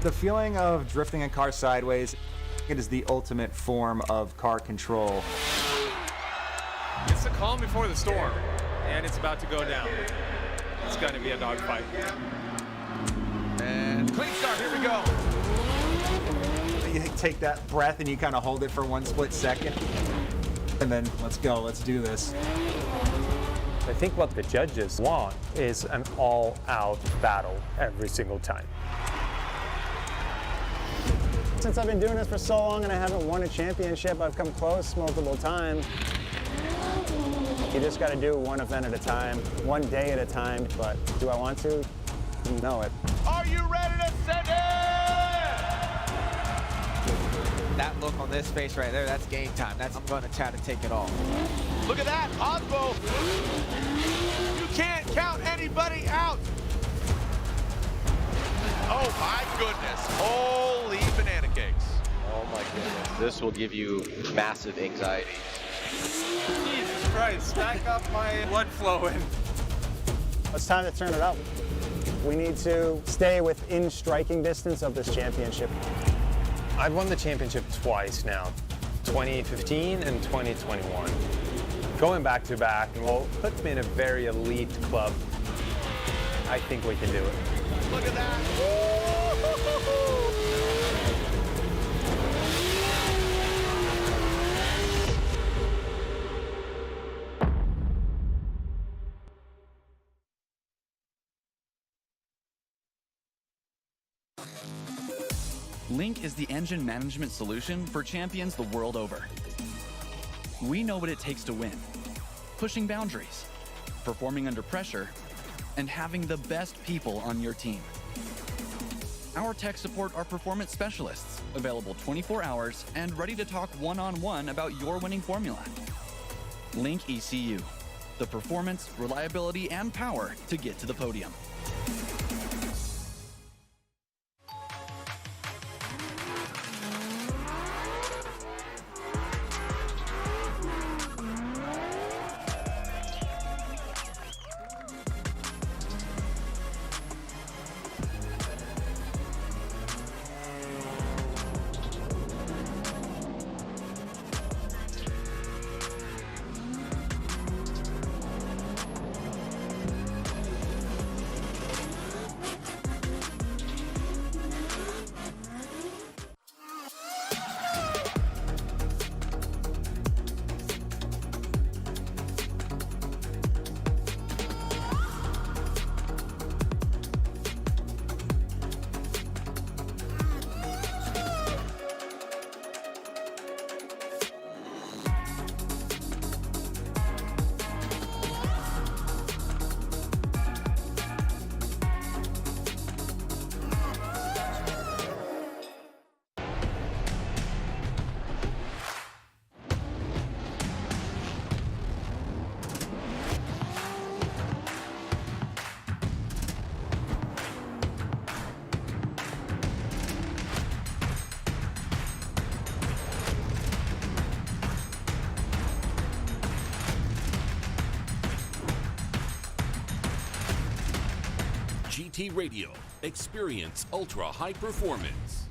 The feeling of drifting a car sideways, it is the ultimate form of car control. It's the calm before the storm, and it's about to go down. It's going to be a dogfight. And clean start, here we go. You take that breath and you kind of hold it for 1 split second. And then let's go, let's do this. I think what the judges want is an all-out battle every single time. Since I've been doing this for so long and I haven't won a championship, I've come close multiple times. You just got to do one event at a time, one day at a time, but do I want to? No. Are you ready to send it? That look on this face right there, that's game time. That's I'm going to try to take it all. Look at that, Osbo. You can't count anybody out. Oh my goodness, holy banana cakes. Oh my goodness, this will give you massive anxiety. Jesus Christ, back up my blood flowing. It's time to turn it up. We need to stay within striking distance of this championship. I've won the championship twice now, 2015 and 2021. Going back to back, well, puts me in a very elite club. I think we can do it. Look at that. Link is the engine management solution for champions the world over. We know what it takes to win, pushing boundaries, performing under pressure, and having the best people on your team. Our tech support are performance specialists, available 24 hours and ready to talk one-on-one about your winning formula. Link ECU, the performance, reliability, and power to get to the podium. GT Radio. Experience ultra high performance.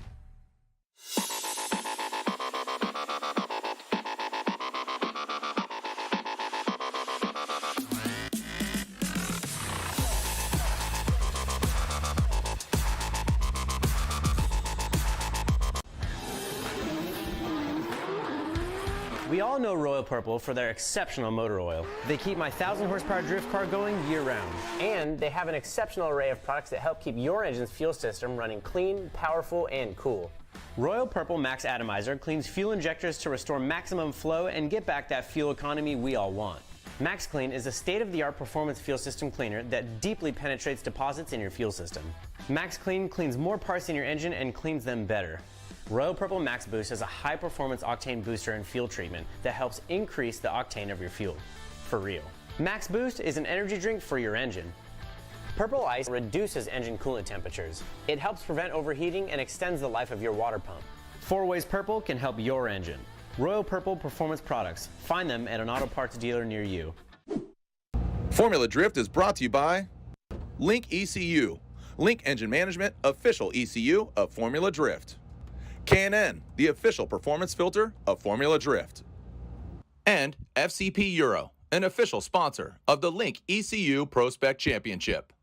We all know Royal Purple for their exceptional motor oil. They keep my 1,000 horsepower drift car going year-round. And they have an exceptional array of products that help keep your engine's fuel system running clean, powerful, and cool. Royal Purple Max Atomizer cleans fuel injectors to restore maximum flow and get back that fuel economy we all want. Max Clean is a state-of-the-art performance fuel system cleaner that deeply penetrates deposits in your fuel system. Max Clean cleans more parts in your engine and cleans them better. Royal Purple Max Boost is a high-performance octane booster and fuel treatment that helps increase the octane of your fuel. For real. Max Boost is an energy drink for your engine. Purple Ice reduces engine coolant temperatures. It helps prevent overheating and extends the life of your water pump. 4 Ways Purple can help your engine. Royal Purple Performance Products. Find them at an auto parts dealer near you. Formula Drift is brought to you by Link ECU. Link Engine Management, official ECU of Formula Drift. K&N, the official performance filter of Formula Drift. And FCP Euro, an official sponsor of the Link ECU ProSpec Championship.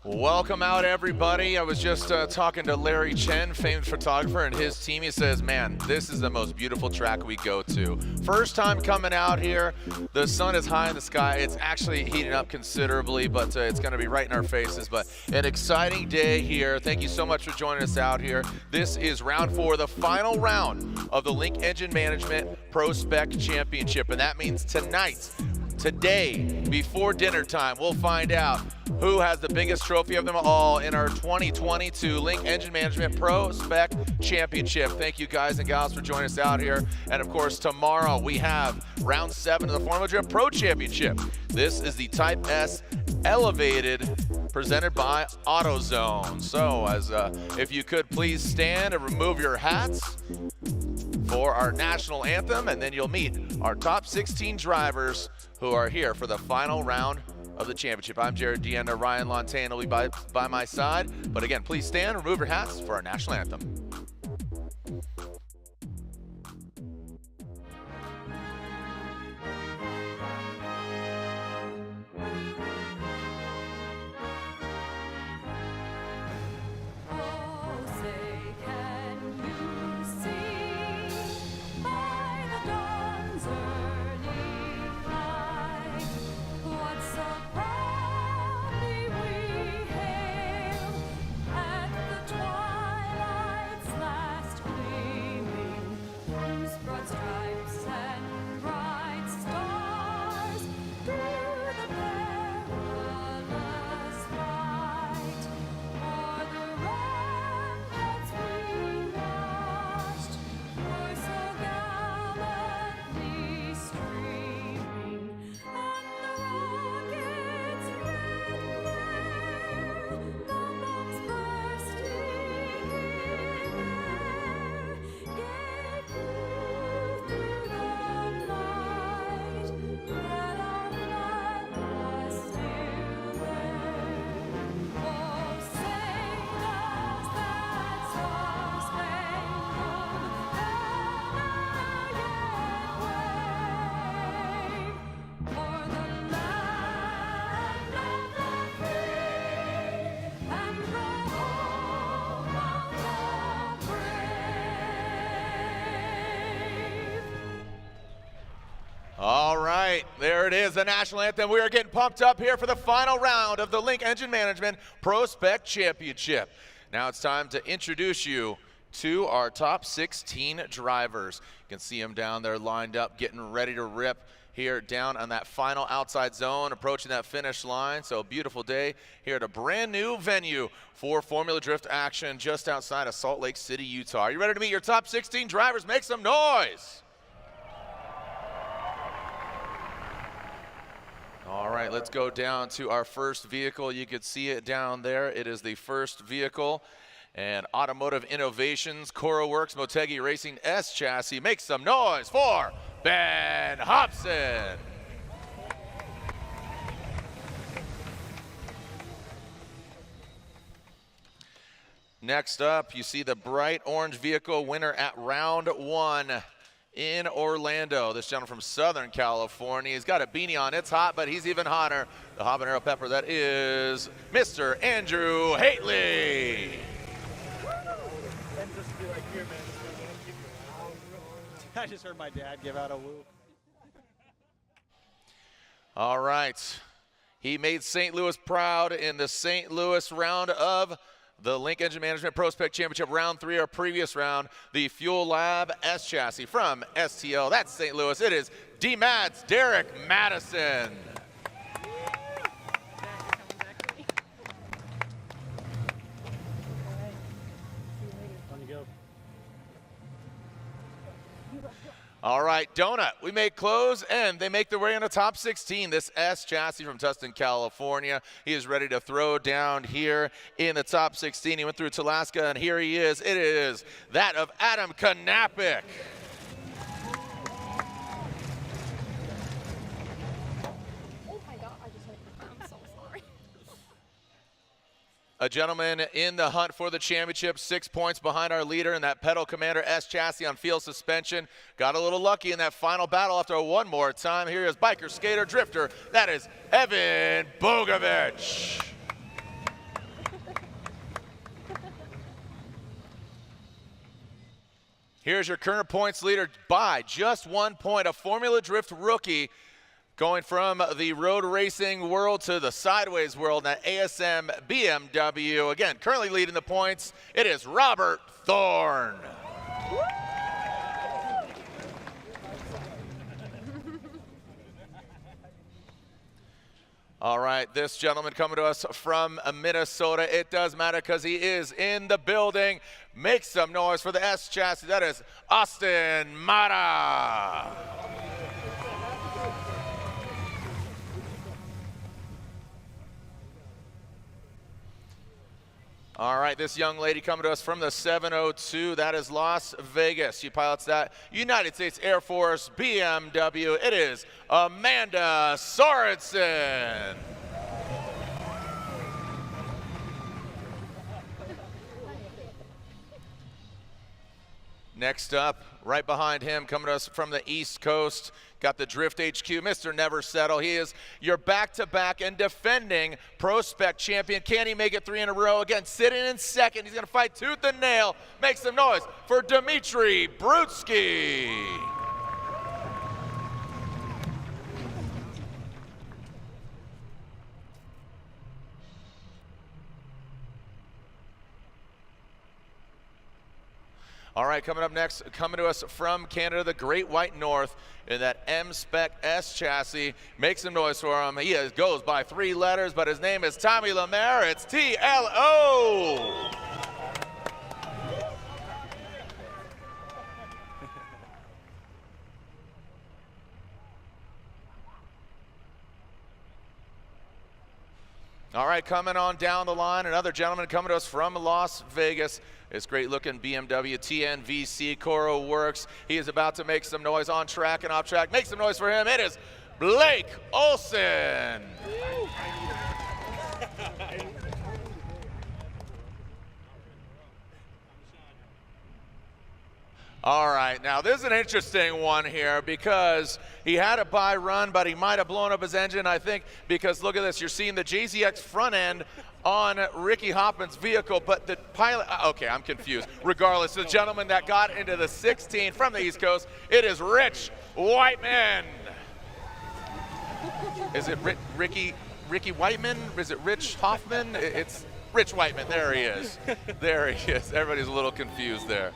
Welcome out, everybody. I was just talking to Larry Chen, famed photographer, and his team. He says, man, this is the most beautiful track we go to. First time coming out here. The sun is high in the sky. It's actually heating up considerably, but it's going to be right in our faces. But an exciting day here. Thank you so much for joining us out here. This is round 4, the final round of the Link Engine Management ProSpec Championship. And that means tonight, today, before dinner time, we'll find out who has the biggest trophy of them all in our 2022 Link Engine Management ProSpec Championship. Thank you guys and gals for joining us out here. And of course, tomorrow we have round 7 of the Formula Drift Pro Championship. This is the Type S Elevated presented by AutoZone. So if you could please stand and remove your hats for our national anthem, and then you'll meet our top 16 drivers who are here for the final round of the championship. I'm Jared Deanna. Ryan Lontaine will be by my side. But again, please stand, remove your hats for our national anthem. All right, there it is, the national anthem. We are getting pumped up here for the final round of the Link Engine Management ProSpec Championship. Now it's time to introduce you to our top 16 drivers. You can see them down there lined up, getting ready to rip here down on that final outside zone, approaching that finish line. So a beautiful day here at a brand new venue for Formula Drift action just outside of Salt Lake City, Utah. Are you ready to meet your top 16 drivers? Make some noise. All right, let's go down to our first vehicle. You can see it down there. It is the first vehicle, and Automotive Innovations, Coro Works, Motegi Racing S chassis. Make some noise for Ben Hobson. Next up, you see the bright orange vehicle winner at round 1 in Orlando. This gentleman from Southern California. He's got a beanie on. It's hot, but he's even hotter. The habanero pepper, that is Mr. Andrew Hateley. I just heard my dad give out a whoop. All right. He made St. Louis proud in the St. Louis round of the Link Engine Management ProSpec Championship round 3, our previous round, the Fuel Lab S chassis from STL. That's St. Louis. It is D-Mads Derek Madison. All right, Donut, we make close, and they make their way in the top 16. This S chassis from Tustin, California. He is ready to throw down here in the top 16. He went through Talaska, and here he is. It is that of Adam Knapik. Oh my God, I just hit my phone. I'm so sorry. A gentleman in the hunt for the championship, 6 points behind our leader in that Pedal Commander S chassis on field suspension. Got a little lucky in that final battle after one more time. Here is biker, skater, drifter. That is Evan Bogovich. Here's your current points leader by just 1 point, a Formula Drift rookie. Going from the road racing world to the sideways world, that ASM BMW. Again, currently leading the points, it is Robert Thorne. All right, this gentleman coming to us from Minnesota. It does matter because he is in the building. Make some noise for the S chassis. That is Austin Matta. All right, this young lady coming to us from the 702, that is Las Vegas. She pilots that United States Air Force BMW. It is Amanda Sorensen. Next up, right behind him, coming to us from the East Coast, got the Drift HQ, Mr. Never Settle. He is your back-to-back and defending ProSpec champion. Can he make it 3 in a row? Again, sitting in second. He's going to fight tooth and nail. Make some noise for Dmitry Brutskiy. All right, coming up next, coming to us from Canada, the Great White North, in that M-Spec S chassis. Make some noise for him. He goes by 3 letters, but his name is Tommy Lemaire. It's TLO. All right, coming on down the line, another gentleman coming to us from Las Vegas. It's great-looking BMW TNVC Coro Works. He is about to make some noise on track and off track. Make some noise for him. It is Blake Olsen. All right, now this is an interesting one here because he had a buy run, but he might have blown up his engine, I think, because look at this. You're seeing the JZX front end on Ricky Hoffman's vehicle, but the pilot, okay, I'm confused. Regardless, the gentleman that got into the 16 from the East Coast, it is Rich Whiteman. Is it Ricky Whiteman? Is it Rich Hoffman? It's Rich Whiteman, there he is. There he is, everybody's a little confused there.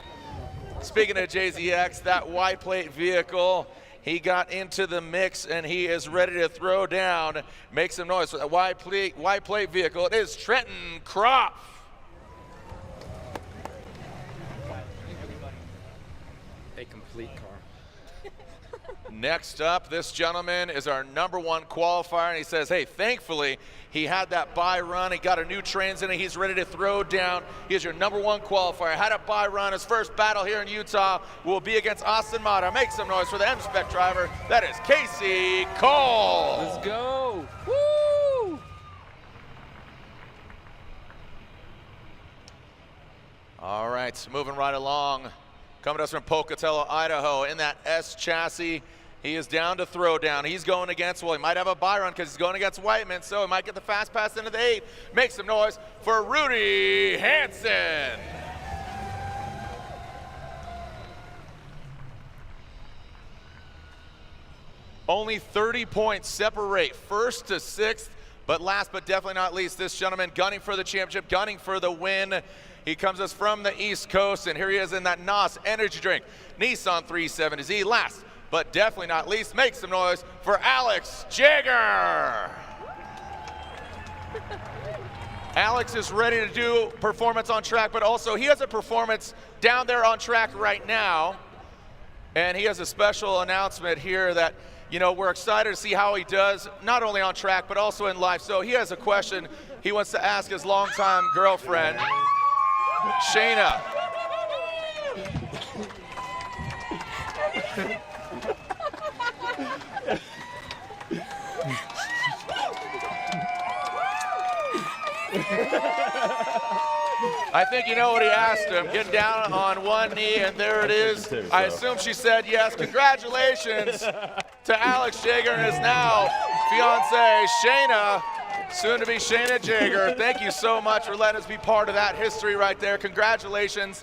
Speaking of JZX, that Y plate vehicle, he got into the mix and he is ready to throw down. Make some noise for that Y plate vehicle. It is Trenton Kropf. A complete car. Next up, this gentleman is our #1 qualifier, and he says, hey, thankfully, he had that buy run. He got a new trans in it. He's ready to throw down. He is your #1 qualifier. Had a buy run. His first battle here in Utah will be against Austin Matta. Make some noise for the M-Spec driver. That is Casey Kohl. Let's go. Woo! All right, moving right along. coming to us from Pocatello, Idaho, in that S chassis. He is down to throw down. He's going against, well, he might have a bye run because he's going against Whiteman, so he might get the fast pass into the 8. Make some noise for Rudy Hansen. Only 30 points separate first to 6th, but last but definitely not least, this gentleman gunning for the championship, gunning for the win. He comes us from the East Coast, and here he is in that NOS energy drink. Nissan 370Z. Last but definitely not least, make some noise for Alex Jagger. Alex is ready to do performance on track, but also he has a performance down there on track right now. And he has a special announcement here that, you know, we're excited to see how he does, not only on track, but also in life. So he has a question he wants to ask his longtime girlfriend, Shayna. I think you know what he asked him. Getting down on one knee, and there it is. I assume she said yes. Congratulations to Alex Jagger and his now fiancee, Shayna, soon to be Shayna Jagger. Thank you so much for letting us be part of that history right there. Congratulations,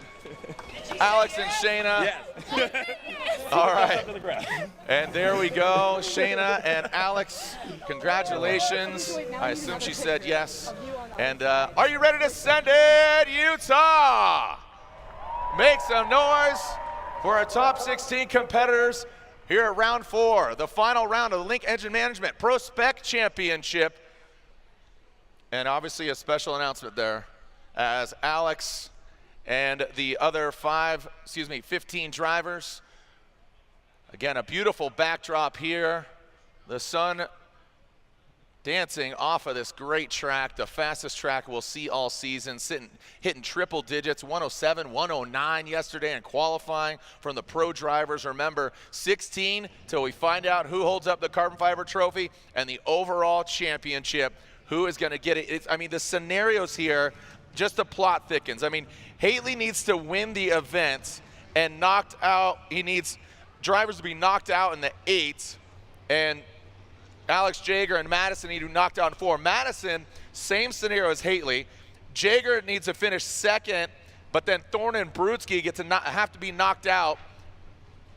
Alex and Shayna. Yes. All right. And there we go, Shayna and Alex. Congratulations. I assume she said yes. And are you ready to send it, Utah? Make some noise for our top 16 competitors here at round 4, the final round of the Link Engine Management ProSpec Championship. And obviously a special announcement there as Alex and the other 15 drivers. Again, a beautiful backdrop here. The sun dancing off of this great track, the fastest track we'll see all season, hitting triple digits, 107, 109 yesterday in qualifying from the pro drivers. Remember, 16 till we find out who holds up the carbon fiber trophy and the overall championship. Who is going to get it? I mean, the scenarios here, just the plot thickens. I mean, Hateley needs to win the event and knocked out, he needs drivers to be knocked out in the 8, and Alex Jagger and Madison need to be knocked out in 4. Madison, same scenario as Hateley. Jagger needs to finish 2nd, but then Thorne and Brutskiy have to be knocked out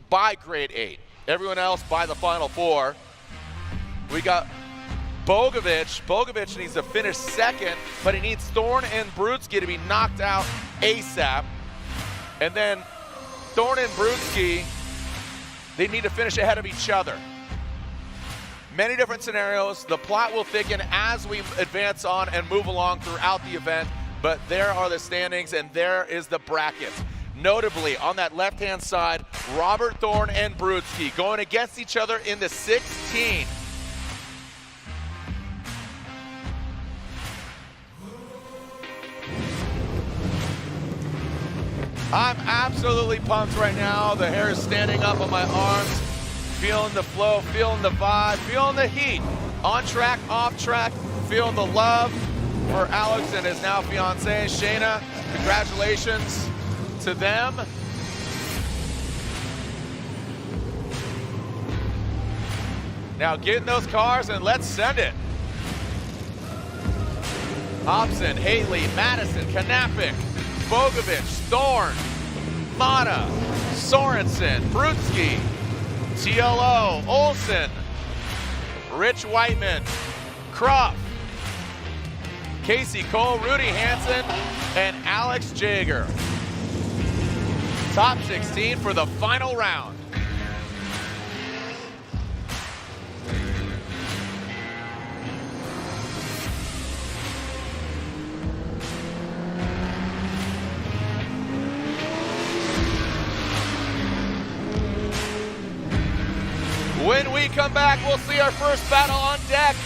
by grade 8. Everyone else by the final 4. We got Bogovich. Bogovich needs to finish 2nd, but he needs Thorne and Brutskiy to be knocked out ASAP. And then Thorne and Brutskiy, they need to finish ahead of each other. Many different scenarios. The plot will thicken as we advance on and move along throughout the event, but there are the standings and there is the bracket. Notably, on that left-hand side, Robert Thorne and Brutskiy going against each other in the 16. I'm absolutely pumped right now. The hair is standing up on my arms. Feeling the flow, feeling the vibe, feeling the heat. On track, off track, feeling the love for Alex and his now fiancée, Shayna. Congratulations to them. Now get in those cars and let's send it. Hobson, Hateley, Madison, Knapik, Bogovich, Thorne, Matta, Sorensen, Brutskiy, TLO, Olsen, Rich Whiteman, Kropf, Kohl, Rudy Hansen, and Alex Jagger. Top 16 for the final round. When we come back, we'll see our first battle on deck.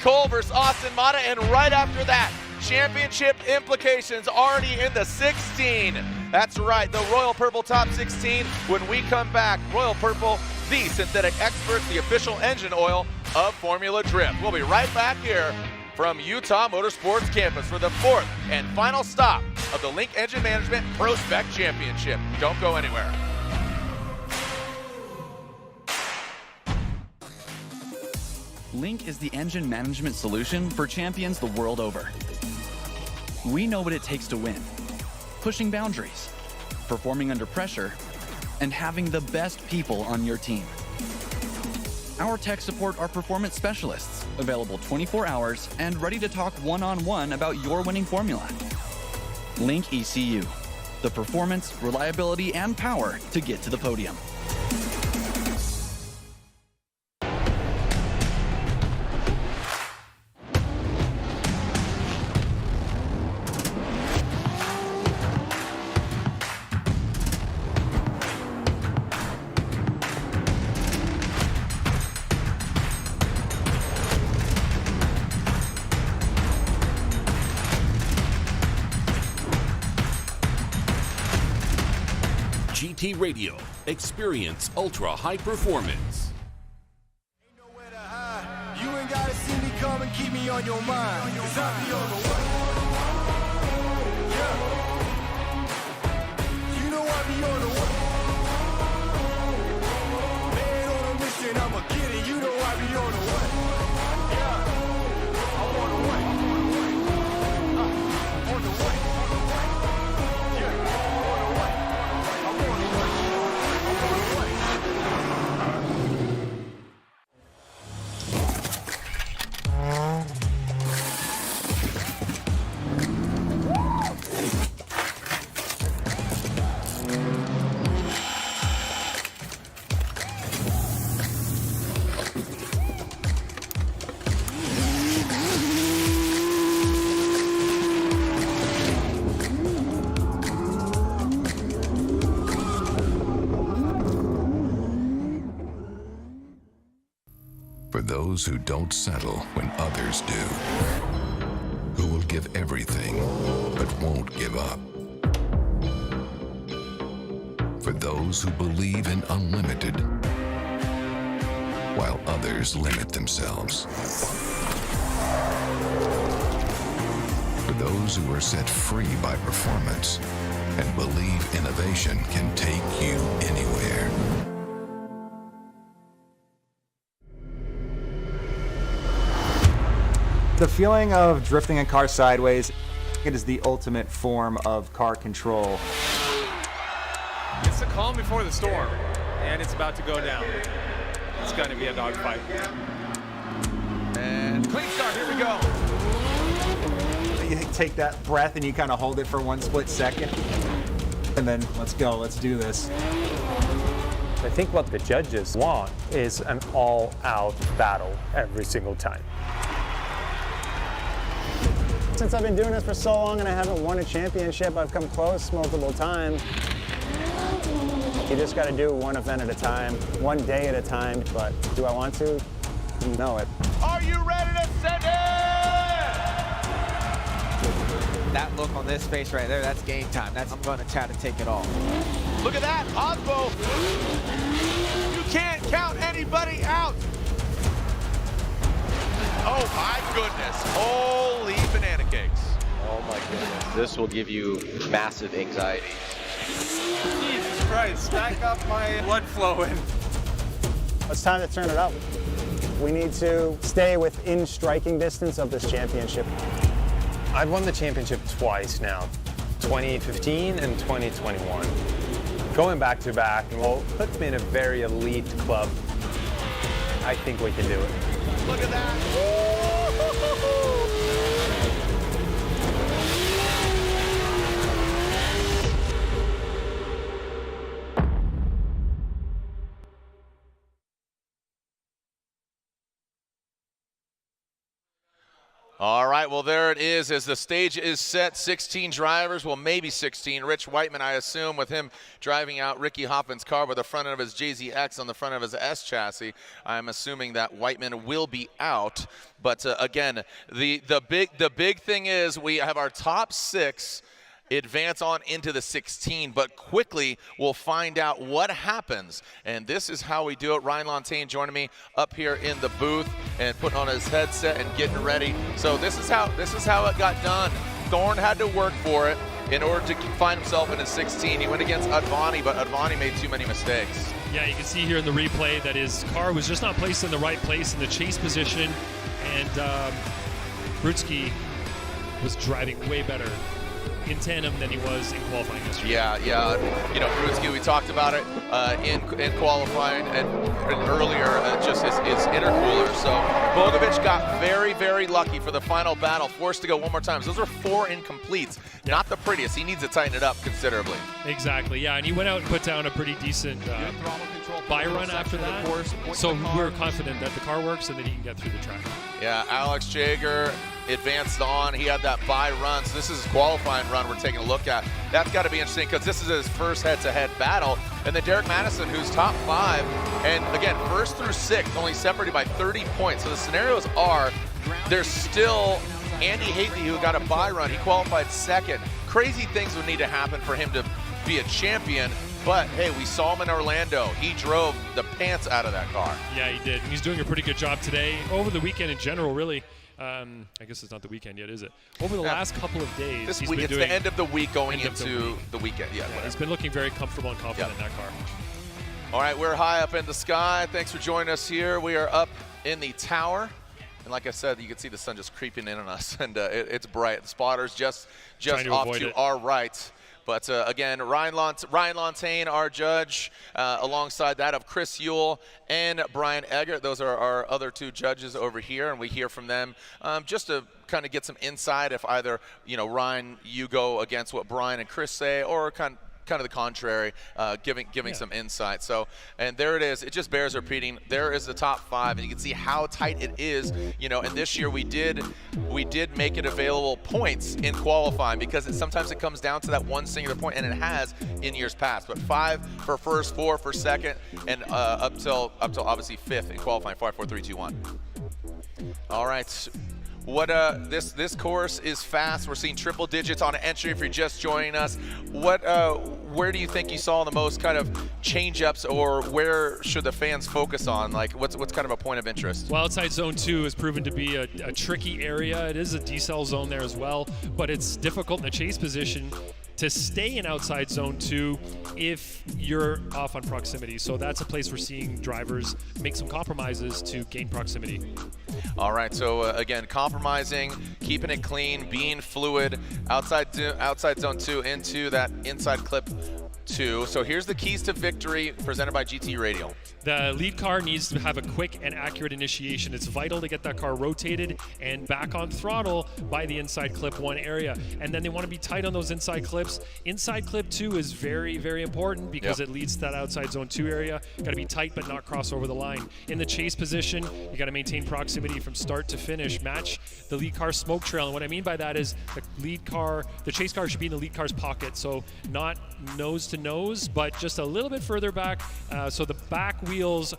Kohl versus Austin Matta, and right after that, championship implications already in the 16. That's right, the Royal Purple Top 16. When we come back, Royal Purple, the synthetic experts, the official engine oil of Formula Drift. We'll be right back here from Utah Motorsports Campus for the 4th and final stop of the Link Engine Management PROSPEC Championship. Don't go anywhere. Link is the engine management solution for champions the world over. We know what it takes to win. Pushing boundaries, performing under pressure, and having the best people on your team. Our tech support are performance specialists, available 24 hours and ready to talk one-on-one about your winning formula. Link ECU, the performance, reliability, and power to get to the podium. GT Radio, experience ultra high performance. Ain't nowhere to hide. You ain't gotta see me come and keep me on your mind. 'Cause I be on the way. Yeah. You know I be on the way. Man on a mission, I'ma get it. You know I be on the way. Yeah. I'm on the way. On the way. Yeah. On the way. I'm on the way. I'm on the way. For those who don't settle when others do, who will give everything but won't give up. For those who believe in unlimited while others limit themselves. For those who are set free by performance and believe innovation can take you anywhere. The feeling of drifting a car sideways, it is the ultimate form of car control. It's the calm before the storm, and it's about to go down. It's going to be a dogfight. And clean start, here we go. You take that breath and you kind of hold it for one split second, and then let's go, let's do this. I think what the judges want is an all-out battle every single time. Since I've been doing this for so long and I haven't won a championship, I've come close multiple times. You just got to do one event at a time, one day at a time, but do I want to? No. Are you ready to send it? That look on this face right there, that's game time. I'm going to try to take it all. Look at that, Osbo. You can't count anybody out. Oh my goodness, holy banana cakes. Oh my goodness. This will give you massive anxiety. Jesus Christ, stack up my blood flowing. It's time to turn it up. We need to stay within striking distance of this championship. I've won the championship twice now, 2015 and 2021. Going back to back, well, puts me in a very elite club. I think we can do it. Look at that. All right, well, there it is. As the stage is set, 16 drivers, well, maybe 16. Rich Whiteman, I assume, with him driving out Ricky Hoffman's car with the front end of his JZX on the front of his S chassis. I'm assuming that Whiteman will be out. But again, the big thing is we have our top 6 advance on into the 16, but quickly we'll find out what happens. And this is how we do it. Ryan Lontaine joining me up here in the booth and putting on his headset and getting ready. So this is how it got done. Thorne had to work for it. in order to find himself in a 16. He went against Advani, but Advani made too many mistakes. Yeah, you can see here in the replay that his car was just not placed in the right place in the chase position, and Brutskiy was driving way better in tandem than he was in qualifying yesterday. Yeah. You know, Brutskiy, we talked about it in qualifying and earlier, just his intercooler. So Bogovich got very, very lucky for the final battle, forced to go one more time. So those are 4 incompletes. Not the prettiest. He needs to tighten it up considerably. Exactly, yeah, and he went out and put down a pretty decent by run after that. So we're confident that the car works and that he can get through the track. Yeah, Alex Jagger advanced on. He had that by run. So this is his qualifying run we're taking a look at. That's got to be interesting because this is his first head-to-head battle. And then Derek Madison, who's top 5, and again, 1st through 6th, only separated by 30 points. So the scenarios are, there's still Andy Hateley, who got a by run. He qualified 2nd. Crazy things would need to happen for him to be a champion. But hey, we saw him in Orlando. He drove the pants out of that car. Yeah, he did. He's doing a pretty good job today. Over the weekend in general, really. I guess it's not the weekend yet, is it? Over the last couple of days, this he's week, been it's doing the end of the week going into the weekend. Yeah, he's been looking very comfortable and confident in that car. All right, we're high up in the sky. Thanks for joining us here. We are up in the tower. And like I said, you can see the sun just creeping in on us, and it's bright. The spotter's just off to our right. But again, Ryan Lontaine, our judge, alongside that of Chris Yule and Brian Eggert. Those are our other 2 judges over here, and we hear from them just to kind of get some insight if either, you know, Ryan, you go against what Brian and Chris say, or kind of the contrary, giving some insight. So, and there it is. It just bears repeating. There is the top 5, and you can see how tight it is. You know, and this year we did make it available points in qualifying because sometimes it comes down to that one singular point, and it has in years past. But 5 for first, 4 for second, and up till obviously 5th in qualifying. 5, 4, 3, 2, 1. All right. What this course is fast. We're seeing triple digits on entry if you're just joining us. Where do you think you saw the most kind of change-ups, or where should the fans focus on? Like, what's kind of a point of interest? Well, outside zone 2 has proven to be a tricky area. It is a decel zone there as well, but it's difficult in the chase position to stay in outside zone 2 if you're off on proximity. So that's a place we're seeing drivers make some compromises to gain proximity. All right, so again, compromising, keeping it clean, being fluid, outside zone 2 into that inside clip 2. So here's the keys to victory presented by GT Radio. The lead car needs to have a quick and accurate initiation. It's vital to get that car rotated and back on throttle by the inside clip 1 area. And then they want to be tight on those inside clips. Inside clip 2 is very, very important because it leads to that outside zone 2 area. Got to be tight but not cross over the line. In the chase position, you got to maintain proximity from start to finish. Match the lead car's smoke trail. And what I mean by that is the chase car should be in the lead car's pocket. So not nose to nose, but just a little bit further back. So the back wheels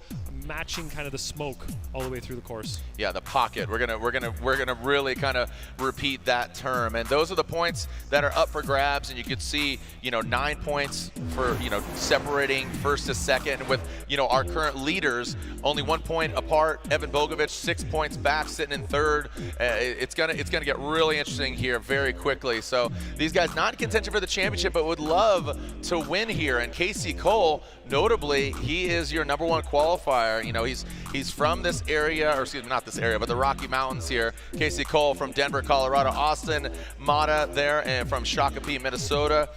matching kind of the smoke all the way through the course. Yeah, the pocket. We're gonna really kind of repeat that term. And those are the points that are up for grabs. And you could see, 9 points for, separating first to second. And with, our current leaders only 1 point apart. Evan Bogovich 6 points back, sitting in 3rd. It's gonna get really interesting here very quickly. So these guys not in contention for the championship, but would love to win here. And Casey Kohl, notably, he is your #1 qualifier. He's from this area, or excuse me, not this area, but the Rocky Mountains here. Casey Kohl from Denver, Colorado. Austin Matta there, and from Shakopee, Minnesota.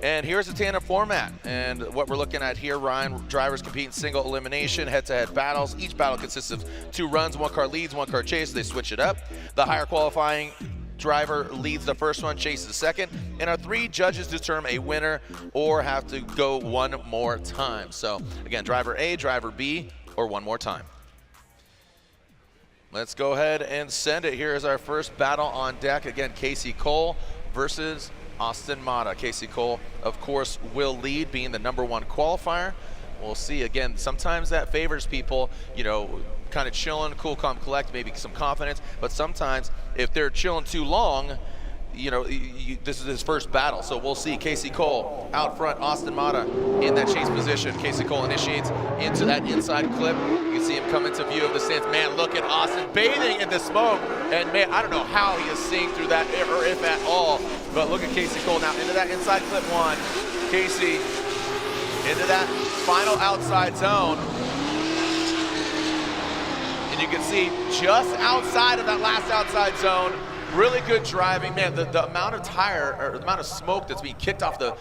And here's the tandem format. And what we're looking at here, Ryan, drivers compete in single elimination, head-to-head battles. Each battle consists of 2 runs, 1 car leads, 1 car chases. They switch it up. The higher qualifying driver leads the first one, chases the second, and our 3 judges determine a winner or have to go 1 more time. So again, driver A, driver B, or 1 more time. Let's go ahead and send it. Here is our first battle on deck. Again, Casey Kohl versus Austin Matta. Casey Kohl, of course, will lead, being the #1 qualifier. We'll see. Again, sometimes that favors people, kind of chilling, cool, calm, collect, maybe some confidence. But sometimes if they're chilling too long, you know, this is his first battle, so we'll see. Casey Kohl out front, Austin Matta in that chase position. Casey Kohl initiates into that inside clip. You can see him come into view of the stands. Man, look at Austin bathing in the smoke. And man, I don't know how he is seeing through that, or if at all. But look at Casey Kohl now into that inside clip one. Casey into that final outside zone. And you can see just outside of that last outside zone, really good driving. Man, the amount of tire, or the amount of smoke that's being kicked off the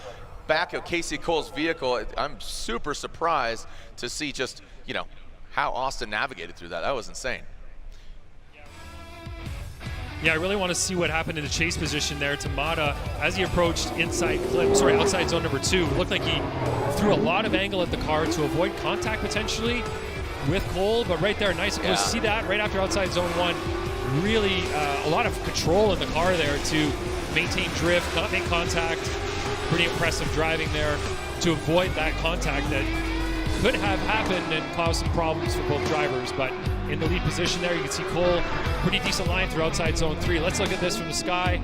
back of Casey Kohl's vehicle, I'm super surprised to see just, you know, how Austin navigated through that. That was insane. Yeah, I really want to see what happened in the chase position there to Matta as he approached outside zone number 2. It looked like he threw a lot of angle at the car to avoid contact potentially with Kohl, but right there, nice and close. See that right after outside zone 1. Really a lot of control in the car there to maintain drift, not make contact. Pretty impressive driving there to avoid that contact that could have happened and caused some problems for both drivers. But in the lead position there, you can see Kohl, pretty decent line through outside zone 3. Let's look at this from the sky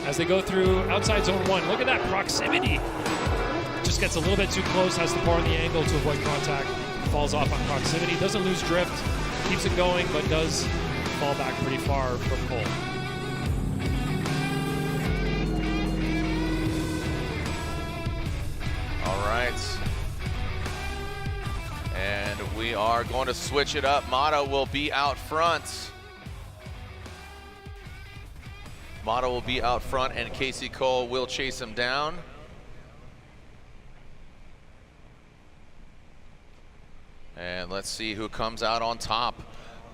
as they go through outside zone 1. Look at that proximity. Just gets a little bit too close, has the bar on the angle to avoid contact, falls off on proximity, doesn't lose drift, keeps it going, but does fall back pretty far from Kohl. All right. And we are going to switch it up. Matta will be out front. Matta will be out front, and Casey Kohl will chase him down. And let's see who comes out on top.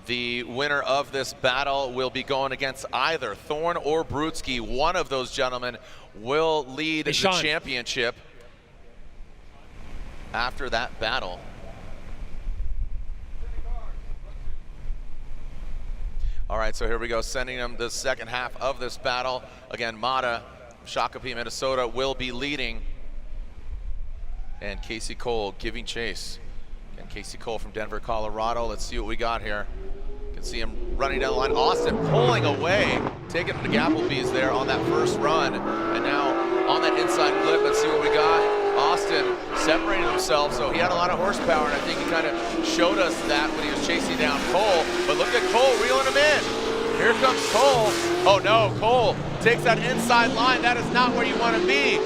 The winner of this battle will be going against either Thorne or Brutskiy. One of those gentlemen will lead the championship after that battle. All right, so here we go, sending them the second half of this battle. Again, Matta, Shakopee, Minnesota, will be leading. And Casey Kohl giving chase. And Casey Kohl from Denver, Colorado. Let's see what we got here. You can see him running down the line. Austin pulling away, taking him to Gapplebee's there on that first run. And now on that inside clip, let's see what we got. Austin separated himself, so he had a lot of horsepower, and I think he kind of showed us that when he was chasing down Kohl. But look at Kohl reeling him in. Here comes Kohl. Oh no, Kohl takes that inside line. That is not where you want to be.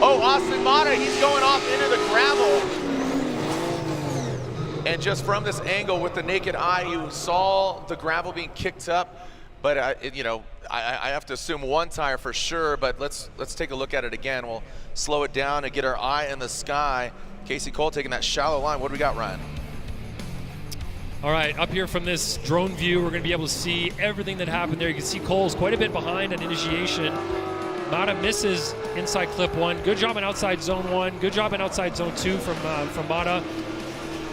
Oh, Austin Matta, he's going off into the gravel. And just from this angle with the naked eye, you saw the gravel being kicked up. But I have to assume one tire for sure, but let's take a look at it again. We'll slow it down and get our eye in the sky. Casey Kohl taking that shallow line. What do we got, Ryan? All right, up here from this drone view, we're going to be able to see everything that happened there. You can see Kohl's quite a bit behind at initiation. Matta misses inside clip 1. Good job in outside zone 1. Good job in outside zone 2 from Matta.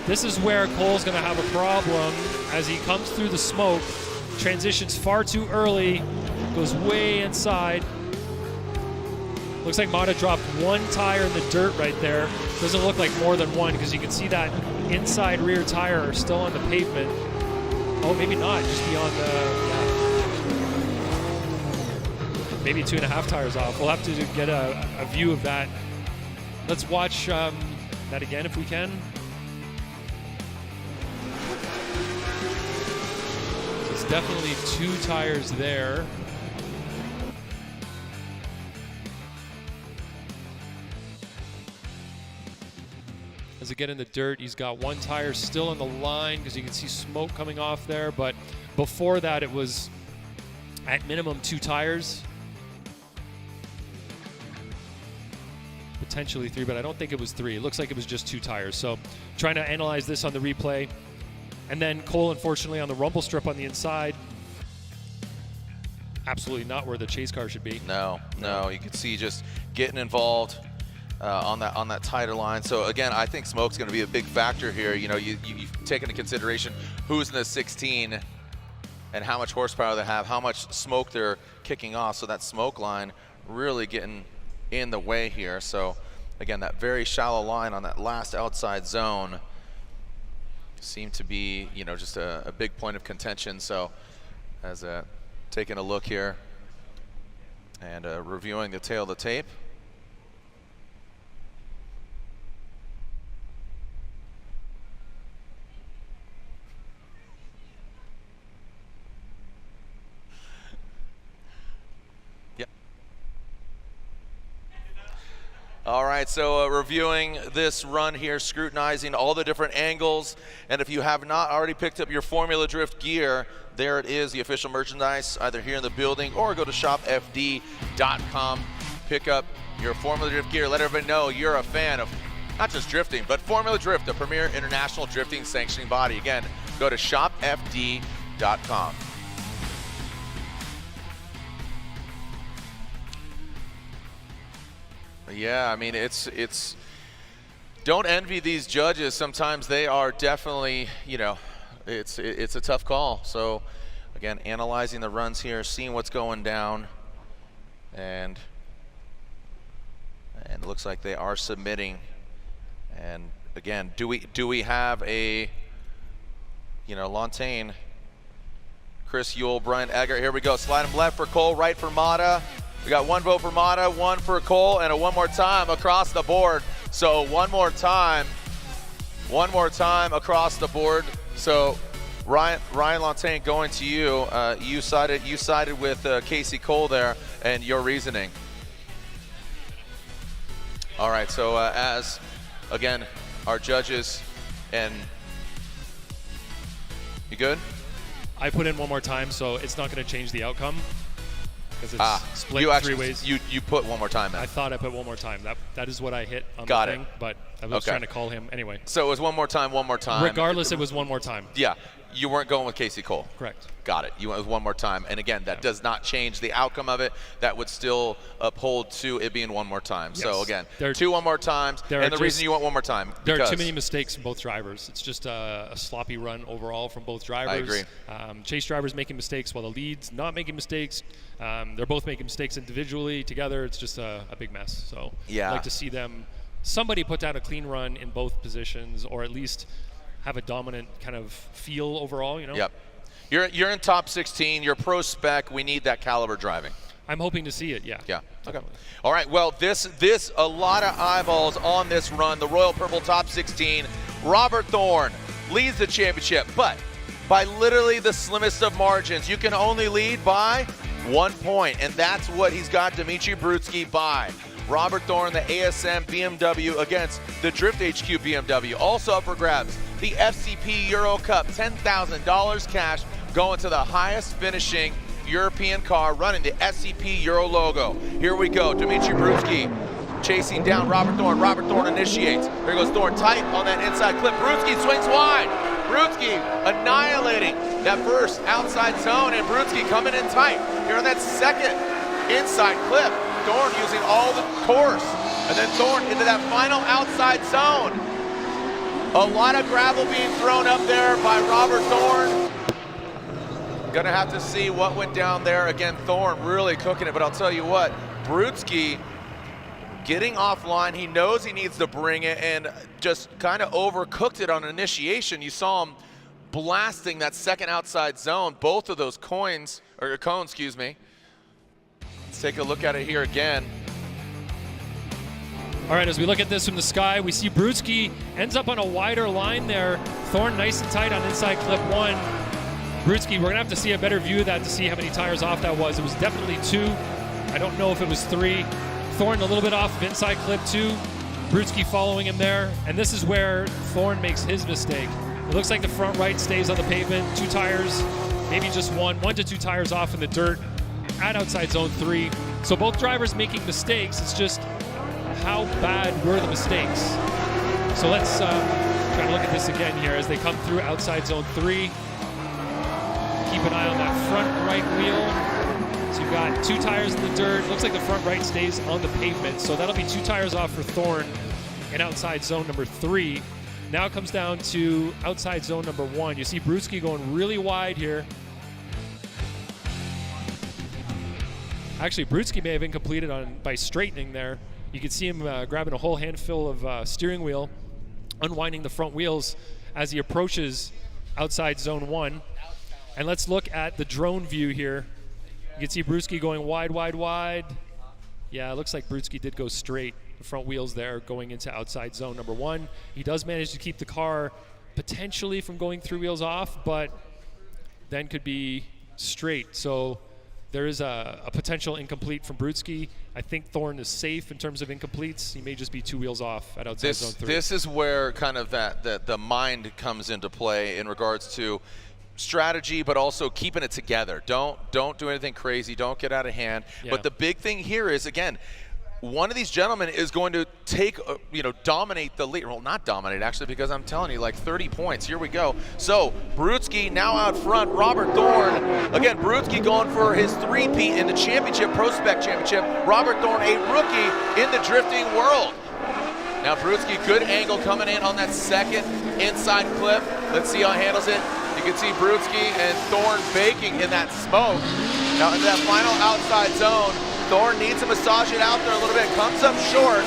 This is where Kohl's going to have a problem as he comes through the smoke. Transitions far too early, goes way inside. Looks like Matta dropped one tire in the dirt right there. Doesn't look like more than one because you can see that inside rear tire still on the pavement. Oh, maybe not, just beyond the, maybe 2.5 tires off. We'll have to get a view of that. Let's watch that again if we can. Definitely 2 tires there. As they get in the dirt, he's got 1 tire still on the line because you can see smoke coming off there. But before that, it was at minimum 2 tires. Potentially 3, but I don't think it was 3. It looks like it was just 2 tires. So trying to analyze this on the replay. And then Kohl, unfortunately, on the rumble strip on the inside. Absolutely not where the chase car should be. No, you can see just getting involved on that tighter line. So again, I think smoke's going to be a big factor here. You know, you take into consideration who's in the 16 and how much horsepower they have, how much smoke they're kicking off. So that smoke line really getting in the way here. So again, that very shallow line on that last outside zone seemed to be, you know, just a big point of contention. So as taking a look here And reviewing the tail of the tape. All right, so reviewing this run here, scrutinizing all the different angles, and if you have not already picked up your Formula Drift gear, there it is, the official merchandise, either here in the building or go to shopfd.com. Pick up your Formula Drift gear. Let everybody know you're a fan of not just drifting, but Formula Drift, the premier international drifting sanctioning body. Again, go to shopfd.com. Yeah, I mean, it's don't envy these judges. Sometimes they are definitely, you know, it's a tough call. So again, analyzing the runs here, seeing what's going down, and it looks like they are submitting. And again, do we have a, you know, Lontaine, Chris Yule, Brian Egger. Here we go. Slide him left for Kohl, right for Matta. We got one vote for Matta, one for Kohl, and a one more time across the board. So one more time across the board. So Ryan Lontaine, going to you. You sided with Casey Kohl there, and your reasoning. All right. So as again, our judges, and you good? I put in one more time, so it's not going to change the outcome. Because it's split three ways. You put one more time in. I thought I put one more time. That is what I hit on Got the thing, but I was trying to call him anyway. So it was one more time. Regardless, it was one more time. Yeah, you weren't going with Casey Kohl. Correct. Got it. You went with one more time. And again, that does not change the outcome of it. That would still uphold to it being one more time. Yes. So again, two one more times. And the reason you want one more time, there are too many mistakes from both drivers. It's just a sloppy run overall from both drivers. I agree. Chase drivers making mistakes while the leads not making mistakes. They're both making mistakes individually. Together, it's just a big mess. So yeah. I'd like to see somebody put down a clean run in both positions, or at least have a dominant kind of feel overall, you know? Yep. You're in top 16. You're pro spec. We need that caliber driving. I'm hoping to see it, yeah. Yeah, okay. All right, well, this a lot of eyeballs on this run. The Royal Purple top 16. Robert Thorne leads the championship, but by literally the slimmest of margins. You can only lead by 1 point, and that's what he's got Dimitri Brutskiy by. Robert Thorne, the ASM BMW against the Drift HQ BMW. Also up for grabs, the FCP Euro Cup, $10,000 cash going to the highest finishing European car running the SCP Euro logo. Here we go, Dimitri Brutskiy chasing down Robert Thorne. Robert Thorne initiates. There goes Thorne tight on that inside clip. Brutskiy swings wide. Brutskiy annihilating that first outside zone, and Brutskiy coming in tight here on that second inside clip. Thorne using all the course, and then Thorne into that final outside zone. A lot of gravel being thrown up there by Robert Thorne. Gonna have to see what went down there. Again, Thorne really cooking it, but I'll tell you what, Brutskiy getting offline. He knows he needs to bring it, and just kind of overcooked it on initiation. You saw him blasting that second outside zone, both of those cones, excuse me. Let's take a look at it here again. All right, as we look at this from the sky, we see Brutskiy ends up on a wider line there. Thorne nice and tight on inside clip one. Brutskiy, we're gonna have to see a better view of that to see how many tires off that was. It was definitely 2. I don't know if it was 3. Thorne a little bit off of inside clip 2. Brutskiy following him there. And this is where Thorne makes his mistake. It looks like the front right stays on the pavement. 2 tires, maybe just 1 to 2 tires off in the dirt at outside zone 3. So both drivers making mistakes. It's just how bad were the mistakes? So let's try to look at this again here as they come through outside zone 3. Keep an eye on that front right wheel. So you've got 2 tires in the dirt. Looks like the front right stays on the pavement. So that'll be 2 tires off for Thorne in outside zone number 3. Now it comes down to outside zone number 1. You see Brutskiy going really wide here. Actually, Brutskiy may have been completed by straightening there. You can see him grabbing a whole handful of steering wheel, unwinding the front wheels as he approaches outside zone 1. And let's look at the drone view here. You can see Brutskiy going wide, wide, wide. Yeah, it looks like Brutskiy did go straight. The front wheels there going into outside zone number 1. He does manage to keep the car potentially from going 3 wheels off, but then could be straight. So there is a potential incomplete from Brutskiy. I think Thorne is safe in terms of incompletes. He may just be 2 wheels off at outside zone 3. This is where kind of the mind comes into play in regards to strategy, but also keeping it together. Don't do anything crazy. Don't get out of hand. Yeah. But the big thing here is, again, one of these gentlemen is going to take, dominate the lead. Well, not dominate, actually, because I'm telling you, like 30 points. Here we go. So, Brutskiy now out front. Robert Thorne. Again, Brutskiy going for his 3-peat in the championship, PROSPEC championship. Robert Thorne, a rookie in the drifting world. Now, Brutskiy, good angle coming in on that second inside clip. Let's see how he handles it. You can see Brutskiy and Thorne baking in that smoke. Now, into that final outside zone. Thorne needs to massage it out there a little bit, comes up short.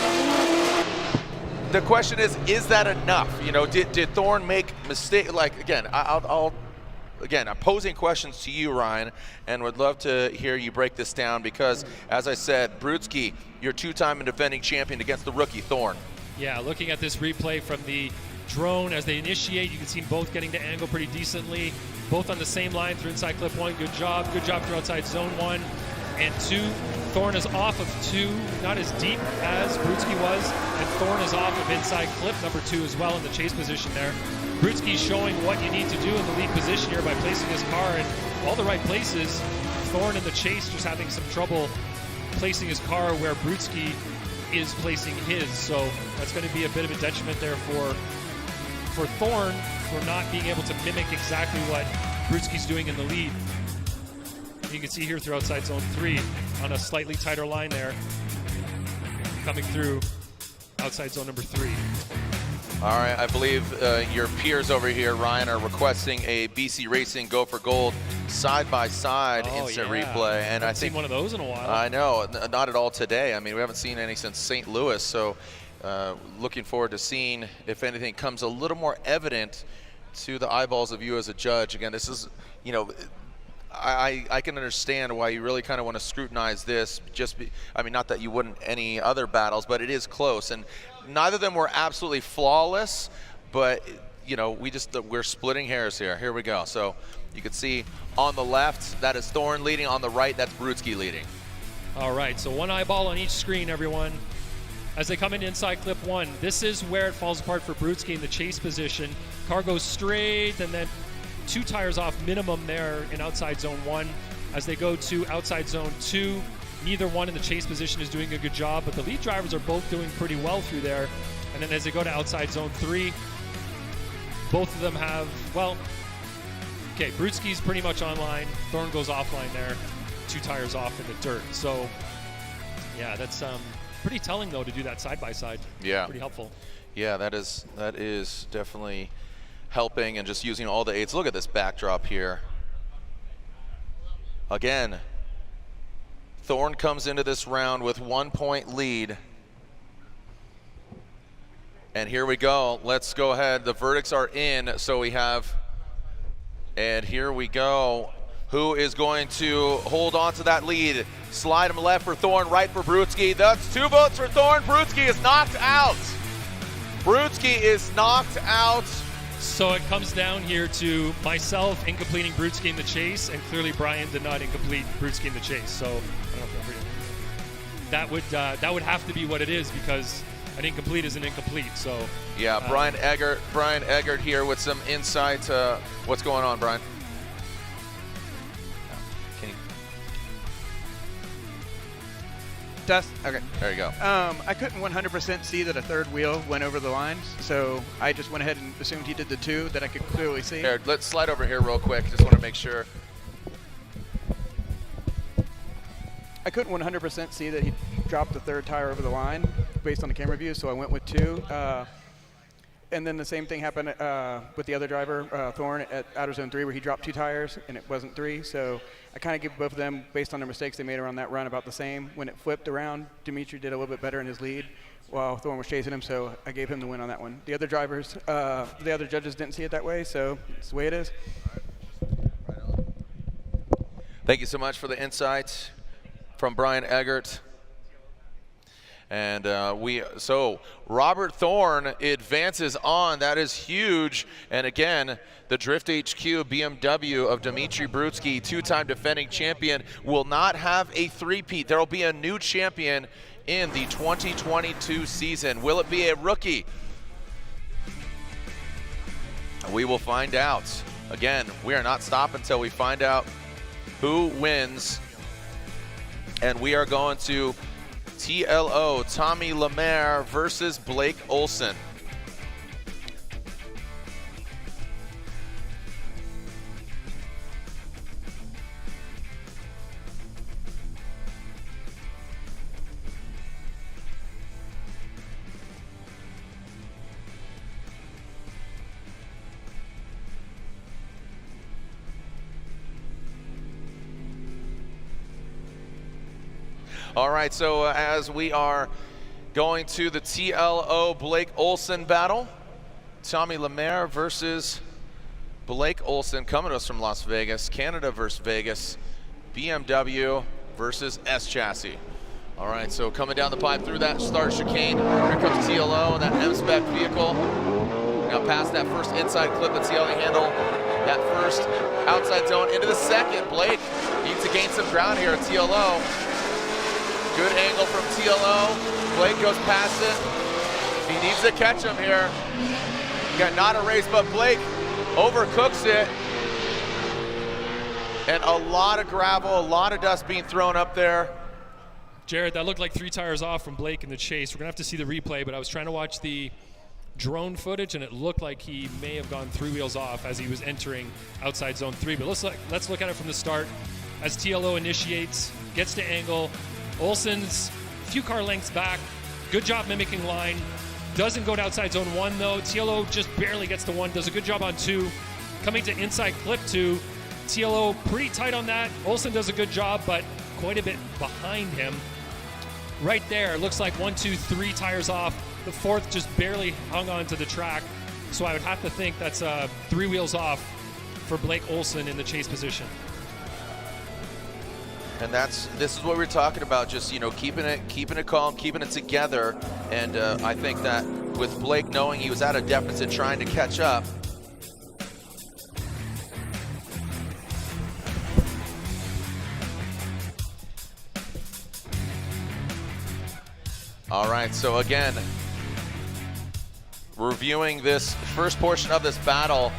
The question is that enough? Did Thorne make mistake? Like, again, I'm posing questions to you, Ryan, and would love to hear you break this down because, as I said, Brutskiy, your 2-time and defending champion against the rookie Thorne. Yeah, looking at this replay from the drone as they initiate, you can see them both getting to angle pretty decently, both on the same line through inside clip 1. Good job through outside zone 1 and 2. Thorne is off of 2, not as deep as Brutskiy was, and Thorne is off of inside clip number 2 as well in the chase position there. Brutskiy showing what you need to do in the lead position here by placing his car in all the right places. Thorne in the chase just having some trouble placing his car where Brutskiy is placing his, so that's going to be a bit of a detriment there for Thorne for not being able to mimic exactly what Brutskiy's doing in the lead. You can see here through outside zone 3 on a slightly tighter line there, coming through outside zone number 3. All right, I believe your peers over here, Ryan, are requesting a BC Racing Go for Gold side-by-side instant replay. And I think seen one of those in a while. I know, not at all today. I mean, we haven't seen any since St. Louis, so looking forward to seeing if anything comes a little more evident to the eyeballs of you as a judge. Again, this is, I can understand why you really kind of want to scrutinize this. Not that you wouldn't any other battles, but it is close, and neither of them were absolutely flawless. But we're splitting hairs here. Here we go. So you can see on the left that is Thorne leading. On the right, that's Brutskiy leading. All right. So one eyeball on each screen, everyone. As they come into inside clip 1, this is where it falls apart for Brutskiy in the chase position. Car goes straight, and then 2 tires off minimum there in outside zone 1. As they go to outside zone 2, neither one in the chase position is doing a good job, but the lead drivers are both doing pretty well through there. And then as they go to outside zone 3, both of them have, Brutskiy's pretty much online. Thorne goes offline there, 2 tires off in the dirt. So, yeah, that's pretty telling, though, to do that side-by-side. Yeah. Pretty helpful. Yeah, that is definitely helping, and just using all the aids. Look at this backdrop here. Again, Thorne comes into this round with 1-point lead. And here we go. Let's go ahead. The verdicts are in, so we have, and here we go. Who is going to hold on to that lead? Slide him left for Thorne, right for Brutskiy. That's 2 votes for Thorne. Brutskiy is knocked out. Brutskiy is knocked out. So it comes down here to myself incompleting Brutskiy in the chase, and clearly Brian did not incomplete Brutskiy in the chase. So I don't know if that would have to be what it is, because an incomplete is an incomplete. So yeah, Brian Eggert here with some insight. What's going on, Brian? Dust. Okay. There you go. I couldn't 100% see that a 3rd wheel went over the lines, so I just went ahead and assumed he did the 2 that I could clearly see. Here, let's slide over here real quick. Just want to make sure. I couldn't 100% see that he dropped the 3rd tire over the line based on the camera view, so I went with 2. And then the same thing happened with the other driver, Thorne, at outer zone 3, where he dropped 2 tires and it wasn't 3. So I kind of give both of them, based on their mistakes they made around that run, about the same. When it flipped around, Dimitri did a little bit better in his lead while Thorne was chasing him, so I gave him the win on that one. The other drivers, the other judges didn't see it that way, so it's the way it is. Thank you so much for the insight from Brian Eggert. And so Robert Thorne advances on. That is huge. And again, the Drift HQ BMW of Dmitry Brutskiy, two-time defending champion, will not have a three-peat. There will be a new champion in the 2022 season. Will it be a rookie? We will find out. Again, we are not stopping until we find out who wins. And we are going to TLO, Tommy Lemaire versus Blake Olsen. All right, so as we are going to the TLO Blake Olsen battle, Tommy Lemaire versus Blake Olsen, coming to us from Las Vegas, Canada versus Vegas, BMW versus S-Chassis. All right, so coming down the pipe through that start chicane, here comes TLO and that M-Spec vehicle. Now past that first inside clip, let's see how they handle that first outside zone into the second. Blake needs to gain some ground here at TLO. Good angle from TLO. Blake goes past it. He needs to catch him here. Got not a race, but Blake overcooks it. And a lot of gravel, a lot of dust being thrown up there. Jared, that looked like 3 tires off from Blake in the chase. We're gonna have to see the replay, but I was trying to watch the drone footage, and it looked like he may have gone 3 wheels off as he was entering outside zone 3. But let's look at it from the start. As TLO initiates, gets to angle, Olsen's a few car lengths back. Good job mimicking line. Doesn't go to outside zone 1 though. TLO just barely gets to 1. Does a good job on 2. Coming to inside clip 2. TLO pretty tight on that. Olsen does a good job, but quite a bit behind him. Right there, looks like 1, 2, 3 tires off. The 4th just barely hung on to the track. So I would have to think that's 3 wheels off for Blake Olsen in the chase position. And this is what we're talking about, just, you know, keeping it calm, keeping it together. And I think that with Blake knowing he was at a deficit trying to catch up, all right, so again, reviewing this first portion of this battle,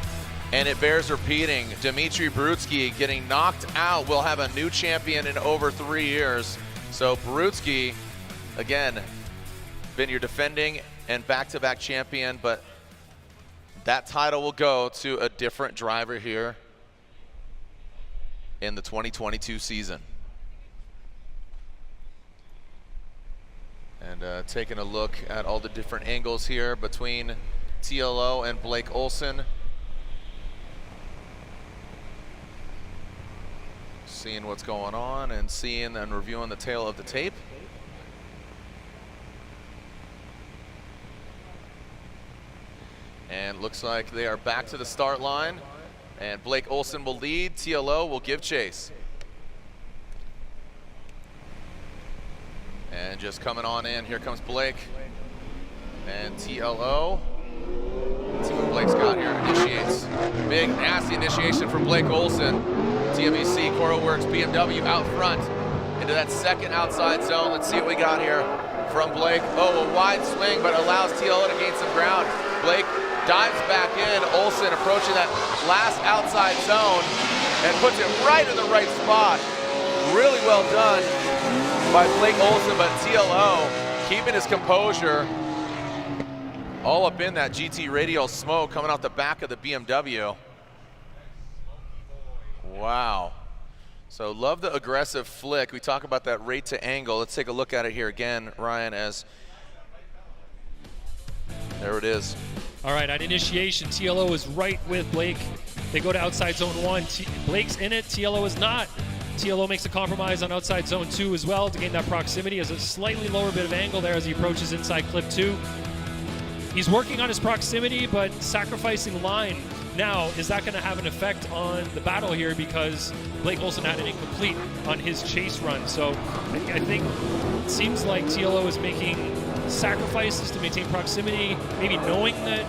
and it bears repeating. Dmitry Brutskiy getting knocked out. We'll have a new champion in over 3 years. So Brutskiy, again, been your defending and back-to-back champion, but that title will go to a different driver here in the 2022 season. And taking a look at all the different angles here between TLO and Blake Olsen. Seeing what's going on and seeing and reviewing the tail of the tape. And looks like they are back to the start line. And Blake Olsen will lead. TLO will give chase. And just coming on in, here comes Blake. And TLO. Let's see what Blake's got here. Initiates. Big, nasty initiation from Blake Olsen. TMEC, Coral Works, BMW out front into that second outside zone. Let's see what we got here from Blake. Oh, a wide swing, but allows TLO to gain some ground. Blake dives back in. Olsen approaching that last outside zone and puts it right in the right spot. Really well done by Blake Olsen, but TLO keeping his composure. All up in that GT radial smoke coming out the back of the BMW. Wow. So love the aggressive flick. We talk about that rate to angle. Let's take a look at it here again, Ryan, as there it is. All right, at initiation, TLO is right with Blake. They go to outside zone 1. Blake's in it, TLO is not. TLO makes a compromise on outside zone 2 as well to gain that proximity. Has a slightly lower bit of angle there as he approaches inside clip 2. He's working on his proximity, but sacrificing line. Now, is that going to have an effect on the battle here because Blake Olsen had an incomplete on his chase run? So I think it seems like TLO is making sacrifices to maintain proximity, maybe knowing that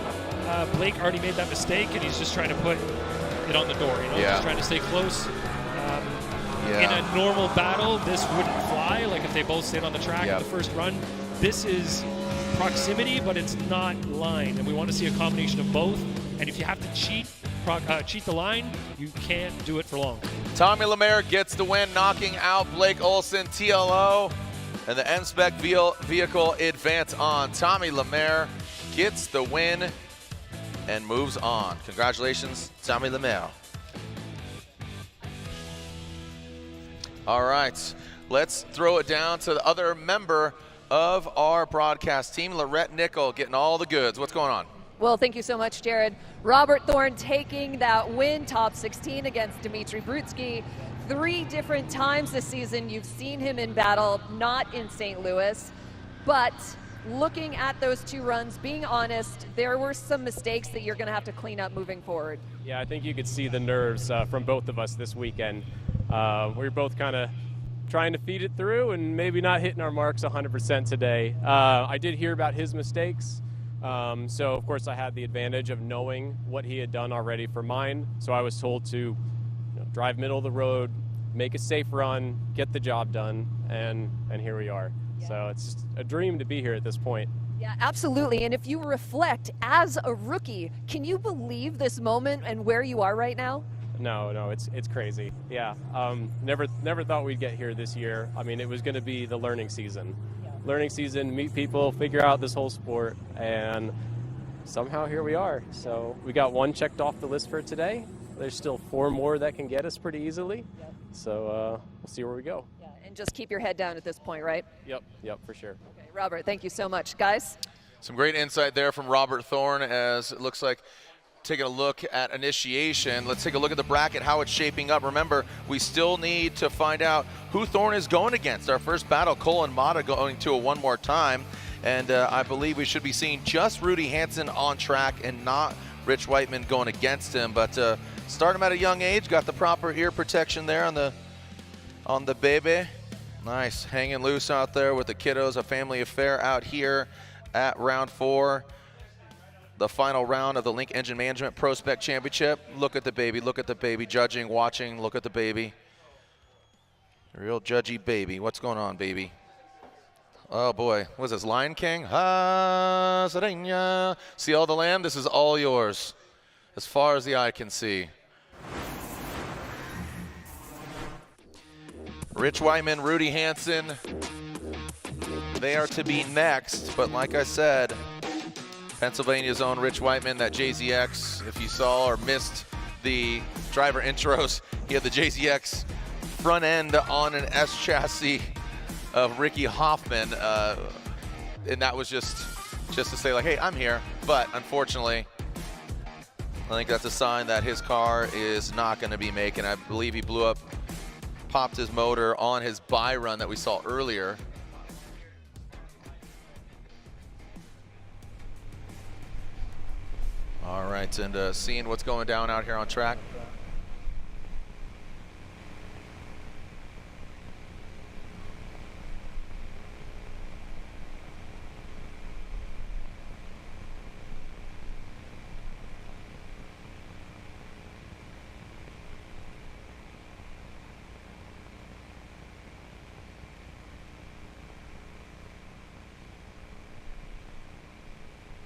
Blake already made that mistake and he's just trying to put it on the door, just trying to stay close. In a normal battle, this wouldn't fly, like if they both stayed on the track in the first run. This is proximity, but it's not line, and we want to see a combination of both. And if you have to cheat the line, you can't do it for long. Tommy Lemaire gets the win, knocking out Blake Olsen, TLO, and the M-Spec vehicle advance on. Tommy Lemaire gets the win and moves on. Congratulations, Tommy Lemaire. All right, let's throw it down to the other member of our broadcast team, Lorette Nickel, getting all the goods. What's going on? Well, thank you so much, Jared. Robert Thorne taking that win, top 16 against Dmitry Brutskiy. 3 different times this season you've seen him in battle, not in St. Louis. But looking at those 2 runs, being honest, there were some mistakes that you're going to have to clean up moving forward. Yeah, I think you could see the nerves from both of us this weekend. We were both kind of trying to feed it through and maybe not hitting our marks 100% today. I did hear about his mistakes. So, of course, I had the advantage of knowing what he had done already for mine. So I was told to drive middle of the road, make a safe run, get the job done, and here we are. Yeah. So it's just a dream to be here at this point. Yeah, absolutely. And if you reflect as a rookie, can you believe this moment and where you are right now? No, it's crazy. Yeah, never thought we'd get here this year. I mean, it was going to be the learning season. Learning season, meet people, figure out this whole sport, and somehow here we are. So we got 1 checked off the list for today. There's still 4 more that can get us pretty easily. So we'll see where we go. Yeah, and just keep your head down at this point, right? Yep, for sure. Okay, Robert, thank you so much. Guys? Some great insight there from Robert Thorne, as it looks like taking a look at initiation. Let's take a look at the bracket, how it's shaping up. Remember, we still need to find out who Thorne is going against. Our first battle, Kohl and Matta going to it one more time. And I believe we should be seeing just Rudy Hansen on track and not Rich Whiteman going against him. But start him at a young age, got the proper ear protection there on the baby. Nice, hanging loose out there with the kiddos, a family affair out here at round 4. The final round of the Link Engine Management PROSPEC Championship. Look at the baby, judging, watching, look at the baby. Real judgy baby. What's going on, baby? Oh boy, what is this, Lion King? Ha, Serena. See all the land? This is all yours, as far as the eye can see. Rich Whiteman, Rudy Hansen, they are to be next, but like I said, Pennsylvania's own Rich Whiteman, that JZX, if you saw or missed the driver intros, he had the JZX front end on an S chassis of Ricky Hoffman, and that was just to say, like, hey, I'm here. But unfortunately, I think that's a sign that his car is not going to be making. I believe he popped his motor on his bye run that we saw earlier. All right, and seeing what's going down out here on track.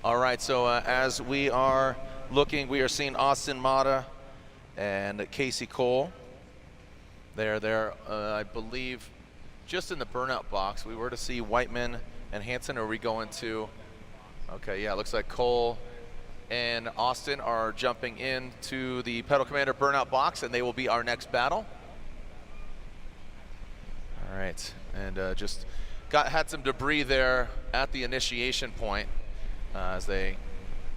All right, so as we are looking, we are seeing Austin Matta and Casey Kohl. They're there, I believe, just in the burnout box. We were to see Whiteman and Hansen. Are we going to? Okay, yeah, looks like Kohl and Austin are jumping into the Pedal Commander burnout box, and they will be our next battle. All right, and just had some debris there at the initiation point. As they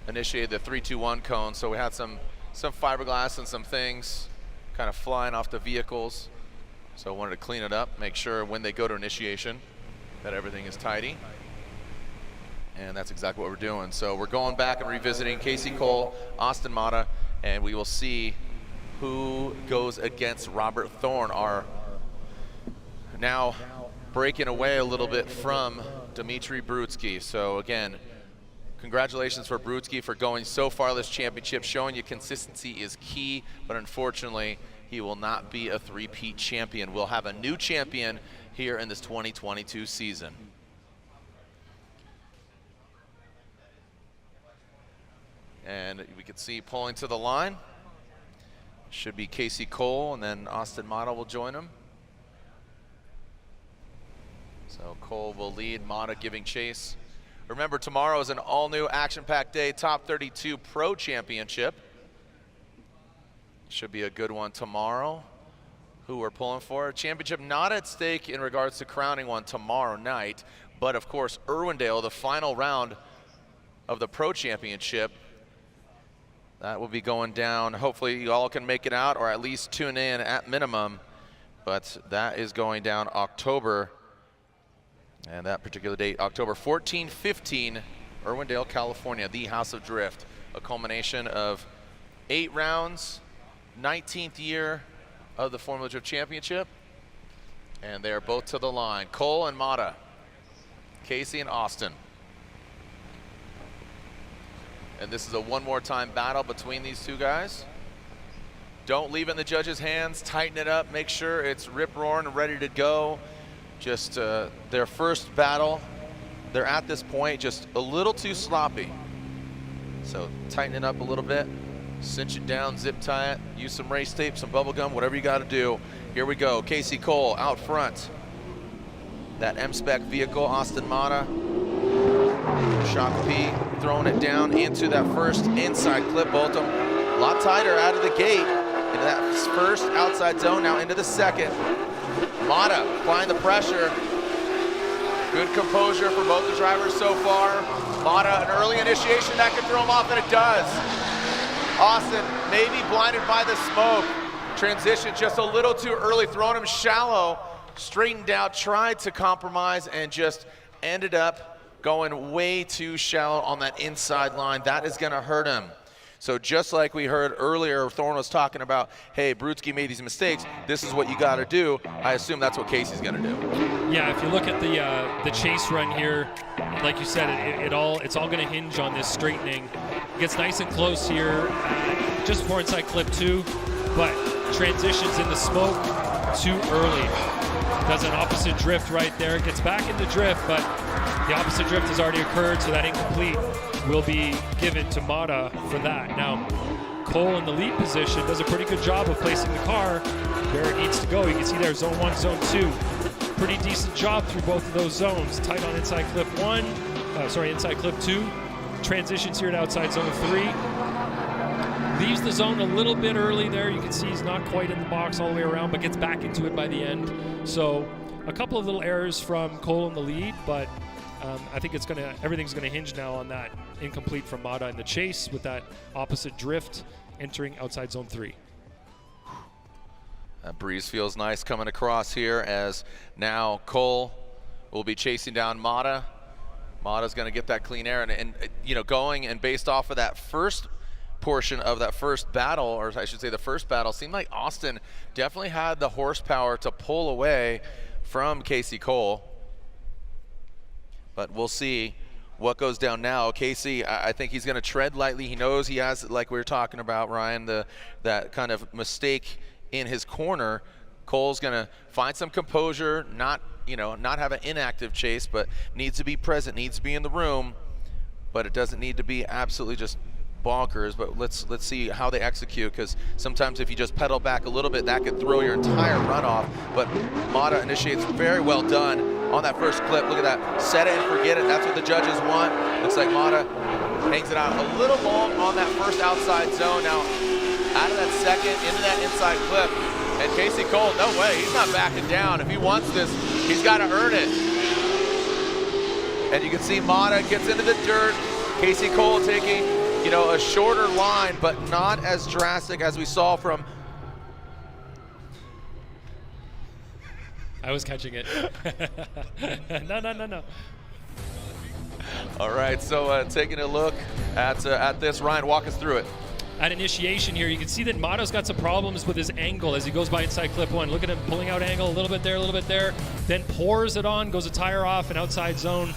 initiated the 3-2-1 cone. So we had some fiberglass and some things kind of flying off the vehicles. So I wanted to clean it up, make sure when they go to initiation that everything is tidy. And that's exactly what we're doing. So we're going back and revisiting Casey Kohl, Austin Matta, and we will see who goes against Robert Thorne, our now breaking away a little bit from Dimitri Brutskiy. So again, congratulations for Brutskiy for going so far this championship, showing you consistency is key, but unfortunately, he will not be a three-peat champion. We'll have a new champion here in this 2022 season. And we can see pulling to the line should be Casey Kohl, and then Austin Matta will join him. So Kohl will lead, Matta giving chase. Remember, tomorrow is an all-new action-packed day, Top 32 Pro Championship. Should be a good one tomorrow. Who we're pulling for. Championship not at stake in regards to crowning one tomorrow night, but of course, Irwindale, the final round of the Pro Championship. That will be going down. Hopefully you all can make it out or at least tune in at minimum, but that is going down October, and that particular date, October 14, 15, Irwindale, California, the House of Drift. A culmination of 8 rounds, 19th year of the Formula Drift Championship, and they're both to the line. Kohl and Matta, Casey and Austin. And this is a one more time battle between these two guys. Don't leave it in the judges' hands, tighten it up, make sure it's rip-roaring and ready to go. Just their first battle, they're at this point just a little too sloppy. So tighten it up a little bit, cinch it down, zip tie it, use some race tape, some bubble gum, whatever you gotta do. Here we go, Casey Kohl out front. That M-Spec vehicle, Austin Matta. Shock P throwing it down into that first inside clip. Both of them a lot tighter out of the gate. Into that first outside zone, now into the second. Matta applying the pressure. Good composure for both the drivers so far. Matta, an early initiation that could throw him off, and it does. Austin maybe blinded by the smoke. Transition just a little too early, throwing him shallow. Straightened out, tried to compromise, and just ended up going way too shallow on that inside line. That is gonna hurt him. So just like we heard earlier, Thorne was talking about, hey, Brutskiy made these mistakes, this is what you gotta do. I assume that's what Casey's gonna do. Yeah, if you look at the chase run here, like you said, it's all gonna hinge on this straightening. It gets nice and close here, just before inside clip 2, but transitions in the smoke too early. Does an opposite drift right there, gets back into drift, but the opposite drift has already occurred, so that incomplete will be given to Matta for that. Now, Kohl in the lead position does a pretty good job of placing the car where it needs to go. You can see there, zone 1, zone 2. Pretty decent job through both of those zones. Tight on inside clip 1, inside clip 2. Transitions here to outside zone 3. Leaves the zone a little bit early there. You can see he's not quite in the box all the way around, but gets back into it by the end. So a couple of little errors from Kohl in the lead, but I think everything's gonna hinge now on that incomplete from Matta in the chase with that opposite drift entering outside zone 3. That breeze feels nice coming across here as now Kohl will be chasing down Matta. Matta's gonna get that clean air and you know, going and based off of that first portion of that first battle, or I should say the first battle, seemed like Austin definitely had the horsepower to pull away from Casey Kohl. But we'll see what goes down now. Casey, I think he's going to tread lightly. He knows he has, like we were talking about, Ryan, that kind of mistake in his corner. Kohl's going to find some composure, not have an inactive chase, but needs to be present, needs to be in the room. But it doesn't need to be absolutely just bonkers, but let's see how they execute, because sometimes if you just pedal back a little bit, that could throw your entire run off. But Matta initiates very well done on that first clip. Look at that, set it and forget it. That's what the judges want. Looks like Matta hangs it out a little long on that first outside zone. Now out of that second into that inside clip, and Casey Kohl, no way, he's not backing down. If he wants this, he's got to earn it. And you can see Matta gets into the dirt. Casey Kohl taking, you know, a shorter line, but not as drastic as we saw from. I was catching it. No. All right, so taking a look at this, Ryan, walk us through it. at initiation here. You can see that Matta's got some problems with his angle as he goes by inside clip 1. Look at him pulling out angle, a little bit there, a little bit there. Then pours it on, goes a tire off, and outside zone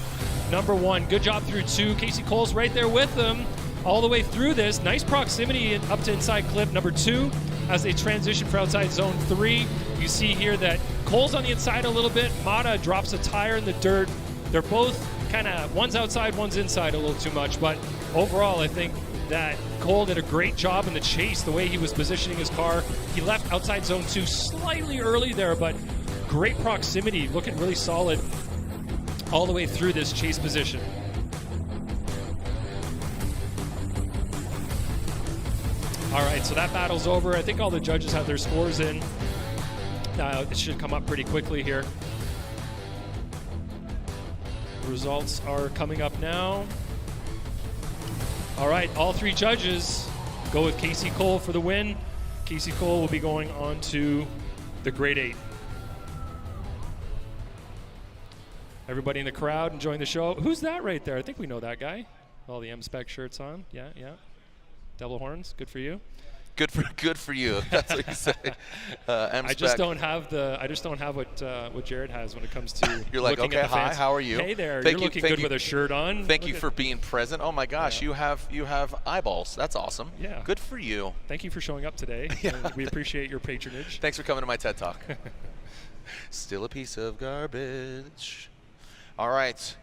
number 1. Good job through 2. Casey Kohl's right there with him all the way through this. Nice proximity up to inside clip number 2 as they transition for outside zone 3. You see here that Kohl's on the inside a little bit. Matta drops a tire in the dirt. They're both kind of, one's outside, one's inside a little too much, but overall I think that Kohl did a great job in the chase, the way he was positioning his car. He left outside zone 2 slightly early there, but great proximity, looking really solid all the way through this chase position. All right, so that battle's over. I think all the judges have their scores in. It should come up pretty quickly here. Results are coming up now. All right, all 3 judges go with Casey Kohl for the win. Casey Kohl will be going on to the grade 8. Everybody in the crowd enjoying the show. Who's that right there? I think we know that guy. All the M-Spec shirts on. Yeah. Devil horns. Good for you. Good for you. That's what you say. I just don't have what Jared has when it comes to. You're like, okay, hi, how are you? Hey there, you're looking good with a shirt on. Thank you for being present. Oh my gosh, you have eyeballs. That's awesome. Yeah. Good for you. Thank you for showing up today. Yeah. We appreciate your patronage. Thanks for coming to my TED Talk. Still a piece of garbage. All right.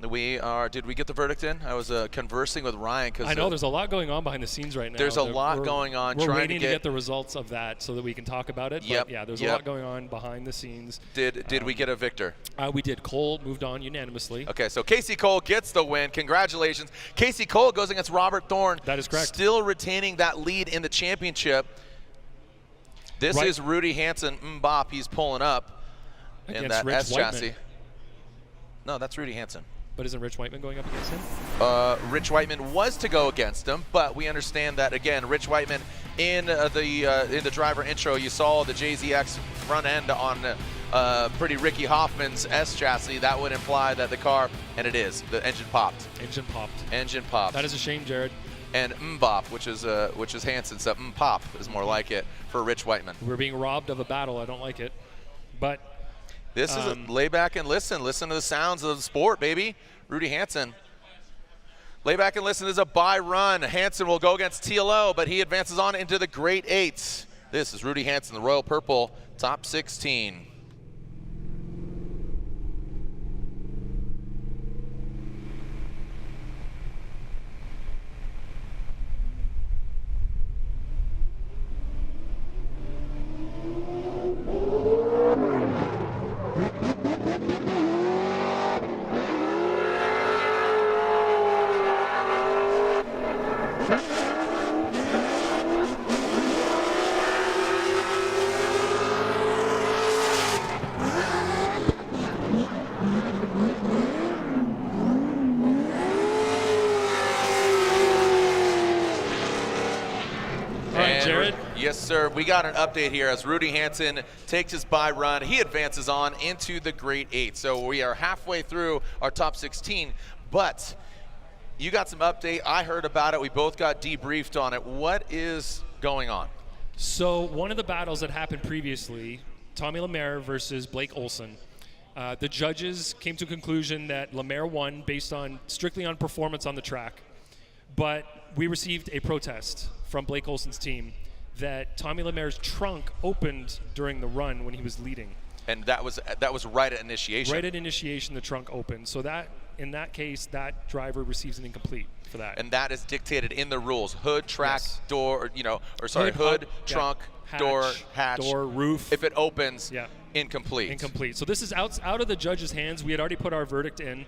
Did we get the verdict in? I was conversing with Ryan because I know there's a lot going on behind the scenes right now. There's a lot going on. We're waiting to get the results of that so that we can talk about it. Yep. But yeah, there's a lot going on behind the scenes. Did we get a victor? We did. Kohl moved on unanimously. Okay, so Casey Kohl gets the win. Congratulations. Casey Kohl goes against Robert Thorne. That is correct. Still retaining that lead in the championship. This is Rudy Hansen. Mbop, he's pulling up in that S chassis. No, that's Rudy Hansen. But isn't Rich Whiteman going up against him? Rich Whiteman was to go against him, but we understand that, again, Rich Whiteman in the driver intro, you saw the JZX front end on pretty Ricky Hoffman's S chassis. That would imply that the car, and it is, the engine popped. Engine popped. Engine popped. That is a shame, Jared. And Mbop, which is Hansen, so Mpop is more like it for Rich Whiteman. We're being robbed of a battle. I don't like it, but. This is a lay back and listen. Listen to the sounds of the sport, baby. Rudy Hansen. Lay back and listen. This is a bye run. Hansen will go against TLO, but he advances on into the grade 8. This is Rudy Hansen, the Royal Purple, top 16. Yes, sir. We got an update here as Rudy Hansen takes his bye run. He advances on into the grade 8. So we are halfway through our top 16, but you got some update. I heard about it. We both got debriefed on it. What is going on? So one of the battles that happened previously, Tommy Lemaire versus Blake Olsen, the judges came to a conclusion that Lemaire won based on strictly on performance on the track, but we received a protest from Blake Olsen's team that Tommy Lemaire's trunk opened during the run when he was leading. And that was right at initiation. Right at initiation, the trunk opened. So that, in that case, that driver receives an incomplete for that. And that is dictated in the rules. Hood, track, door, hood, trunk, hatch, door, hatch, door, roof. If it opens, incomplete. Incomplete. So this is out of the judges' hands. We had already put our verdict in.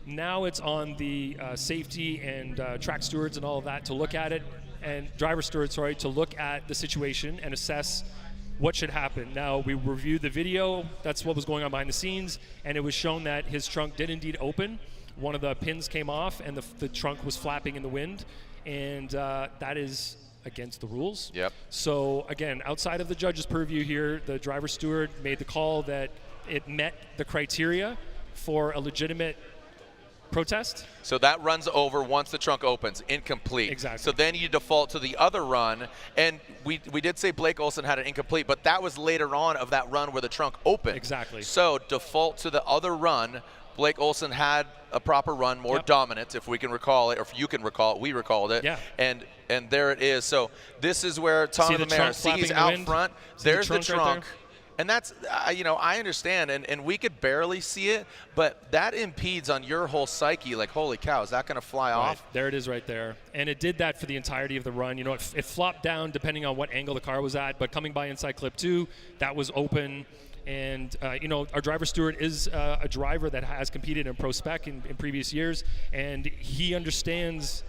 Now it's on the safety and track stewards and all of that to look at it, and driver stewards, to look at the situation and assess what should happen. Now, we reviewed the video. That's what was going on behind the scenes, and it was shown that his trunk did indeed open. One of the pins came off, and the trunk was flapping in the wind, and that is against the rules. Yep. So, again, outside of the judge's purview here, the driver steward made the call that it met the criteria for a legitimate Protest? So that runs over once the trunk opens, incomplete. Exactly. So then you default to the other run, and we did say Blake Olsen had an incomplete, but that was later on of that run where the trunk opened. Exactly. So default to the other run. Blake Olsen had a proper run, more dominant, if we can recall it, or if you can recall it, we recalled it. Yeah. And there it is. So this is where Tommy Lemaire sees out front. There's the trunk. And that's, you know, I understand, and we could barely see it, but that impedes on your whole psyche. Like, holy cow, is that going to fly off? There it is right there. And it did that for the entirety of the run. You know, it flopped down depending on what angle the car was at, but coming by inside clip 2, that was open. And, you know, our driver steward is a driver that has competed in PROSPEC in previous years, and he understands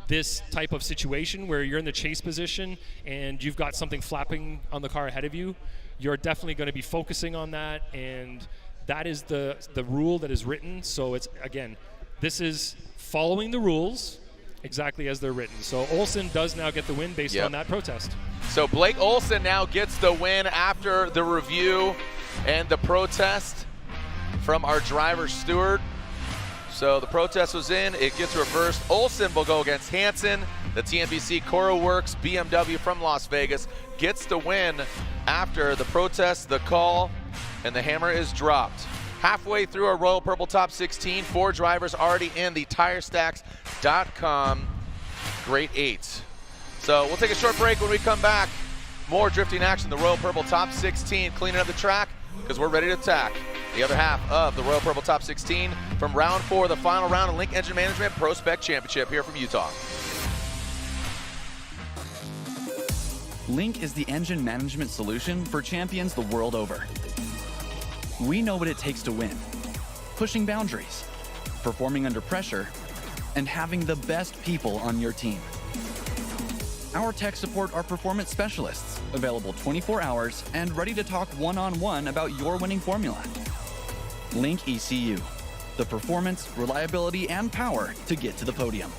this type of situation where you're in the chase position and you've got something flapping on the car ahead of you. You're definitely going to be focusing on that, and that is the rule that is written. So it's, again, this is following the rules exactly as they're written. So Olsen does now get the win based on that protest. So Blake Olsen now gets the win after the review and the protest from our driver steward. So the protest was in, it gets reversed. Olsen will go against Hansen. The TNBC Coro Works BMW from Las Vegas gets the win after the protest, the call, and the hammer is dropped. Halfway through our Royal Purple Top 16, 4 drivers already in the TireStacks.com Great 8. So we'll take a short break. When we come back, more drifting action, the Royal Purple Top 16, cleaning up the track because we're ready to attack the other half of the Royal Purple Top 16 from round 4, the final round of Link Engine Management ProSpec Championship here from Utah. Link is the engine management solution for champions the world over. We know what it takes to win. Pushing boundaries, performing under pressure, and having the best people on your team. Our tech support are performance specialists, available 24 hours and ready to talk one-on-one about your winning formula. Link ECU, the performance, reliability, and power to get to the podium.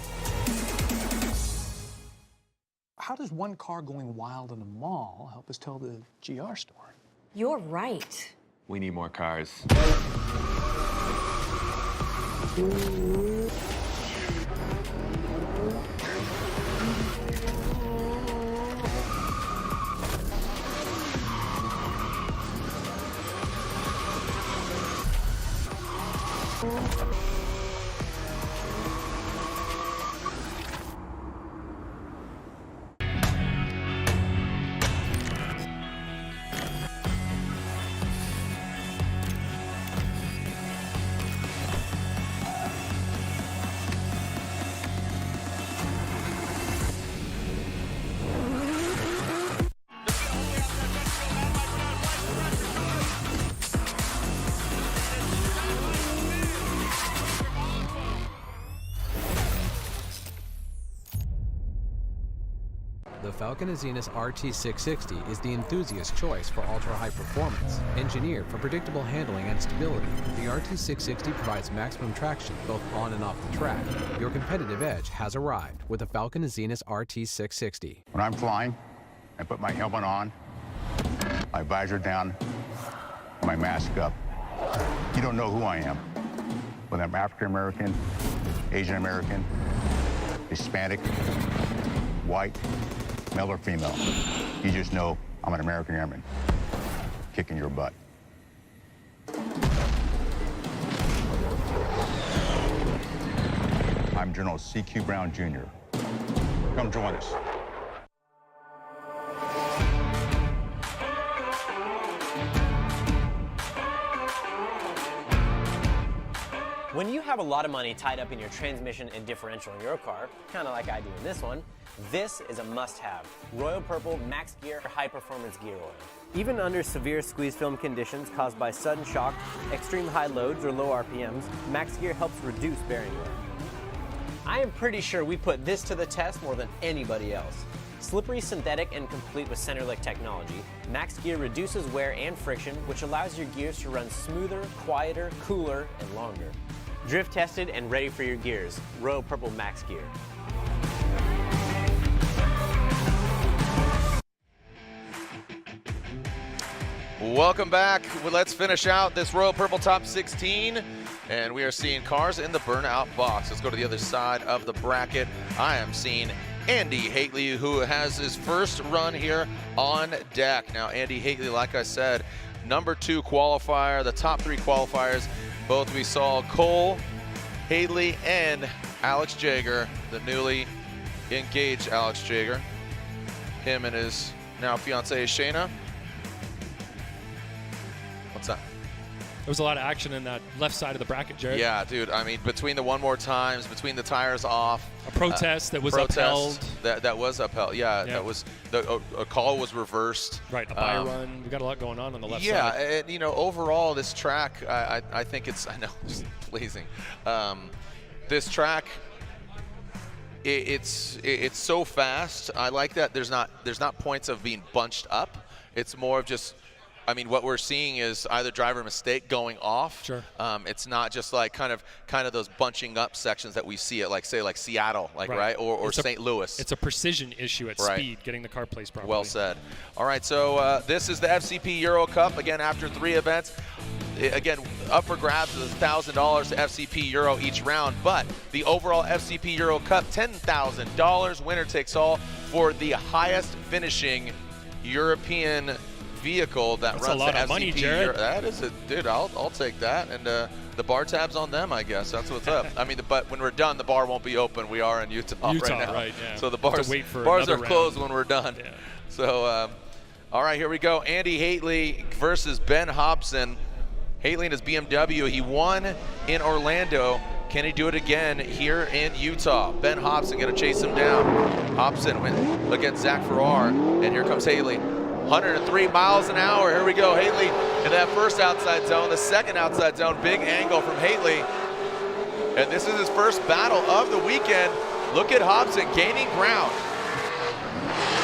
How does one car going wild in the mall help us tell the GR story? You're right. We need more cars. The Falcon Azenis RT660 is the enthusiast choice for ultra-high performance. Engineered for predictable handling and stability, the RT660 provides maximum traction both on and off the track. Your competitive edge has arrived with the Falcon Azenis RT660. When I'm flying, I put my helmet on, my visor down, my mask up. You don't know who I am. Whether I'm African American, Asian American, Hispanic, white, male or female. You just know I'm an American airman kicking your butt. I'm General C.Q. Brown, Jr. Come join us. When you have a lot of money tied up in your transmission and differential in your car, kind of like I do in this one, this is a must-have. Royal Purple Max Gear High Performance Gear Oil. Even under severe squeeze film conditions caused by sudden shock, extreme high loads, or low RPMs, Max Gear helps reduce bearing wear. I am pretty sure we put this to the test more than anybody else. Slippery, synthetic, and complete with center lick technology, Max Gear reduces wear and friction, which allows your gears to run smoother, quieter, cooler, and longer. Drift tested and ready for your gears. Royal Purple Max Gear. Welcome back. Well, let's finish out this Royal Purple Top 16. And we are seeing cars in the burnout box. Let's go to the other side of the bracket. I am seeing Andy Hateley, who has his first run here on deck. Now, Andy Hateley, like I said, #2 qualifier, the top 3 qualifiers. Both we saw Kohl, Hateley, and Alex Jagger, the newly engaged Alex Jagger. Him and his now fiancée, Shayna. What's that? There was a lot of action in that left side of the bracket, Jared. Yeah, dude. I mean, between the one more times, between the tires off. A protest that was upheld. That was upheld. Yeah, that was a call was reversed. Right, a buy run. We got a lot going on the left side. Yeah, and you know, overall, this track, I think it's, I know, it's pleasing. This track, it's so fast. I like that. There's not points of being bunched up. It's more of just, I mean, what we're seeing is either driver mistake going off. Sure. It's not just like kind of those bunching up sections that we see at, like, say, like Seattle, like, right? Or St. Louis. It's a precision issue at speed, getting the car placed properly. Well said. All right, so this is the FCP Euro Cup, again, after 3 events. Again, up for grabs is $1,000 to FCP Euro each round, but the overall FCP Euro Cup, $10,000, winner takes all for the highest finishing European vehicle that That's runs a lot the of FCP money, Jared. That is a, dude, I'll take that. And the bar tab's on them, I guess. That's what's up. I mean, but when we're done, the bar won't be open. We are in Utah right now. Right, yeah. So the Have to bars wait for are another closed round. when we're done. Yeah. So, all right, here we go. Andy Hateley versus Ben Hobson. Hateley in his BMW. He won in Orlando. Can he do it again here in Utah? Ben Hobson going to chase him down. Hobson went against Zach Farrar, and here comes Hateley. 103 miles an hour. Here we go. Hateley in that first outside zone, the second outside zone. Big angle from Hateley. And this is his first battle of the weekend. Look at Hobson gaining ground.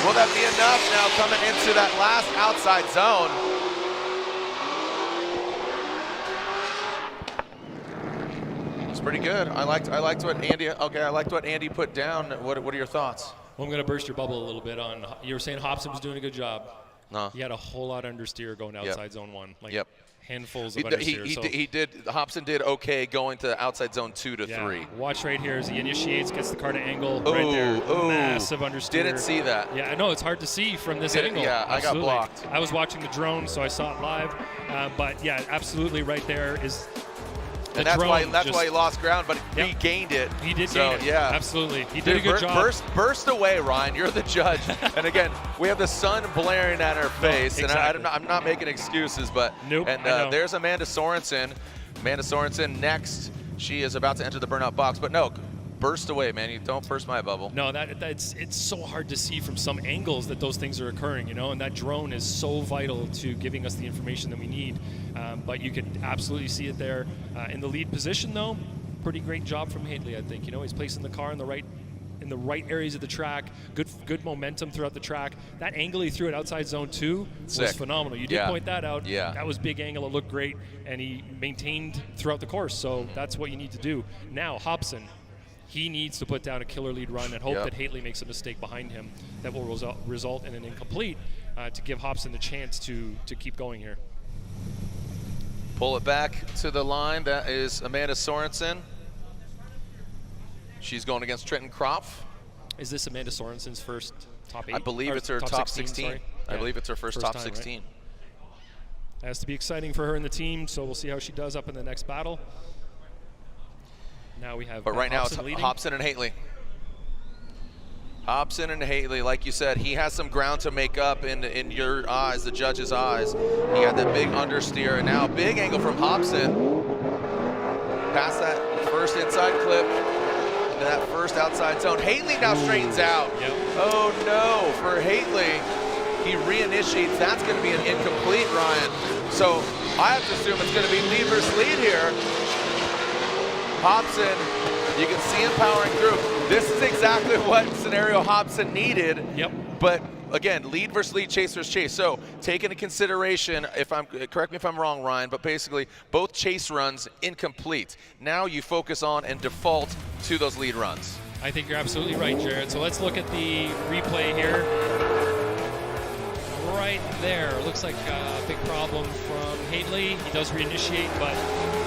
Will that be enough now coming into that last outside zone? It's pretty good. I liked what Andy. Okay, I liked what Andy put down. What are your thoughts? Well, I'm going to burst your bubble a little bit on. You were saying Hobson was doing a good job. No. He had a whole lot of understeer going outside zone 1. Like handfuls of He did. Hobson did okay going to outside zone 2 to 3. Watch right here as he initiates, gets the car to angle right there. Massive understeer. Didn't see that. Yeah, I know it's hard to see from this angle. Yeah, Absolutely. I got blocked. I was watching the drone, so I saw it live. But yeah, absolutely right there is. And that's why he lost ground, but he gained it. He did so, gain it. Yeah, absolutely. He did a good job. Burst away, Ryan. You're the judge. And again, we have the sun blaring at our face, exactly. and I'm not making excuses, but nope. And there's Amanda Sorensen. Amanda Sorensen next. She is about to enter the burnout box, but no. Burst away, man. You don't burst my bubble. No, it's so hard to see from some angles that those things are occurring, you know, and that drone is so vital to giving us the information that we need. But you can absolutely see it there. In the lead position, though, pretty great job from Hateley, I think. You know, he's placing the car in the right areas of the track. Good momentum throughout the track. That angle he threw at outside zone 2 was phenomenal. You did point that out. Yeah. That was big angle. It looked great, and he maintained throughout the course. So that's what you need to do. Now, Hobson. He needs to put down a killer lead run and hope that Hateley makes a mistake behind him that will result in an incomplete to give Hobson the chance to keep going here. Pull it back to the line. That is Amanda Sorensen. She's going against Trenton Kropf. Is this Amanda Sorensen's first top 8? I believe it's her top 16. I believe it's her first top time, 16. Right? Has to be exciting for her and the team, so we'll see how she does up in the next battle. Now we have. But right now it's leading. Hobson and Hateley. Hobson and Hateley, like you said, he has some ground to make up in your eyes, the judge's eyes. He had that big understeer, and now big angle from Hobson. Past that first inside clip, to that first outside zone. Hateley now straightens out. Oh no, for Hateley. He reinitiates. That's going to be an incomplete, Ryan. So I have to assume it's going to be lead versus lead here. Hobson, you can see him powering through. This is exactly what scenario Hobson needed. But again, lead versus lead, chase versus chase. So take into consideration, correct me if I'm wrong, Ryan, but basically both chase runs incomplete. Now you focus on and default to those lead runs. I think you're absolutely right, Jared. So let's look at the replay here. right there. Looks like a big problem from Hateley. He does reinitiate, but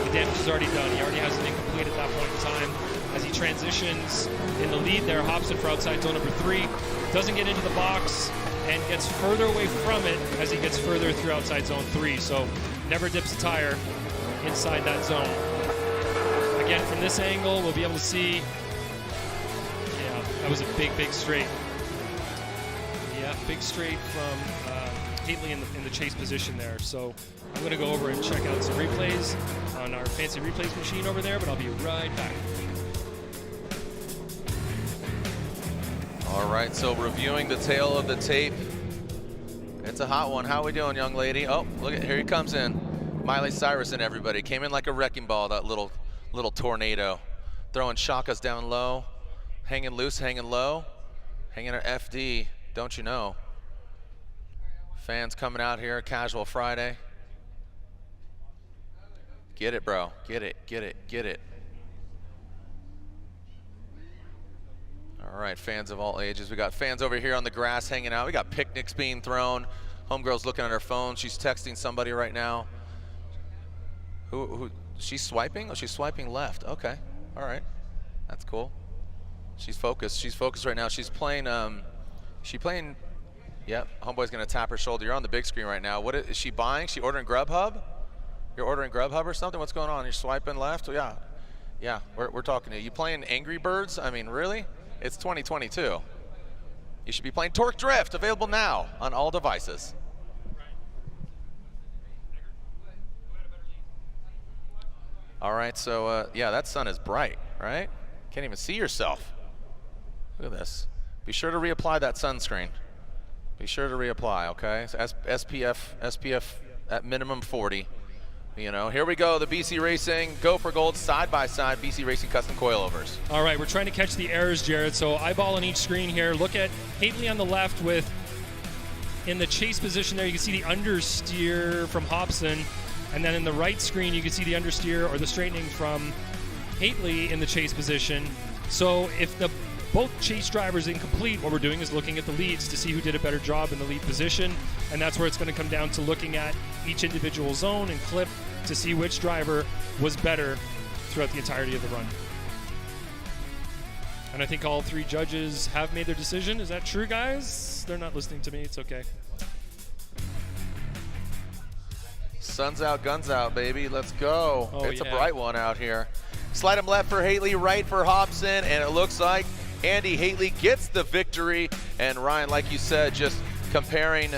the damage is already done. He already has an incomplete at that point in time. As he transitions in the lead there, Hobson for outside zone number 3. Doesn't get into the box and gets further away from it as he gets further through outside zone 3. So never dips a tire inside that zone. Again, from this angle, we'll be able to see, yeah, that was a big straight. Yeah, big straight from Hateley in the chase position there. So I'm going to go over and check out some replays on our fancy replays machine over there, but I'll be right back. All right, so reviewing the tail of the tape. It's a hot one. How are we doing, young lady? Oh, look at, here he comes in. Miley Cyrus and everybody. Came in like a wrecking ball, that little tornado. Throwing shakas down low, hanging loose, hanging low, hanging her FD, don't you know? Fans coming out here, casual Friday. Get it, bro, get it, get it, get it. All right, fans of all ages. We got fans over here on the grass hanging out. We got picnics being thrown. Homegirl's looking at her phone. She's texting somebody right now. Who? She's swiping? Oh, she's swiping left. Okay, all right, that's cool. She's focused. She's focused right now. She's playing. Yep. Homeboy's gonna tap her shoulder. You're on the big screen right now. What is she buying? She ordering Grubhub? You're ordering Grubhub or something? What's going on? You're swiping left? Yeah. We're talking to you. You playing Angry Birds? I mean, really? It's 2022. You should be playing Torque Drift, available now on all devices. All right, so yeah, that sun is bright, right? Can't even see yourself. Look at this. Be sure to reapply that sunscreen. Be sure to reapply, okay? So SPF at minimum 40. You know, here we go, the BC Racing Go for Gold side-by-side BC Racing custom coilovers. All right, we're trying to catch the errors, Jared. So eyeball on each screen here. Look at Hateley on the left with, in the chase position there, you can see the understeer from Hobson. And then in the right screen, you can see the understeer or the straightening from Hateley in the chase position. So if both chase drivers incomplete, what we're doing is looking at the leads to see who did a better job in the lead position. And that's where it's going to come down to looking at each individual zone and clip to see which driver was better throughout the entirety of the run. And I think all 3 judges have made their decision. Is that true, guys? They're not listening to me. It's okay. Sun's out, guns out, baby. Let's go. Oh, it's yeah. a bright one out here. Slide him left for Hateley, right for Hobson, and it looks like Andy Hateley gets the victory. And Ryan, like you said, just comparing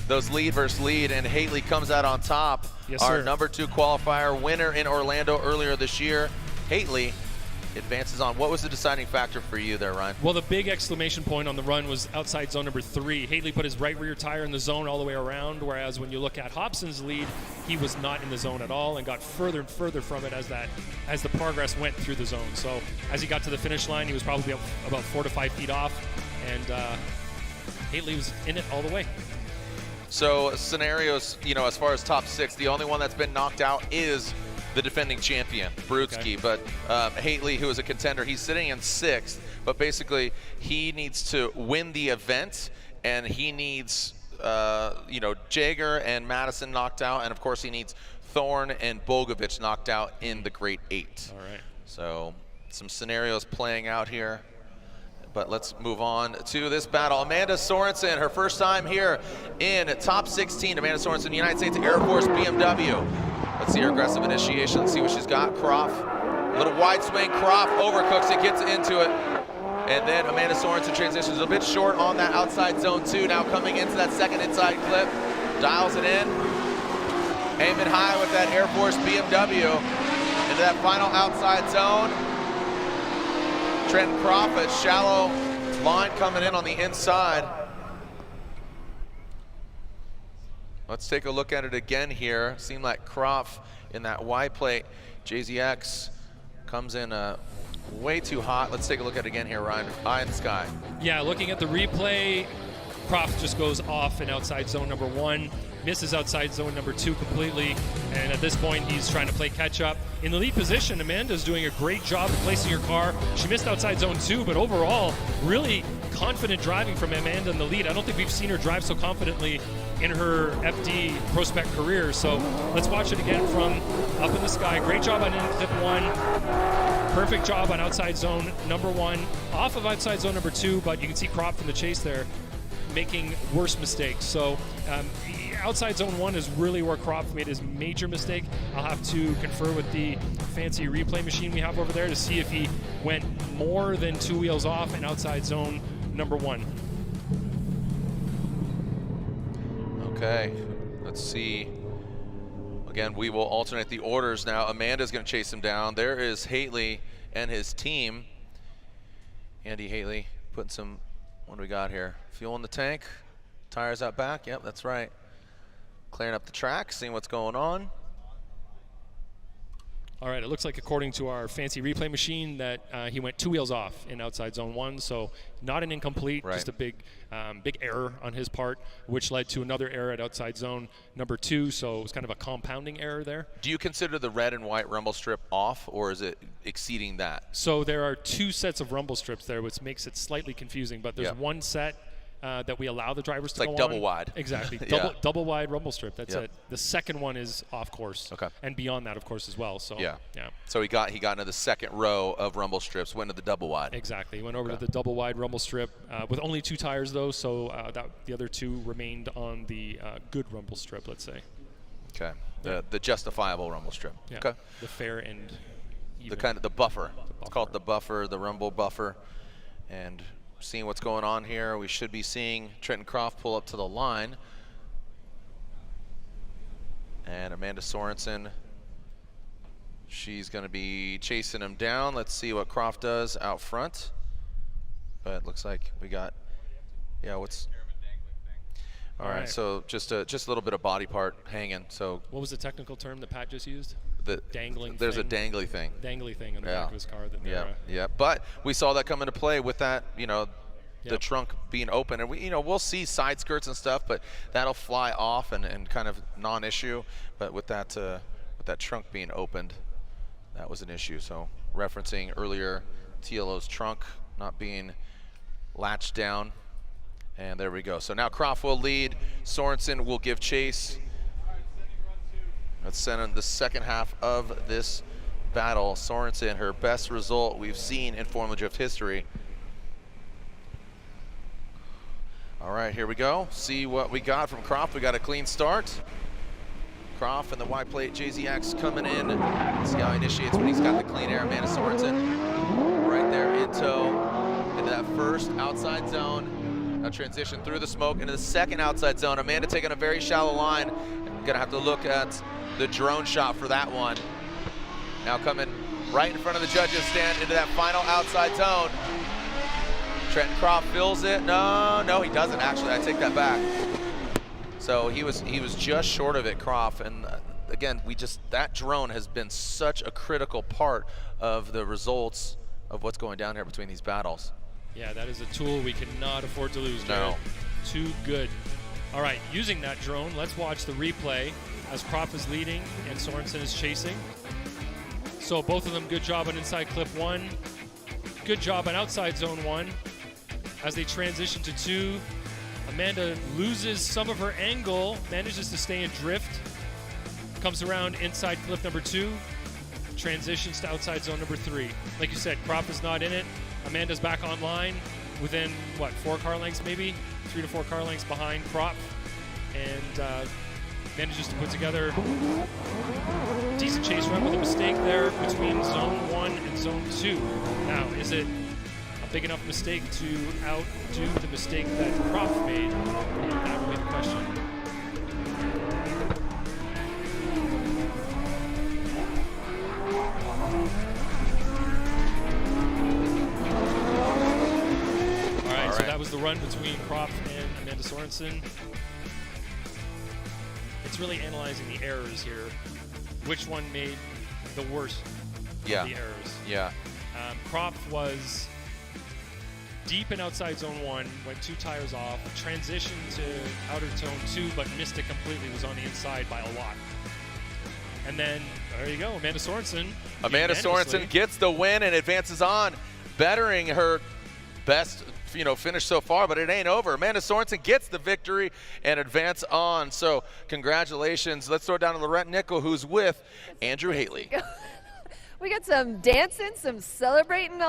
those lead versus lead, and Hateley comes out on top. Yes, Our sir. number 2 qualifier winner in Orlando earlier this year. Hateley advances on. What was the deciding factor for you there, Ryan? Well, the big exclamation point on the run was outside zone number 3. Hateley put his right rear tire in the zone all the way around, whereas when you look at Hobson's lead, he was not in the zone at all and got further and further from it as the progress went through the zone. So as he got to the finish line, he was probably about 4 to 5 feet off, and Hateley was in it all the way. So scenarios, you know, as far as top 6, the only one that's been knocked out is the defending champion, Brutskiy. Okay. But Hateley, who is a contender, he's sitting in 6th, but basically he needs to win the event, and he needs, you know, Jagger and Madison knocked out, and of course he needs Thorne and Bogovich knocked out in the Great 8. All right. So some scenarios playing out here. But let's move on to this battle. Amanda Sorensen, her first time here in top 16. Amanda Sorensen, United States Air Force BMW. Let's see her aggressive initiation. Let's see what she's got. Kropf, a little wide swing. Kropf overcooks it, gets into it. And then Amanda Sorensen transitions a bit short on that outside zone 2. Now coming into that second inside clip. Dials it in. Aiming high with that Air Force BMW. Into that final outside zone. Trent Kropf, a shallow line coming in on the inside. Let's take a look at it again here. Seemed like Kropf in that Y plate. JZX comes in way too hot. Let's take a look at it again here, Ryan. Eye in the sky. Yeah, looking at the replay, Kropf just goes off in outside zone number 1, misses outside zone number 2 completely, and at this point he's trying to play catch up. In the lead position, Amanda's doing a great job of placing her car. She missed outside zone 2, but overall, really confident driving from Amanda in the lead. I don't think we've seen her drive so confidently in her FD PROSPEC career. So let's watch it again from up in the sky. Great job on in clip 1. Perfect job on outside zone number 1. Off of outside zone number 2, but you can see Kropf from the chase there making worse mistakes. So outside zone 1 is really where Kropf made his major mistake. I'll have to confer with the fancy replay machine we have over there to see if he went more than 2 wheels off in outside zone number 1. Okay, let's see. Again, we will alternate the orders now. Amanda's going to chase him down. There is Hateley and his team. Andy Hateley putting some, what do we got here? Fuel in the tank, tires out back. Yep, that's right. Clearing up the track, seeing what's going on. All right, it looks like according to our fancy replay machine that he went 2 wheels off in outside zone 1, so not an incomplete, just a big error on his part, which led to another error at outside zone number 2, so it was kind of a compounding error there. Do you consider the red and white rumble strip off, or is it exceeding that? So there are 2 sets of rumble strips there, which makes it slightly confusing, but there's one set that we allow the drivers to go on. It's like double wide. Exactly, double wide rumble strip, that's it. The second one is off course, and beyond that, of course, as well. So yeah. So he got into the second row of rumble strips, went to the double wide. Exactly, he went over to the double wide rumble strip with only 2 tires though, so the other 2 remained on the good rumble strip, let's say. Okay, the justifiable rumble strip. Yeah. Okay. The fair and even. The kind of the buffer. It's called the buffer, the rumble buffer, and seeing what's going on here, we should be seeing Trenton Kropf pull up to the line. And Amanda Sorensen, she's going to be chasing him down. Let's see what Kropf does out front. But it looks like we got, what's... All right, so just a little bit of body part hanging. So what was the technical term that Pat just used? The dangling. There's thing. a dangly thing. Dangly thing on the back of his car. Yeah. But we saw that come into play with that, the trunk being open, and we'll see side skirts and stuff, but that'll fly off and kind of non-issue. But with that trunk being opened, that was an issue. So referencing earlier, TLO's trunk not being latched down. And there we go. So now Kropf will lead. Sorensen will give chase. Let's send in the second half of this battle. Sorensen, her best result we've seen in Formula Drift history. All right, here we go. See what we got from Kropf. We got a clean start. Kropf and the white plate JZX coming in. Let's see how he initiates when he's got the clean air. Amanda Sorensen right there in tow into that first outside zone. Now transition through the smoke into the second outside zone. Amanda taking a very shallow line. Gonna have to look at the drone shot for that one. Now coming right in front of the judges stand into that final outside zone. Trenton Kropf fills it. No, he doesn't actually. I take that back. So he was just short of it, Kropf. And again, that drone has been such a critical part of the results of what's going down here between these battles. Yeah, that is a tool we cannot afford to lose, Jared. No. Too good. All right, using that drone, let's watch the replay as Kropf is leading and Sorensen is chasing. So both of them, good job on inside clip 1. Good job on outside zone 1. As they transition to 2, Amanda loses some of her angle, manages to stay in drift. Comes around inside clip number 2. Transitions to outside zone number 3. Like you said, Kropf is not in it. Amanda's back online within, 4 car lengths maybe? 3 to 4 car lengths behind Kropf. And manages to put together a decent chase run with a mistake there between zone 1 and zone 2. Now, is it a big enough mistake to outdo the mistake that Kropf made? That will be the question. So that was the run between Kropf and Amanda Sorensen. It's really analyzing the errors here. Which one made the worst of the errors? Yeah. Kropf was deep in outside zone 1, went 2 tires off, transitioned to outer zone 2, but missed it completely, was on the inside by a lot. And then, there you go, Amanda Sorensen. Amanda Sorensen gets the win and advances on, bettering her best finished so far, but it ain't over. Amanda Sorensen gets the victory and advance on. So congratulations. Let's throw it down to Laurent Nickel, who's with Andrew Hateley. We got some dancing, some celebrating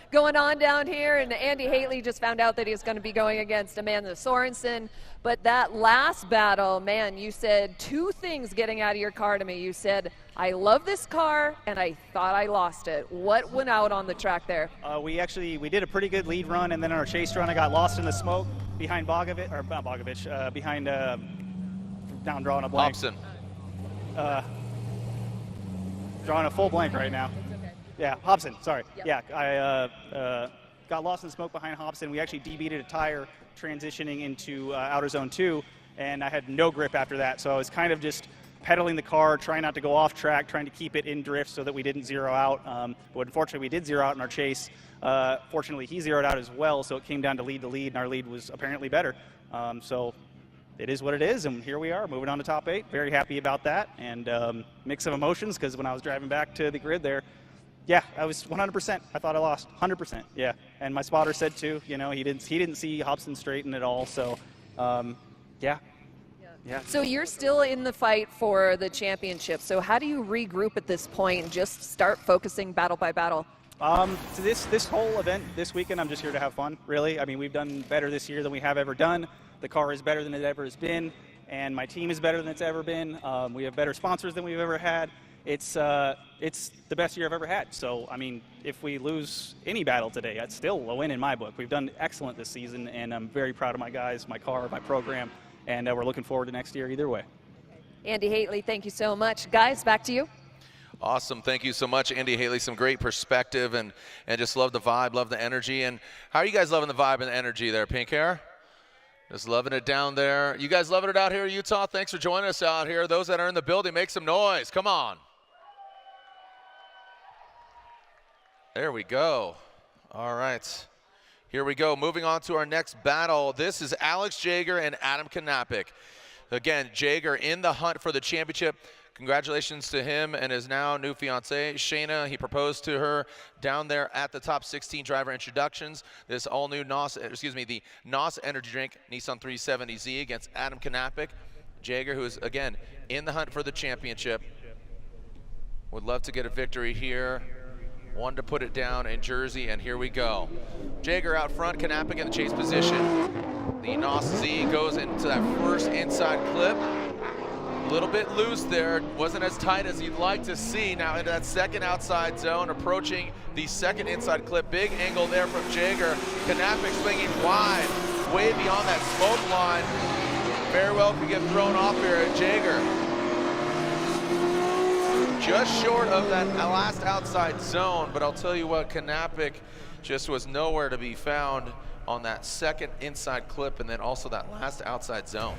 going on down here, and Andy Hateley just found out that he's going to be going against Amanda Sorensen. But that last battle, man, you said two things getting out of your car to me. You said, I love this car, and I thought I lost it. What went out on the track there? We did a pretty good lead run, and then on our chase run, I got lost in the smoke behind Bogovich, or not Bogovich, behind, now I'm drawing a blank. Hobson. Drawing a full blank right now. Yeah, Hobson, sorry. Yep. Yeah, I got lost in the smoke behind Hobson. We actually debeated a tire transitioning into outer zone 2, and I had no grip after that. So I was kind of just pedaling the car, trying not to go off track, trying to keep it in drift so that we didn't zero out. But unfortunately, we did zero out in our chase. Fortunately, he zeroed out as well, so it came down to lead to lead, and our lead was apparently better. So it is what it is, and here we are, moving on to top 8. Very happy about that, and mix of emotions, because when I was driving back to the grid there, yeah, I was 100%. I thought I lost 100%. Yeah, and my spotter said too. He didn't see Hobson straighten at all. So, yeah. So you're still in the fight for the championship. So how do you regroup at this point and just start focusing battle by battle? So this whole event this weekend, I'm just here to have fun. Really, I mean, we've done better this year than we have ever done. The car is better than it ever has been, and my team is better than it's ever been. We have better sponsors than we've ever had. It's the best year I've ever had. So, I mean, if we lose any battle today, that's still a win in my book. We've done excellent this season, and I'm very proud of my guys, my car, my program, and we're looking forward to next year either way. Andy Hateley, thank you so much. Guys, back to you. Awesome. Thank you so much, Andy Hateley. Some great perspective, and just love the vibe, love the energy. And how are you guys loving the vibe and the energy there, Pink Hair? Just loving it down there. You guys loving it out here in Utah? Thanks for joining us out here. Those that are in the building, make some noise. Come on. There we go. All right. Here we go. Moving on to our next battle. This is Alex Jagger and Adam Knapik. Again, Jagger in the hunt for the championship. Congratulations to him and his now new fiancée, Shayna. He proposed to her down there at the top 16 driver introductions. This all-new the NOS energy drink, Nissan 370Z against Adam Knapik. Jagger, who is, again, in the hunt for the championship. Would love to get a victory here. One to put it down in Jersey, and here we go. Jagger out front, Knapik in the chase position. The NOS Z goes into that first inside clip. A little bit loose there, wasn't as tight as you'd like to see. Now into that second outside zone, approaching the second inside clip. Big angle there from Jagger. Knapik swinging wide, way beyond that smoke line. Very well could get thrown off here at Jagger. Just short of that last outside zone, but I'll tell you what, Knapik just was nowhere to be found on that second inside clip and then also that last outside zone.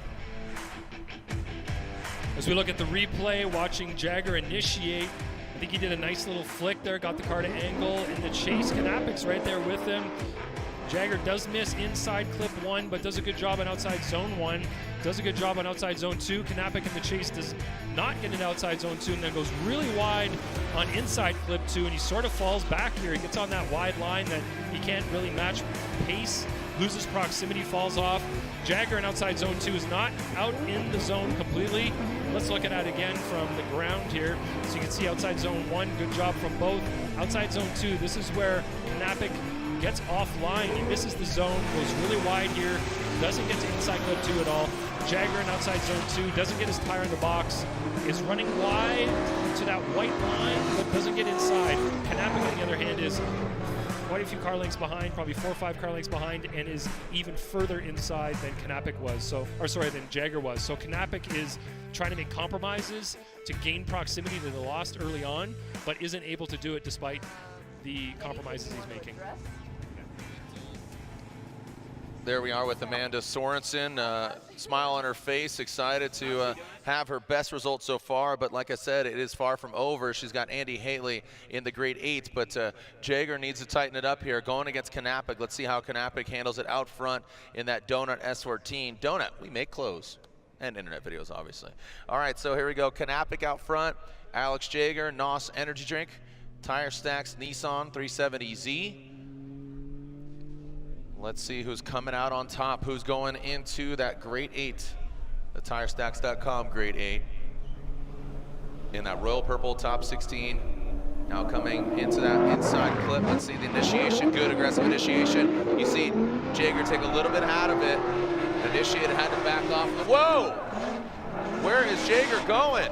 As we look at the replay, watching Jagger initiate, I think he did a nice little flick there, got the car to angle, and the chase, Knapik's right there with him. Jagger does miss inside clip 1, but does a good job on outside zone 1. Does a good job on outside zone 2. Knapik in the chase does not get into outside zone 2, and then goes really wide on inside clip 2, and he sort of falls back here. He gets on that wide line that he can't really match pace, loses proximity, falls off. Jagger in outside zone 2 is not out in the zone completely. Let's look at it again from the ground here. So you can see outside zone 1, good job from both. Outside zone 2, this is where Knapik gets offline. He misses the zone, goes really wide here, doesn't get to inside clip 2 at all. Jagger in outside zone 2 doesn't get his tire in the box, is running wide to that white line, but doesn't get inside. Knapik, on the other hand, is quite a few car lengths behind, probably 4 or 5 car lengths behind, and is even further inside than Knapik was. Than Jagger was. So Knapik is trying to make compromises to gain proximity to the lost early on, but isn't able to do it despite the compromises he's making. There we are with Amanda Sorensen, smile on her face, excited to have her best result so far. But like I said, it is far from over. She's got Andy Hateley in the grade 8, but Jagger needs to tighten it up here. Going against Knapik, let's see how Knapik handles it out front in that Donut S14. Donut, we make clothes and internet videos, obviously. All right, so here we go. Knapik out front, Alex Jagger, NOS energy drink, tire stacks, Nissan 370Z. Let's see who's coming out on top, who's going into that grade 8, the TireStacks.com grade 8. In that royal purple top 16. Now coming into that inside clip. Let's see the initiation, good aggressive initiation. You see Jagger take a little bit out of it. Initiated, had to back off. Whoa! Where is Jagger going?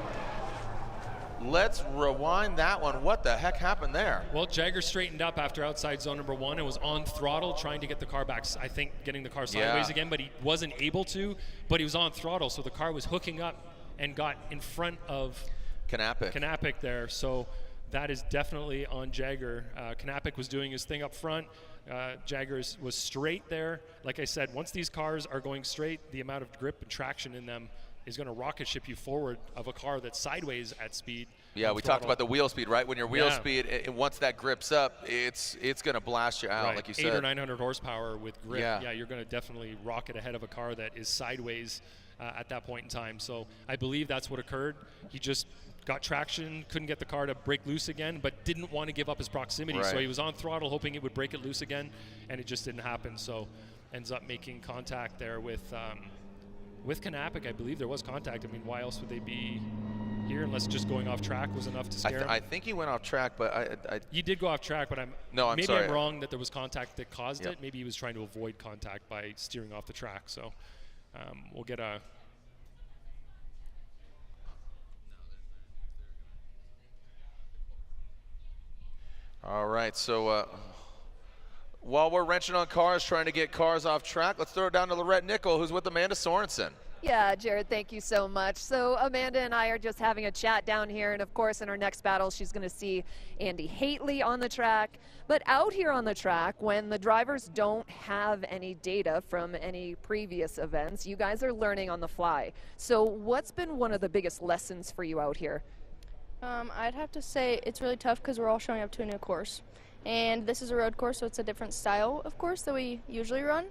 Let's rewind that one. What the heck happened there? Well, Jagger straightened up after outside zone number 1 and was on throttle trying to get the car back, I think getting the car sideways again, but he wasn't able to, but he was on throttle, so the car was hooking up and got in front of Knapik there, so that is definitely on Jagger. Knapik was doing his thing up front. Jagger was straight there. Like I said, once these cars are going straight, the amount of grip and traction in them is going to rocket ship you forward of a car that's sideways at speed. Yeah, we talked about the wheel speed, right? When your wheel speed, once that grips up, it's going to blast you out, like you said. 800 or 900 horsepower with grip. Yeah, you're going to definitely rocket ahead of a car that is sideways at that point in time. So I believe that's what occurred. He just got traction, couldn't get the car to break loose again, but didn't want to give up his proximity. So he was on throttle hoping it would break it loose again, and it just didn't happen. So ends up making contact there with Knapik. I believe there was contact. I mean, why else would they be here unless just going off track was enough to scare him? I think he went off track, but he did go off track, but maybe I'm wrong that there was contact that caused it. Maybe he was trying to avoid contact by steering off the track. So we'll get a... All right, so while we're wrenching on cars, trying to get cars off track, let's throw it down to Lorette Nickel, who's with Amanda Sorensen. Yeah, Jared, thank you so much. So Amanda and I are just having a chat down here, and of course in our next battle she's going to see Andy Hateley on the track. But out here on the track, when the drivers don't have any data from any previous events, you guys are learning on the fly. So what's been one of the biggest lessons for you out here? I'd have to say it's really tough because we're all showing up to a new course. And this is a road course, so it's a different style of course that we usually run.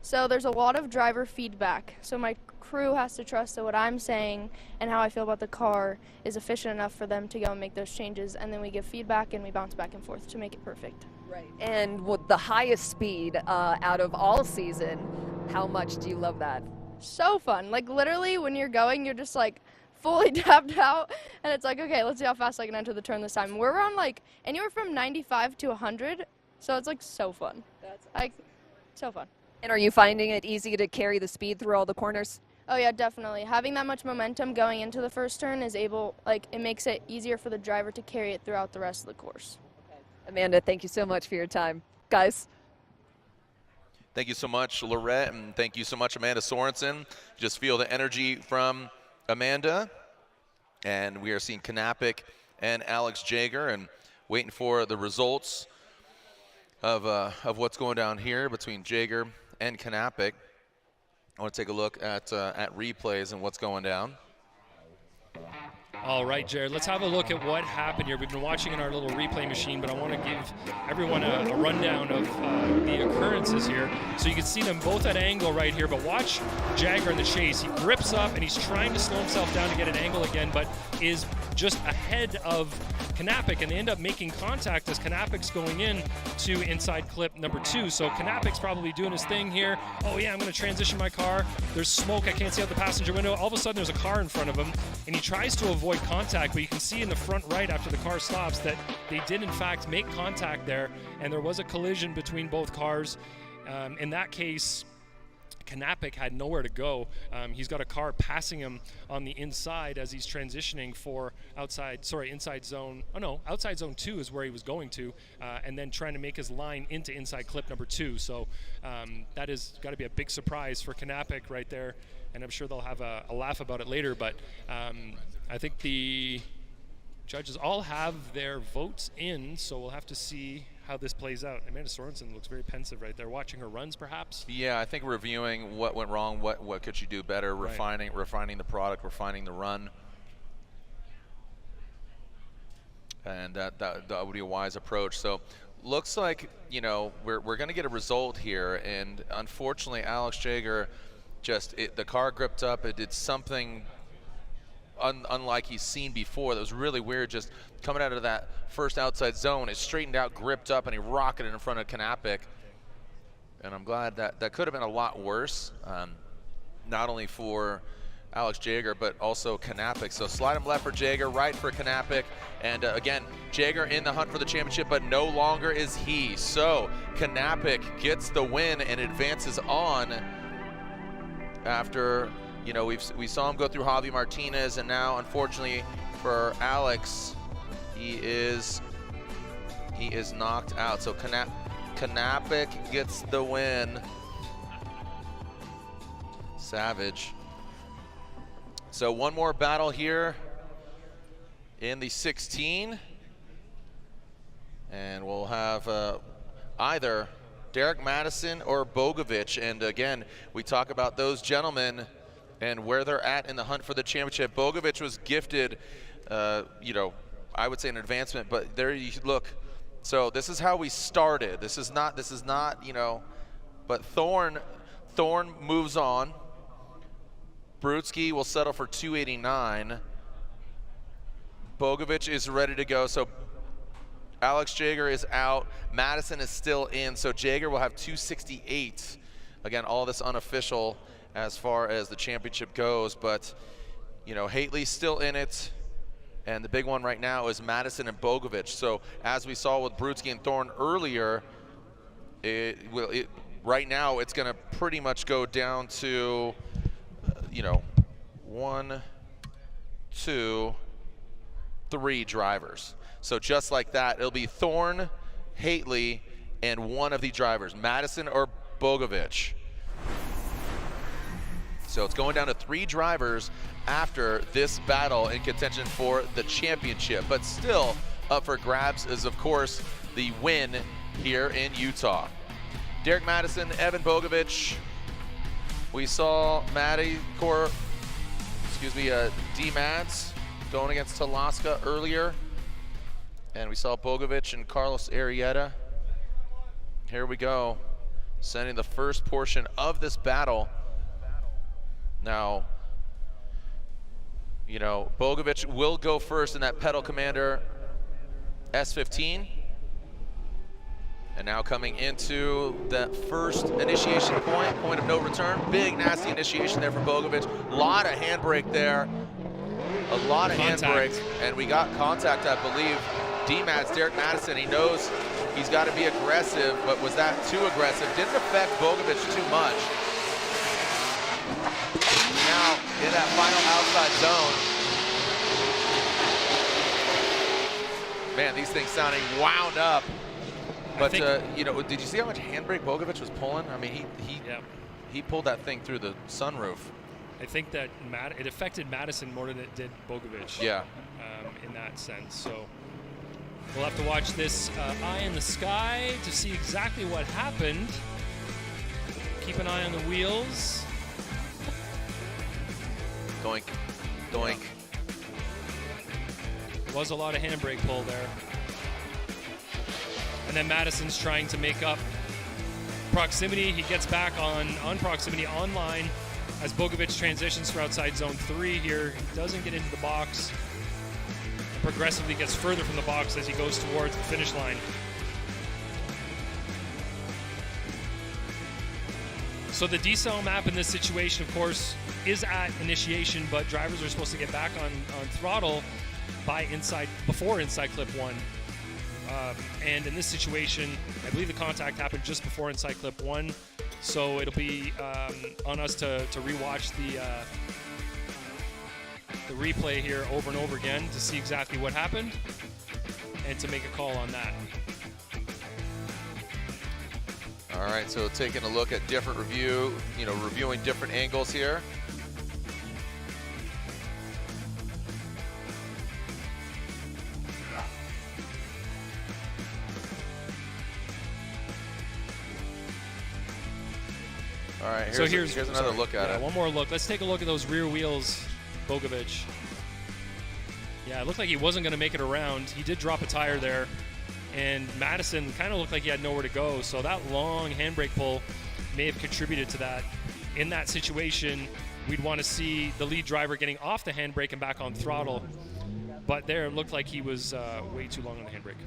So there's a lot of driver feedback. So my crew has to trust that what I'm saying and how I feel about the car is efficient enough for them to go and make those changes. And then we give feedback and we bounce back and forth to make it perfect. Right. And with the highest speed out of all season, how much do you love that? So fun. Like literally when you're going, you're just like fully tapped out, and it's like, okay, let's see how fast I can enter the turn this time. We're around like anywhere from 95 to 100, so it's like so fun. That's like so fun. And are you finding it easy to carry the speed through all the corners? Oh yeah, definitely. Having that much momentum going into the first turn is it makes it easier for the driver to carry it throughout the rest of the course. Okay. Amanda, thank you so much for your time. Guys. Thank you so much, Lorette, and thank you so much, Amanda Sorensen. Just feel the energy from Amanda, and we are seeing Knapik and Alex Jagger and waiting for the results of what's going down here between Jagger and Knapik. I want to take a look at replays and what's going down. All right, Jared, let's have a look at what happened here. We've been watching in our little replay machine, but I want to give everyone a rundown of the occurrences here. So you can see them both at angle right here, but watch Jagger in the chase. He grips up and he's trying to slow himself down to get an angle again, but is just ahead of Knapik, and they end up making contact as Knapik's going in to inside clip number 2. So Knapik's probably doing his thing here. Oh yeah, I'm going to transition my car. There's smoke. I can't see out the passenger window. All of a sudden there's a car in front of him, and he tries to avoid contact, but you can see in the front right after the car stops that they did in fact make contact there, and there was a collision between both cars. In that case, Knapik had nowhere to go. He's got a car passing him on the inside as he's transitioning for outside zone 2 is where he was going to, and then trying to make his line into inside clip number 2. So that has got to be a big surprise for Knapik right there, and I'm sure they'll have a laugh about it later, but I think the judges all have their votes in, so we'll have to see how this plays out. Amanda Sorensen looks very pensive right there, watching her runs perhaps. Yeah, I think reviewing what went wrong, what could you do better, refining the product, refining the run. And that would be a wise approach. So looks like, you know, we're going to get a result here, and unfortunately Alex Jagger the car gripped up. It did something unlike he's seen before. That was really weird. Just coming out of that first outside zone, it straightened out, gripped up, and he rocketed in front of Knapik. And I'm glad that could have been a lot worse, not only for Alex Jagger, but also Knapik. So slide him left for Jagger, right for Knapik. And again, Jagger in the hunt for the championship, but no longer is he. So Knapik gets the win and advances on after, you know, we saw him go through Javi Martinez, and now unfortunately for Alex, he is knocked out. So Knapik gets the win. Savage. So one more battle here in the 16. And we'll have either Derek Madison or Bogovich. And again, we talk about those gentlemen and where they're at in the hunt for the championship. Bogovich was gifted, you know, I would say an advancement, but there you look. So this is how we started. This is not, you know, but Thorne moves on. Brutskiy will settle for 289. Bogovich is ready to go. So Alex Jagger is out. Madison is still in. So Jagger will have 268. Again, all this unofficial as far as the championship goes, but you know, Hateley's still in it. And the big one right now is Madison and Bogovich. So as we saw with Brutskiy and Thorne earlier, right now it's going to pretty much go down to, you know, 1, 2, 3 drivers. So just like that, it'll be Thorne, Hateley, and one of the drivers, Madison or Bogovich. So it's going down to 3 drivers after this battle in contention for the championship. But still up for grabs is, of course, the win here in Utah. Derek Madison, Evan Bogovich. We saw D-Mads going against Talaska earlier. And we saw Bogovich and Carlos Arrieta. Here we go, sending the first portion of this battle. Now, you know, Bogovich will go first in that Pedal Commander S15. And now coming into the first initiation point of no return. Big, nasty initiation there for Bogovich. A lot of handbrake there. A lot of handbrake. And we got contact, I believe. D-Mads, Derek Madison, he knows he's got to be aggressive, but was that too aggressive? Didn't affect Bogovich too much. Now in that final outside zone. Man, these things sounding wound up. But you know, did you see how much handbrake Bogovich was pulling? I mean, he pulled that thing through the sunroof. I think that it affected Madison more than it did Bogovich. Yeah. In that sense. So we'll have to watch this eye in the sky to see exactly what happened. Keep an eye on the wheels. Doink, doink. There was a lot of handbrake pull there. And then Madison's trying to make up proximity. He gets back on proximity online as Bogovich transitions for outside zone 3 here. He doesn't get into the box. Progressively gets further from the box as he goes towards the finish line. So the decel map in this situation, of course, is at initiation, but drivers are supposed to get back on throttle before inside clip 1. And in this situation, I believe the contact happened just before inside clip 1. So it'll be on us to rewatch the replay here over and over again to see exactly what happened and to make a call on that. All right, so taking a look at different reviewing different angles here. All right, here's another look at it. One more look. Let's take a look at those rear wheels, Bogovich. Yeah, it looked like he wasn't going to make it around. He did drop a tire there, and Madison kind of looked like he had nowhere to go. So that long handbrake pull may have contributed to that. In that situation, we'd want to see the lead driver getting off the handbrake and back on throttle. But there, it looked like he was way too long on the handbrake.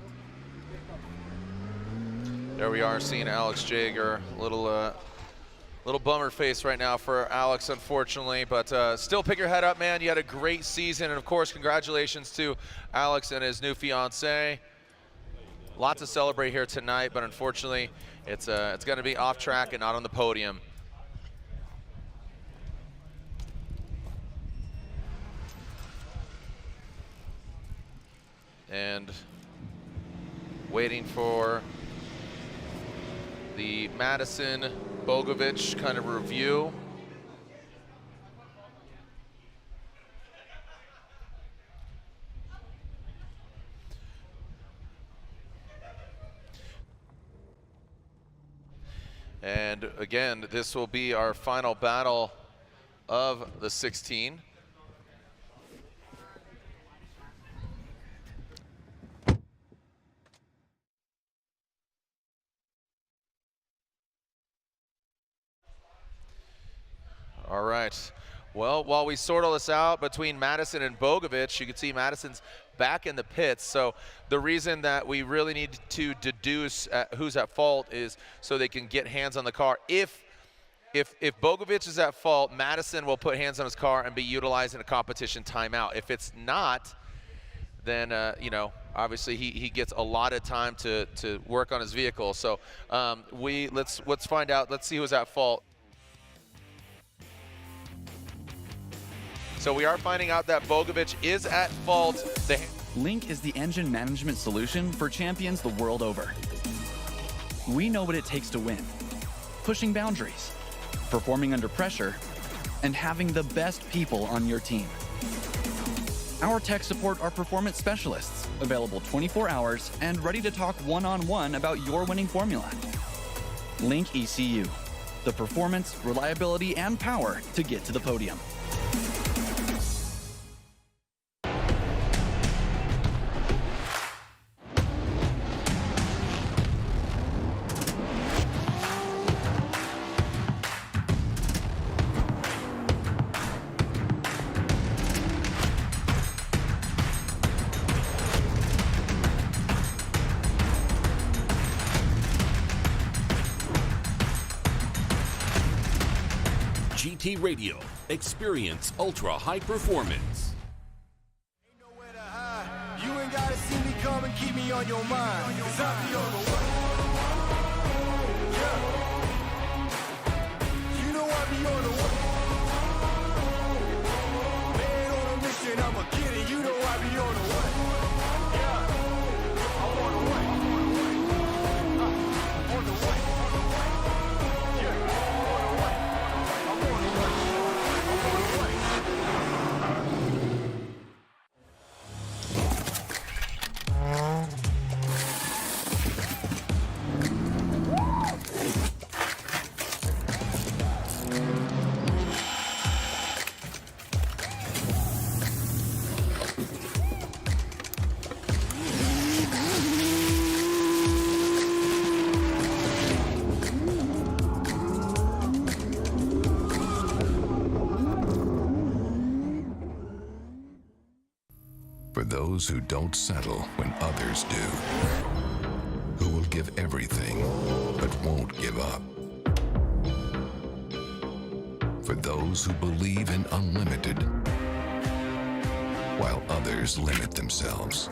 There we are seeing Alex Jagger. Little bummer face right now for Alex, unfortunately, but still pick your head up, man. You had a great season, and of course, congratulations to Alex and his new fiance. Lots to celebrate here tonight, but unfortunately, it's going to be off track and not on the podium. And waiting for the Madison Bogovich kind of review. And again, this will be our final battle of the 16. All right. Well, while we sort all this out between Madison and Bogovich, you can see Madison's back in the pits. So the reason that we really need to deduce who's at fault is so they can get hands on the car. If Bogovich is at fault, Madison will put hands on his car and be utilized in a competition timeout. If it's not, then you know, obviously he gets a lot of time to work on his vehicle. So let's find out. Let's see who's at fault. So we are finding out that Bogovich is at fault. Link is the engine management solution for champions the world over. We know what it takes to win. Pushing boundaries, performing under pressure, and having the best people on your team. Our tech support are performance specialists, available 24 hours and ready to talk one-on-one about your winning formula. Link ECU, the performance, reliability, and power to get to the podium. GT Radio, experience ultra high performance. You ain't gotta see me come and keep me on your mind, 'cause I'll be on the way. Yeah. You know I'll be on the way. Man on a mission, I'ma get it. You know I'll be on the way. Yeah. I'm on the way. On the way. Yeah. On the way. I'm on the way. I'm on the way. For those who don't settle when others do, who will give everything but won't give up. For those who believe in unlimited, while others limit themselves.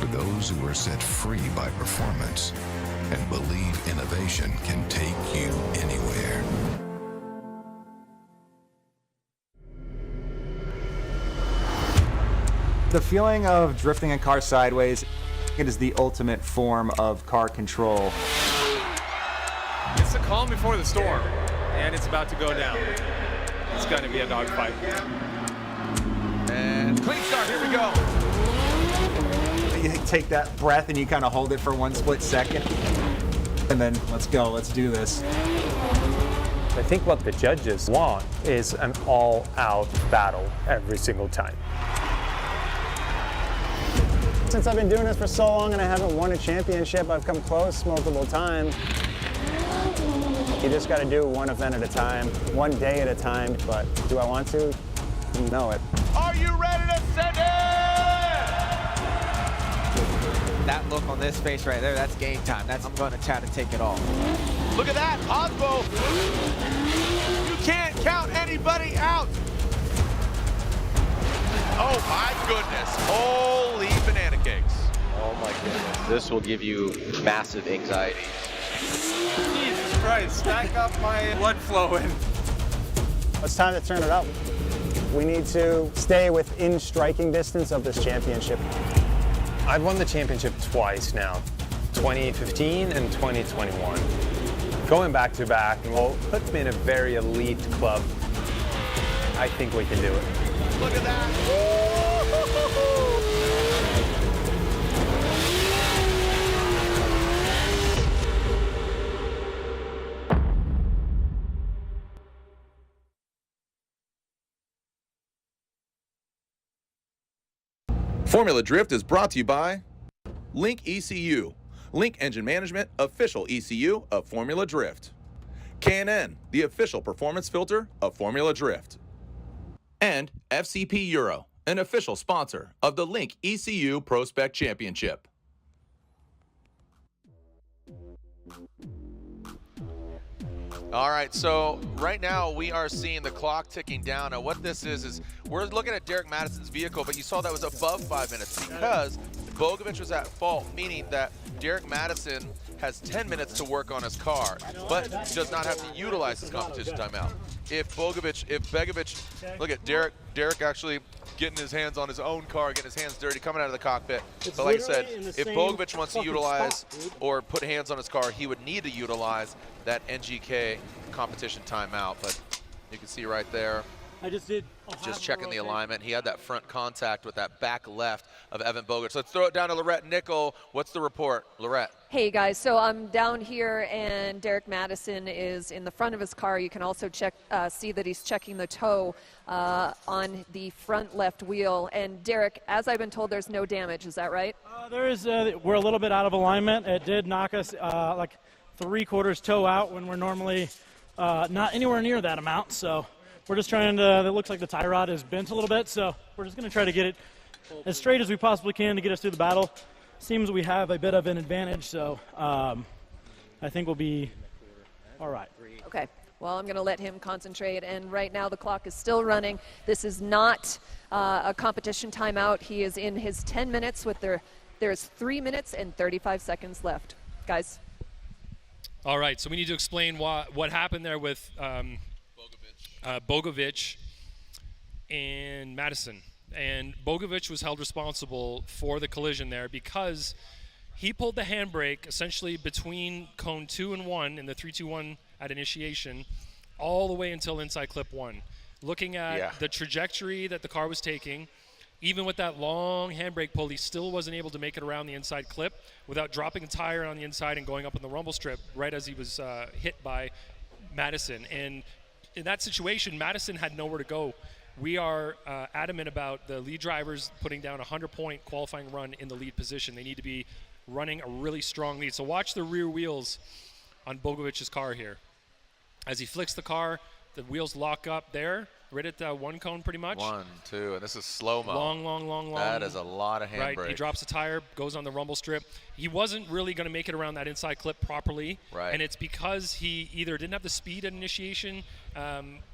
For those who are set free by performance and believe innovation can take you anywhere. The feeling of drifting a car sideways, it is the ultimate form of car control. It's the calm before the storm, and it's about to go down. It's going to be a dogfight. And clean start, here we go. You take that breath and you kind of hold it for one split second, and then let's go, let's do this. I think what the judges want is an all-out battle every single time. Since I've been doing this for so long and I haven't won a championship, I've come close multiple times. You just got to do one event at a time, one day at a time, but do I want to? No. Are you ready to send it? That look on this face right there, that's game time. I'm going to try to take it all. Look at that, Osbo. You can't count anybody out. Oh my goodness, holy banana cakes. Oh my goodness, this will give you massive anxiety. Jesus Christ, back up my blood flowing. It's time to turn it up. We need to stay within striking distance of this championship. I've won the championship twice now, 2015 and 2021. Going back to back, well, puts me in a very elite club. I think we can do it. Look at that. Formula Drift is brought to you by Link ECU, Link Engine Management, official ECU of Formula Drift. K&N, the official performance filter of Formula Drift. And FCP Euro, an official sponsor of the Link ECU PROSPEC Championship. All right, so right now we are seeing the clock ticking down. Now what this is we're looking at Derek Madison's vehicle, but you saw that was above 5 minutes because Bogovich was at fault, meaning that Derek Madison has 10 minutes to work on his car, but does not have to utilize his competition timeout. If Bogovich, look at Derek actually getting his hands on his own car, getting his hands dirty, coming out of the cockpit. But like I said, if Bogovich wants to utilize or put hands on his car, he would need to utilize that NGK competition timeout. But you can see right there, just checking the alignment. He had that front contact with that back left of Evan Bogovich. Let's throw it down to Lorette Nickel. What's the report, Lorette? Hey guys, so I'm down here and Derek Madison is in the front of his car. You can also see that he's checking the toe on the front left wheel. And Derek, as I've been told, there's no damage. Is that right? There is. We're a little bit out of alignment. It did knock us like 3/4 toe out when we're normally not anywhere near that amount. So we're just trying to, it looks like the tie rod is bent a little bit. So we're just going to try to get it as straight as we possibly can to get us through the battle. Seems we have a bit of an advantage, so I think we'll be all right. Okay. Well, I'm going to let him concentrate, and right now the clock is still running. This is not a competition timeout. He is in his 10 minutes with there's 3 minutes and 35 seconds left. Guys. All right, so we need to explain what happened there with Bogovich and Madison. And Bogovich was held responsible for the collision there because he pulled the handbrake essentially between cone 2 and 1 in the 3-2-1 at initiation all the way until inside clip 1. Looking at the trajectory that the car was taking, even with that long handbrake pull, he still wasn't able to make it around the inside clip without dropping a tire on the inside and going up on the rumble strip right as he was hit by Madison. And in that situation, Madison had nowhere to go. We are adamant about the lead drivers putting down a 100-point qualifying run in the lead position. They need to be running a really strong lead. So watch the rear wheels on Bogovich's car here. As he flicks the car, the wheels lock up there, right at the 1 cone pretty much. 1, 2, and this is slow-mo. Long. That is a lot of handbrake. Right, he drops a tire, goes on the rumble strip. He wasn't really going to make it around that inside clip properly. Right. And it's because he either didn't have the speed at initiation.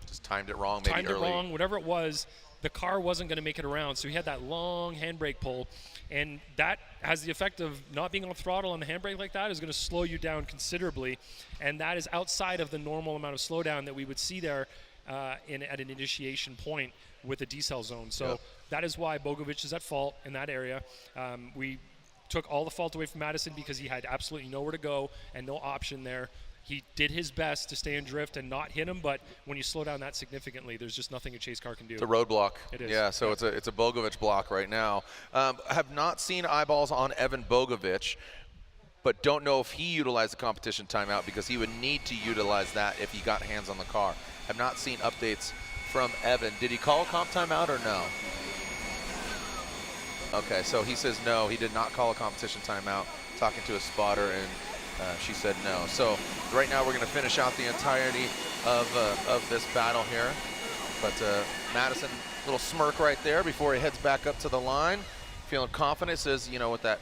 Just timed it wrong, maybe early. Whatever it was, the car wasn't going to make it around. So he had that long handbrake pull. And that has the effect of not being on throttle on the handbrake like that is going to slow you down considerably. And that is outside of the normal amount of slowdown that we would see there at an initiation point with a decel zone. So that is why Bogovich is at fault in that area. We took all the fault away from Madison because he had absolutely nowhere to go and no option there. He did his best to stay in drift and not hit him, but when you slow down that significantly, there's just nothing a chase car can do. It's a roadblock. It is. Yeah, so it's a Bogovich block right now. I have not seen eyeballs on Evan Bogovich, but don't know if he utilized the competition timeout because he would need to utilize that if he got hands on the car. Have not seen updates from Evan. Did he call a comp timeout or no? Okay, so he says no, he did not call a competition timeout. Talking to a spotter, and she said no. So right now we're going to finish out the entirety of this battle here. But Madison, little smirk right there before he heads back up to the line. feeling confident. Says, you know, with that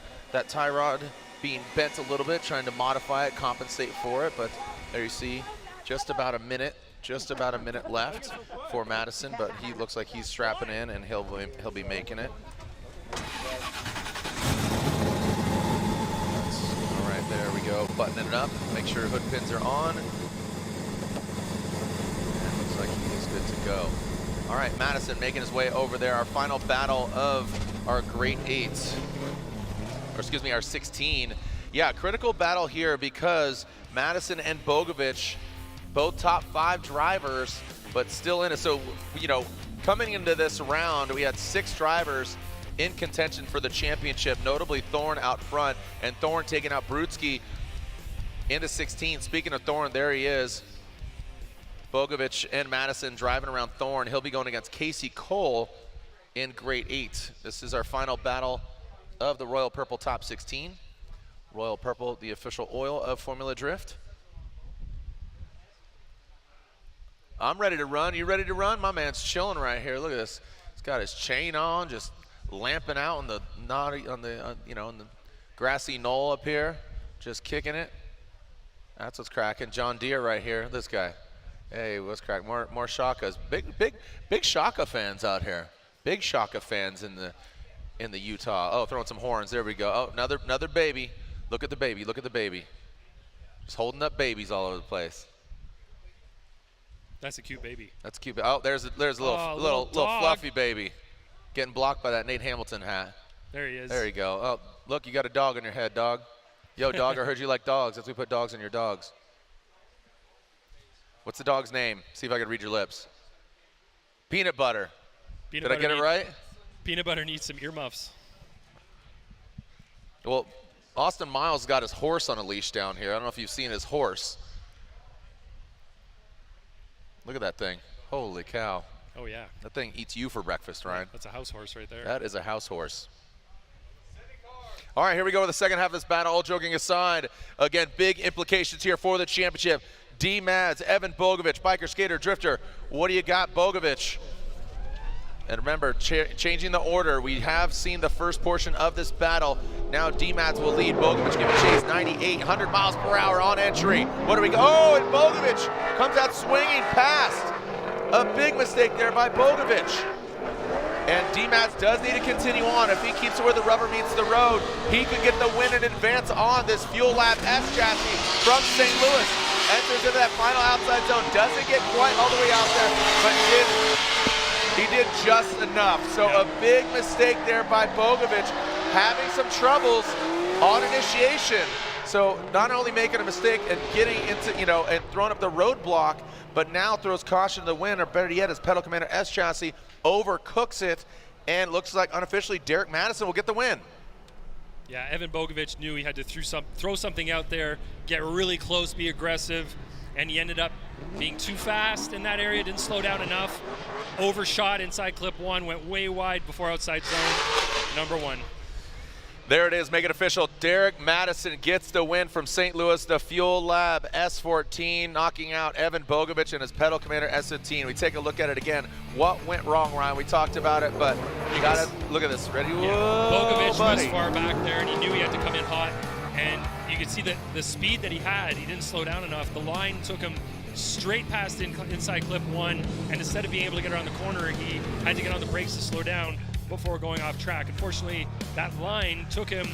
tie rod being bent a little bit, trying to modify it, compensate for it. But there you see, just about a minute left for Madison, but he looks like he's strapping in, and he'll be making it. All right, there we go, buttoning it up, make sure hood pins are on. And looks like he is good to go. All right, Madison making his way over there. Our final battle of our grade 8, or excuse me, our 16. Yeah, critical battle here because Madison and Bogovich, both top 5 drivers, but still in it. So, you know, coming into this round, we had 6 drivers in contention for the championship, notably Thorne out front, and Thorne taking out Brutskiy into 16. Speaking of Thorne, there he is. Bogovich and Madison driving around Thorne. He'll be going against Kohl in grade 8. This is our final battle of the Royal Purple Top 16. Royal Purple, the official oil of Formula Drift. I'm ready to run. You ready to run? My man's chilling right here. Look at this. He's got his chain on, just lamping out on the you know, on the grassy knoll up here, just kicking it. That's what's cracking. John Deere right here. This guy. Hey, what's cracking? More Shakas. Big Shaka fans out here. Big Shaka fans in the Utah. Oh, throwing some horns. There we go. Oh, another baby. Look at the baby. Look at the baby. Just holding up babies all over the place. That's a cute baby. That's cute. Oh, there's a little fluffy baby, getting blocked by that Nate Hamilton hat. There he is. There you go. Oh, look, you got a dog on your head, dog. Yo, dog, I heard you like dogs. That's why we put dogs on your dogs. What's the dog's name? See if I can read your lips. Peanut Butter. Did I get it right? Peanut Butter needs some earmuffs. Well, Austin Miles got his horse on a leash down here. I don't know if you've seen his horse. Look at that thing. Holy cow. Oh, yeah. That thing eats you for breakfast, Ryan. That's a house horse right there. That is a house horse. All right, here we go with the second half of this battle. All joking aside, again, big implications here for the championship. D-Mads, Evan Bogovich, biker, skater, drifter. What do you got, Bogovich? And remember, changing the order. We have seen the first portion of this battle. Now D-Mads will lead. Bogovich giving chase, 98, 100 miles per hour on entry. What do we go? Oh, and Bogovich comes out swinging past. A big mistake there by Bogovich. And D-Mads does need to continue on. If he keeps it where the rubber meets the road, he could get the win and advance on this Fuel Lab S chassis from St. Louis. Enters into that final outside zone. Doesn't get quite all the way out there, but he did just enough. So a big mistake there by Bogovich, having some troubles on initiation. So not only making a mistake and getting into, you know, and throwing up the roadblock, but now throws caution to the wind, or better yet, his Pedal Commander S chassis overcooks it, and looks like unofficially Derek Madison will get the win. Yeah, Evan Bogovich knew he had to throw something out there, get really close, be aggressive, and he ended up being too fast in that area, didn't slow down enough, overshot inside clip 1, went way wide before outside zone, number 1. There it is, make it official. Derek Madison gets the win from St. Louis, the Fuel Lab S14, knocking out Evan Bogovich and his Pedal Commander S15. We take a look at it again. What went wrong, Ryan? We talked about it, but you got to look at this. Ready? Yeah. Whoa, Bogovich was far back there, and he knew he had to come in hot. And you could see that the speed that he had, he didn't slow down enough. The line took him straight past inside clip 1, and instead of being able to get around the corner, he had to get on the brakes to slow down before going off track. Unfortunately, that line took him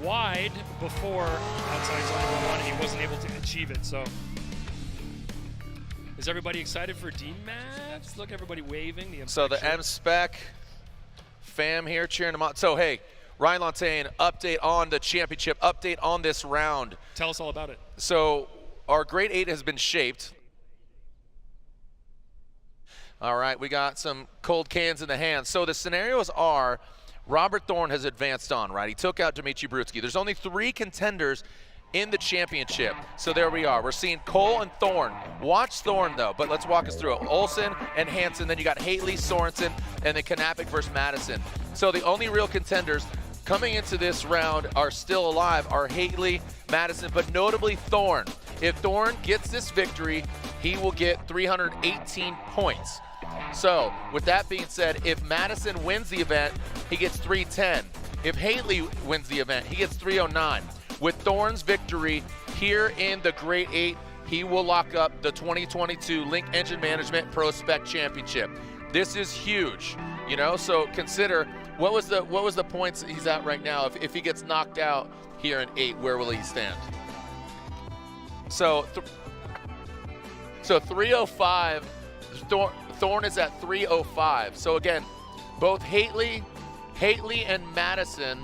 wide before outside zone number 1, and he wasn't able to achieve it. So, is everybody excited for D-Mads? Look, everybody waving. So the M-Spec fam here cheering him on. So, hey, Ryan Lontaine, update on the championship, update on this round. Tell us all about it. So, our grade 8 has been shaped. All right, we got some cold cans in the hand. So the scenarios are, Robert Thorne has advanced on, right? He took out Dimitri Brutskiy. There's only 3 contenders in the championship. So there we are. We're seeing Kohl and Thorne. Watch Thorne, though, but let's walk us through it. Olsen and Hansen, then you got Hateley, Sorensen, and then Knapik versus Madison. So the only real contenders coming into this round are still alive are Hateley, Madison, but notably Thorne. If Thorne gets this victory, he will get 318 points. So with that being said, if Madison wins the event, he gets 310. If Hateley wins the event, he gets 309. With Thorne's victory here in the Great 8, he will lock up the 2022 Link Engine Management ProSpec Championship. This is huge, you know. So consider what was the points he's at right now. If he gets knocked out here in 8, where will he stand? So 305. Thorne is at 305. So again, both Hateley and Madison.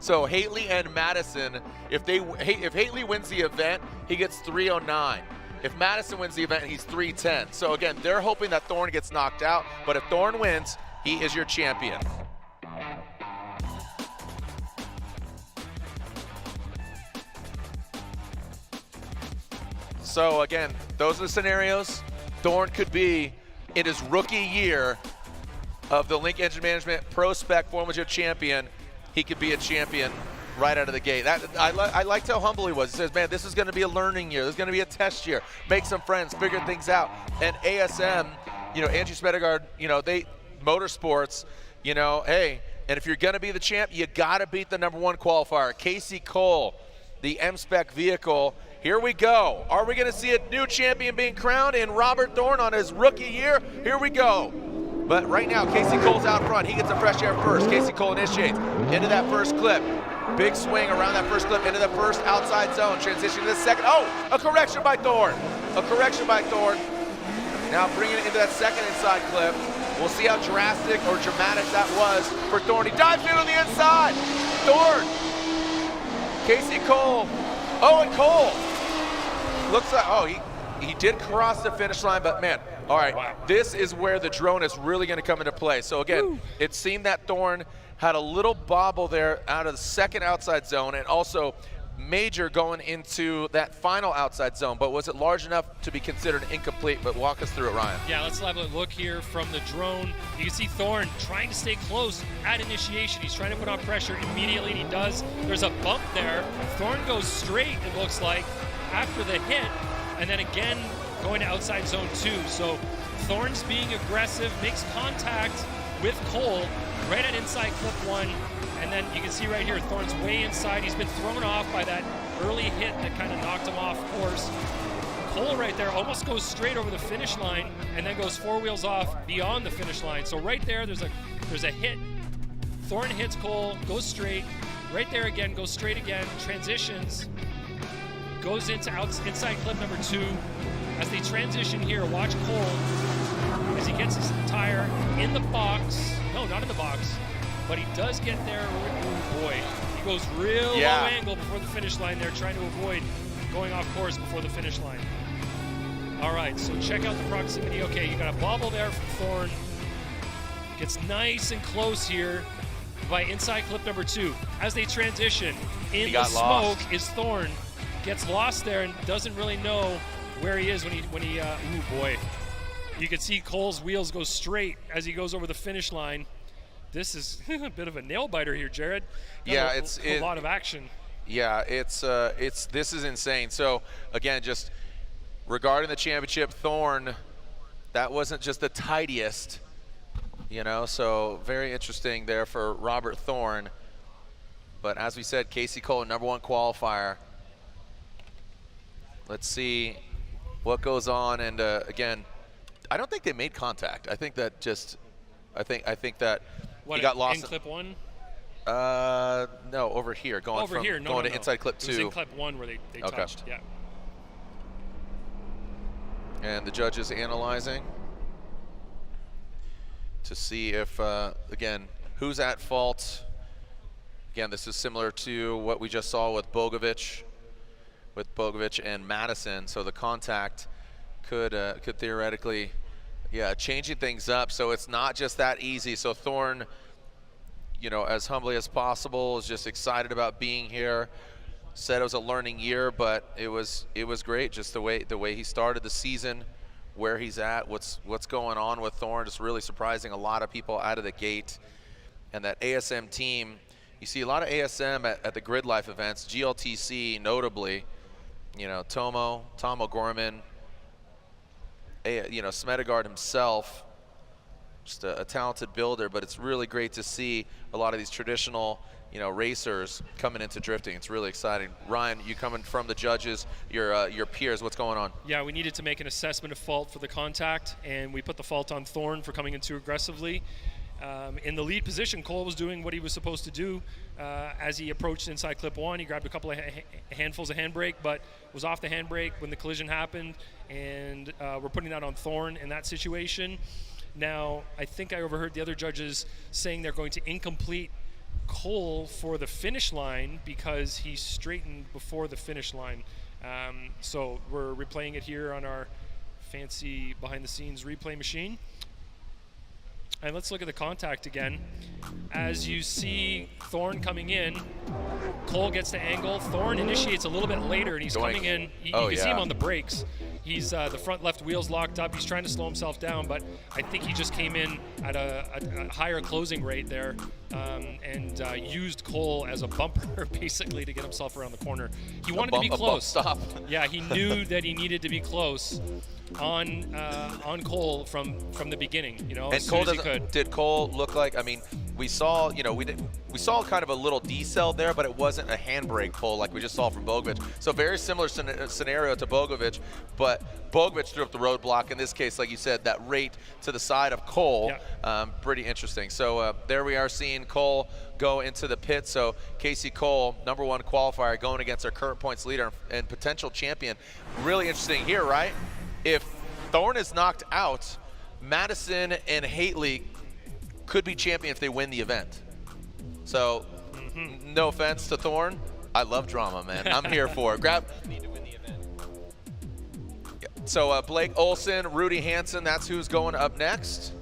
So Hateley and Madison, if Hateley wins the event, he gets 309. If Madison wins the event, he's 310. So again, they're hoping that Thorne gets knocked out, but if Thorne wins, he is your champion. So again, those are the scenarios. Thorne could be in his rookie year of the Link Engine Management ProSpec Formula Gym champion. He could be a champion right out of the gate. I liked how humble he was. He says, man, this is going to be a learning year. This is going to be a test year. Make some friends, figure things out. And ASM, you know, Angie Smedegard, you know, Motorsports, you know, hey, and if you're going to be the champ, you got to beat the #1 qualifier. Casey Kohl, the M-Spec vehicle. Here we go. Are we going to see a new champion being crowned in Robert Thorne on his rookie year? Here we go. But right now, Casey Kohl's out front. He gets the fresh air first. Casey Kohl initiates into that first clip. Big swing around that first clip into the first outside zone. Transition to the second. Oh, a correction by Thorne. A correction by Thorne. Now bringing it into that second inside clip. We'll see how drastic or dramatic that was for Thorne. He dives in on the inside. Thorne. Casey Kohl. Oh, and Kohl. Looks like, oh, he did cross the finish line, but man, all right, this is where the drone is really going to come into play. So again, it seemed that Thorne had a little bobble there out of the second outside zone, and also major going into that final outside zone. But was it large enough to be considered incomplete? But walk us through it, Ryan. Yeah, let's have a look here from the drone. You can see Thorne trying to stay close at initiation. He's trying to put on pressure immediately, and he does. There's a bump there. Thorne goes straight, it looks like, after the hit, and then again going to outside zone 2. So Thorne's being aggressive, makes contact with Kohl right at inside clip 1, and then you can see right here Thorne's way inside. He's been thrown off by that early hit that kind of knocked him off course. Kohl right there almost goes straight over the finish line and then goes 4 wheels off beyond the finish line. So right there, there's a hit. Thorne hits Kohl, goes straight. Right there again, goes straight again, transitions, goes into inside clip number 2. As they transition here, watch Kohl as he gets his tire in the box. No, not in the box, but he does get there. Oh boy, he goes real low angle before the finish line there, trying to avoid going off course before the finish line. All right, so check out the proximity. Okay, you got a bobble there from Thorne. Gets nice and close here by inside clip number 2. As they transition, in the smoke is Thorne. Gets lost there and doesn't really know where he is when he ooh boy. You can see Kohl's wheels go straight as he goes over the finish line. This is a bit of a nail biter here, Jared. Got a lot of action. Yeah, this is insane. So again, just regarding the championship, Thorne, that wasn't just the tidiest, you know, so very interesting there for Robert Thorne. But as we said, Casey Kohl, #1 qualifier. Let's see what goes on, and again, I don't think they made contact. I think that I think that he got lost. In clip 1? No, over here, going to inside clip 2. It was in clip 1 where they touched, yeah. And the judge is analyzing to see if, again, who's at fault. Again, this is similar to what we just saw with Bogovich and Madison. So the contact could theoretically, changing things up. So it's not just that easy. So Thorne, you know, as humbly as possible, is just excited about being here. Said it was a learning year, but it was great. Just the way he started the season, where he's at, what's going on with Thorne, just really surprising a lot of people out of the gate. And that ASM team, you see a lot of ASM at the Grid Life events, GLTC notably. You know, Tom O'Gorman, Smedegaard himself, just a talented builder, but it's really great to see a lot of these traditional racers coming into drifting. It's really exciting. Ryan, you coming from the judges, your peers, what's going on? Yeah, we needed to make an assessment of fault for the contact, and we put the fault on Thorne for coming in too aggressively. In the lead position, Kohl was doing what he was supposed to do. As he approached inside clip 1, he grabbed a couple of handfuls of handbrake, but was off the handbrake when the collision happened, and we're putting that on Thorne in that situation. Now, I think I overheard the other judges saying they're going to incomplete Kohl for the finish line because he straightened before the finish line. So we're replaying it here on our fancy behind-the-scenes replay machine. And let's look at the contact again. As you see Thorne coming in, Kohl gets the angle. Thorne initiates a little bit later, and he's coming in. You can see him on the brakes. He's the front left wheel's locked up. He's trying to slow himself down, but I think he just came in at a higher closing rate there and used Kohl as a bumper, basically, to get himself around the corner. He wanted to be close. Stop. Yeah, he knew that he needed to be close on Kohl from the beginning, And as Kohl soon as he could. did Kohl look like? I mean, we saw, we saw kind of a little decel there, but it wasn't a handbrake pull like we just saw from Bogovich. So very similar scenario to Bogovich, but Bogovich threw up the roadblock. In this case, like you said, that rate to the side of Kohl, pretty interesting. So there we are seeing Kohl go into the pit. So Casey Kohl, #1 qualifier, going against our current points leader and potential champion. Really interesting here, right? If Thorne is knocked out, Madison and Hateley could be champion if they win the event. So, no offense to Thorne, I love drama, man. I'm here for it. Need to win the event. So Blake Olsen, Rudy Hansen, that's who's going up next.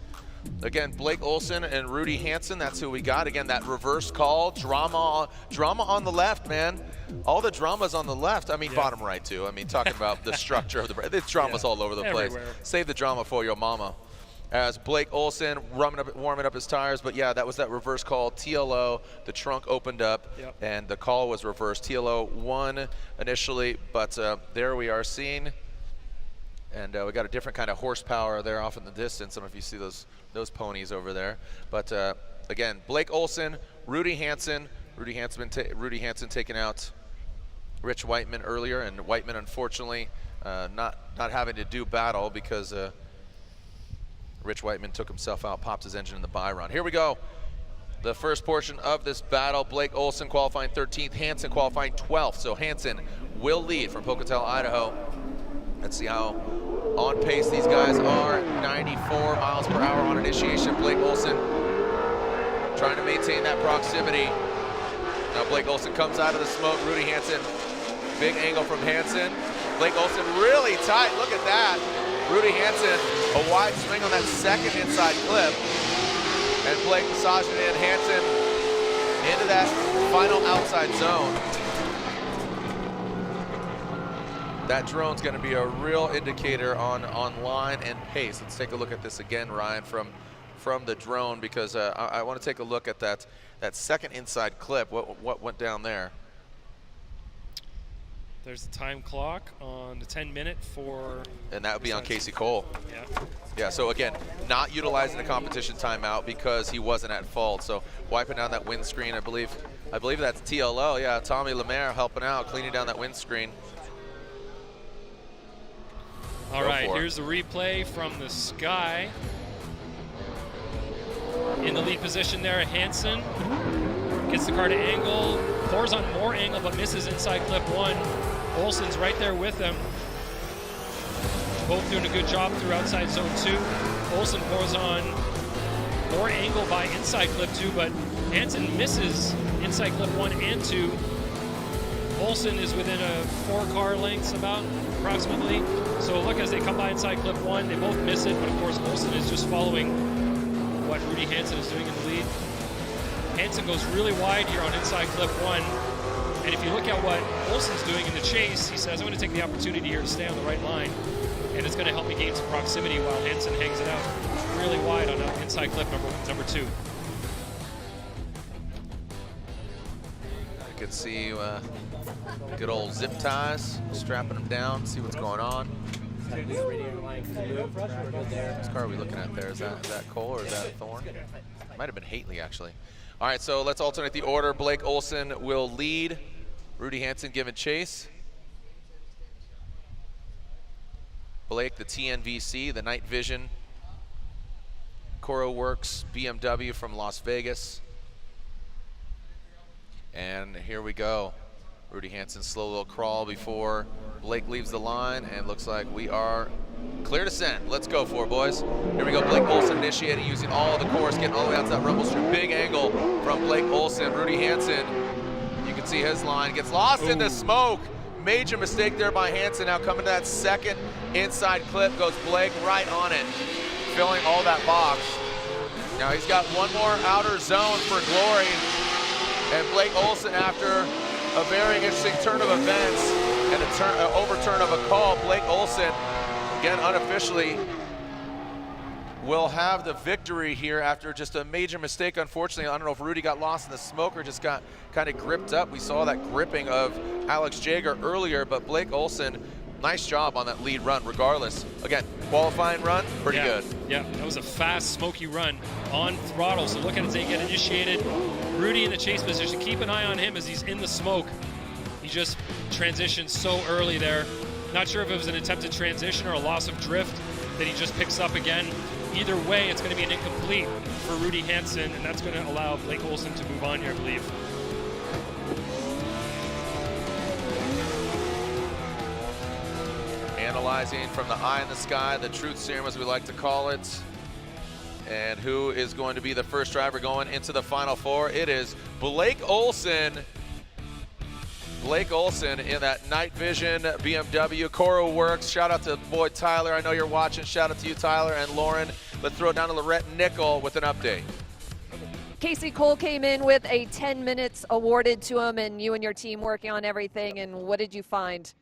Again, Blake Olsen and Rudy Hansen, that's who we got. Again, that reverse call, drama on the left, man. All the drama's on the left. I mean, bottom right, too. I mean, talking about the structure of the... It's drama's all over the place. Save the drama for your mama. As Blake Olsen warming up his tires, but yeah, that was that reverse call. TLO, the trunk opened up, and the call was reversed. TLO won initially, but there we are seeing, and we got a different kind of horsepower there off in the distance. I don't know if you see those ponies over there, but again, Blake Olsen, Rudy Hansen. Rudy Hansen taking out Rich Whiteman earlier, and Whiteman unfortunately not having to do battle because Rich Whiteman took himself out, popped his engine in the bye run. Here we go. The first portion of this battle, Blake Olsen qualifying 13th, Hansen qualifying 12th. So Hansen will lead from Pocatello, Idaho. Let's see how on pace these guys are. 94 miles per hour on initiation. Blake Olsen trying to maintain that proximity. Now Blake Olsen comes out of the smoke. Rudy Hansen, big angle from Hansen. Blake Olsen really tight, look at that. Rudy Hansen, a wide swing on that second inside clip. And Blake massaging in, Hansen into that final outside zone. That drone's gonna be a real indicator on line and pace. Let's take a look at this again, Ryan, from the drone, because I wanna take a look at that second inside clip. What went down there? There's the time clock on the 10-minute for... And that would be on Casey Kohl. Yeah. Yeah, so again, not utilizing the competition timeout because he wasn't at fault. So wiping down that windscreen, I believe that's TLO. Yeah, Tommy Lemaire helping out, cleaning down that windscreen. All right, here's the replay from the sky. In the lead position there, Hansen gets the car to angle, pours on more angle, but misses inside clip 1. Olsen's right there with him. Both doing a good job through outside zone 2. Olsen pours on more angle by inside clip 2, but Hansen misses inside clip 1 and 2. Olsen is within a 4-car lengths approximately. So look, as they come by inside clip 1, they both miss it, but of course Olsen is just following what Rudy Hansen is doing in the lead. Hansen goes really wide here on inside clip 1. And if you look at what Olsen's doing in the chase, he says, I'm going to take the opportunity here to stay on the right line, and it's going to help me gain some proximity while Hansen hangs it out really wide on inside clip number 2. I can see good old zip ties, strapping them down, see what's going on. Which car are we looking at there? Is that Kohl or is that Thorne? Might have been Hateley, actually. All right, so let's alternate the order. Blake Olsen will lead. Rudy Hansen giving chase. Blake, the TNVC, the Night Vision. Coro Works BMW from Las Vegas. And here we go. Rudy Hansen, slow little crawl before Blake leaves the line, and looks like we are clear to send. Let's go for it, boys. Here we go, Blake Olsen initiating, using all of the course, getting all the way out to that rumble strip. Big angle from Blake Olsen. Rudy Hansen, you can see his line, gets lost in the smoke. Major mistake there by Hansen. Now coming to that second inside clip, goes Blake right on it, filling all that box. Now he's got one more outer zone for glory. And Blake Olsen, after a very interesting turn of events and an overturn of a call, Blake Olsen, again unofficially, will have the victory here after just a major mistake. Unfortunately, I don't know if Rudy got lost in the smoke or just got kind of gripped up. We saw that gripping of Alex Jagger earlier, but Blake Olsen, nice job on that lead run regardless. Again, qualifying run, pretty good. Yeah, that was a fast, smoky run on throttle. So look at as they get initiated. Rudy in the chase position. Keep an eye on him as he's in the smoke. He just transitioned so early there. Not sure if it was an attempted transition or a loss of drift that he just picks up again. Either way, it's going to be an incomplete for Rudy Hansen, and that's going to allow Blake Olsen to move on here, I believe. Analyzing from the eye in the sky, the truth serum as we like to call it. And who is going to be the first driver going into the Final Four? It is Blake Olsen. Blake Olsen in that Night Vision BMW. Coro Works. Shout out to boy Tyler. I know you're watching. Shout out to you, Tyler and Lauren. Let's throw it down to Lorette Nickel with an update. Casey Kohl came in with a 10 minutes awarded to him, and you and your team working on everything. And what did you find?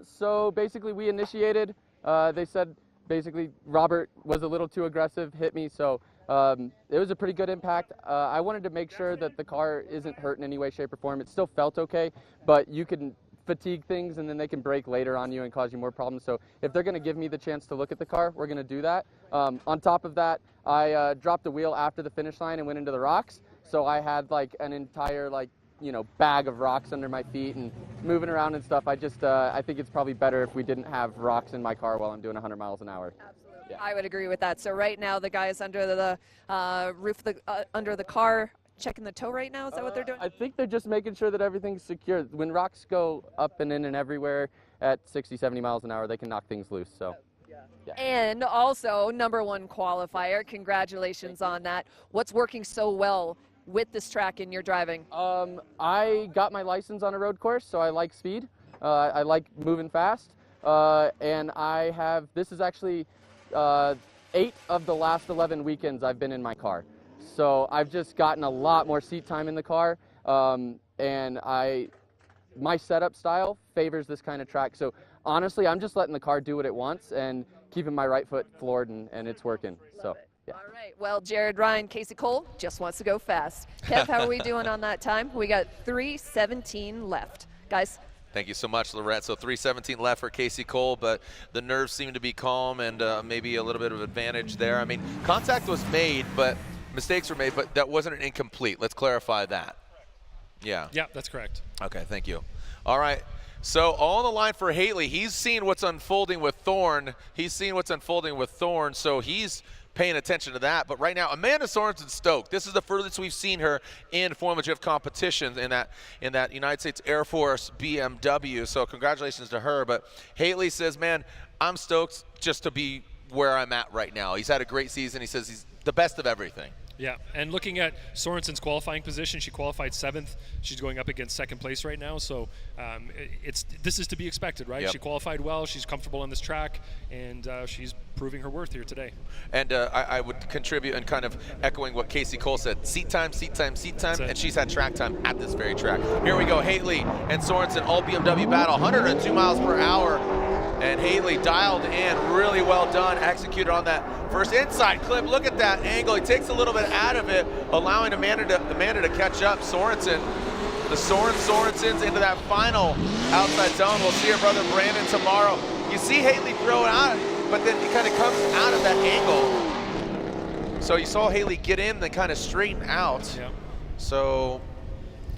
So basically we initiated. They said basically Robert was a little too aggressive, hit me. So it was a pretty good impact. I wanted to make sure that the car isn't hurt in any way, shape, or form. It still felt okay, but you can fatigue things and then they can break later on you and cause you more problems. So if they're going to give me the chance to look at the car, we're going to do that. On top of that, I dropped the wheel after the finish line and went into the rocks. So I had like an entire bag of rocks under my feet and moving around and stuff. I think it's probably better if we didn't have rocks in my car while I'm doing 100 miles an hour. Absolutely. Yeah. I would agree with that. So right now the guys under the roof of under the car checking the tow right now. Is that what they're doing? I think they're just making sure that everything's secure. When rocks go up and in and everywhere at 60, 70 miles an hour, they can knock things loose. So. Yeah. And also #1 qualifier. Congratulations on that. What's working so well with this track in your driving? I got my license on a road course, so I like speed. I like moving fast. And this is actually 8 of the last 11 weekends I've been in my car. So I've just gotten a lot more seat time in the car. And my setup style favors this kind of track. So honestly, I'm just letting the car do what it wants and keeping my right foot floored, and it's working. So. Yeah. All right. Well, Jared Ryan, Casey Kohl just wants to go fast. Kev, how are we doing on that time? We got 3:17 left. Guys. Thank you so much, Lorette. So 3:17 left for Casey Kohl, but the nerves seem to be calm and maybe a little bit of advantage there. I mean, contact was made, but mistakes were made, but that wasn't an incomplete. Let's clarify that. Yeah. Yeah, that's correct. Okay, thank you. All right. So on the line for Hateley, he's seen what's unfolding with Thorne. So he's paying attention to that. But right now, Amanda Sorensen's stoked. This is the furthest we've seen her in Formula Drift competitions in that United States Air Force BMW. So congratulations to her. But Hateley says, man, I'm stoked just to be where I'm at right now. He's had a great season. He says he's the best of everything. Yeah, and looking at Sorensen's qualifying position, she qualified 7th. She's going up against 2nd place right now, so this is to be expected, right? Yep. She qualified well, she's comfortable on this track, and she's proving her worth here today. And I would contribute and kind of echoing what Casey Kohl said, seat time, and she's had track time at this very track. Here we go, Hateley and Sorensen, all BMW battle, 102 miles per hour. And Hateley dialed in, really well done, executed on that first inside clip. Look at that angle. He takes a little bit out of it, allowing Amanda to catch up. Sorensen, the Sorensens into that final outside zone. We'll see her brother Brandon tomorrow. you see Hateley throw it out, but then it kind of comes out of that angle. So you saw Hateley get in, then kind of straighten out. Yeah. So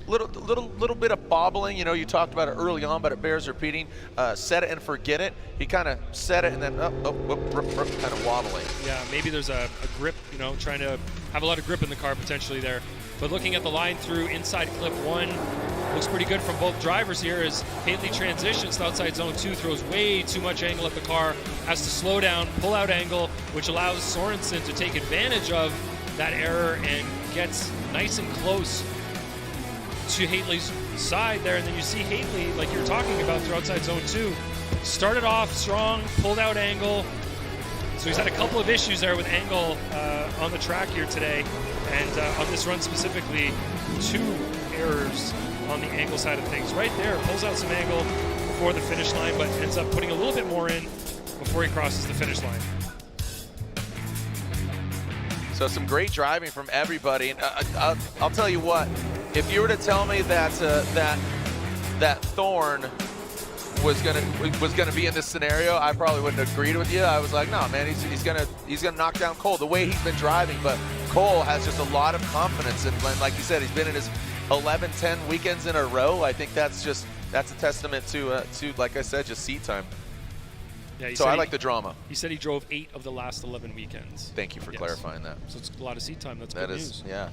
little bit of bobbling. You know, you talked about it early on, but it bears repeating. Set it and forget it. He kind of set it and then kind of wobbling. Yeah, maybe there's a grip, you know, trying to have a lot of grip in the car potentially there. But looking at the line through inside clip 1, looks pretty good from both drivers here as Hateley transitions to outside zone 2, throws way too much angle at the car, has to slow down, pull out angle, which allows Sorensen to take advantage of that error and gets nice and close to Hateley's side there. And then you see Hateley, like you're talking about, through outside zone 2, started off strong, pulled out angle. So he's had a couple of issues there with angle on the track here today. And on this run specifically, 2 errors on the angle side of things. Right there, pulls out some angle before the finish line, but ends up putting a little bit more in before he crosses the finish line. So some great driving from everybody. And I'll tell you what, if you were to tell me that that Thorne was gonna be in this scenario, I probably wouldn't have agreed with you. I was like, no, man, he's gonna knock down Kohl the way he's been driving. But Kohl has just a lot of confidence, and like you said, he's been in his 11-10 weekends in a row. I think that's a testament to like I said, just seat time. Yeah, so I like the drama. He said he drove 8 of the last 11 weekends. Thank you for clarifying that. So it's a lot of seat time. That's good news. Yeah.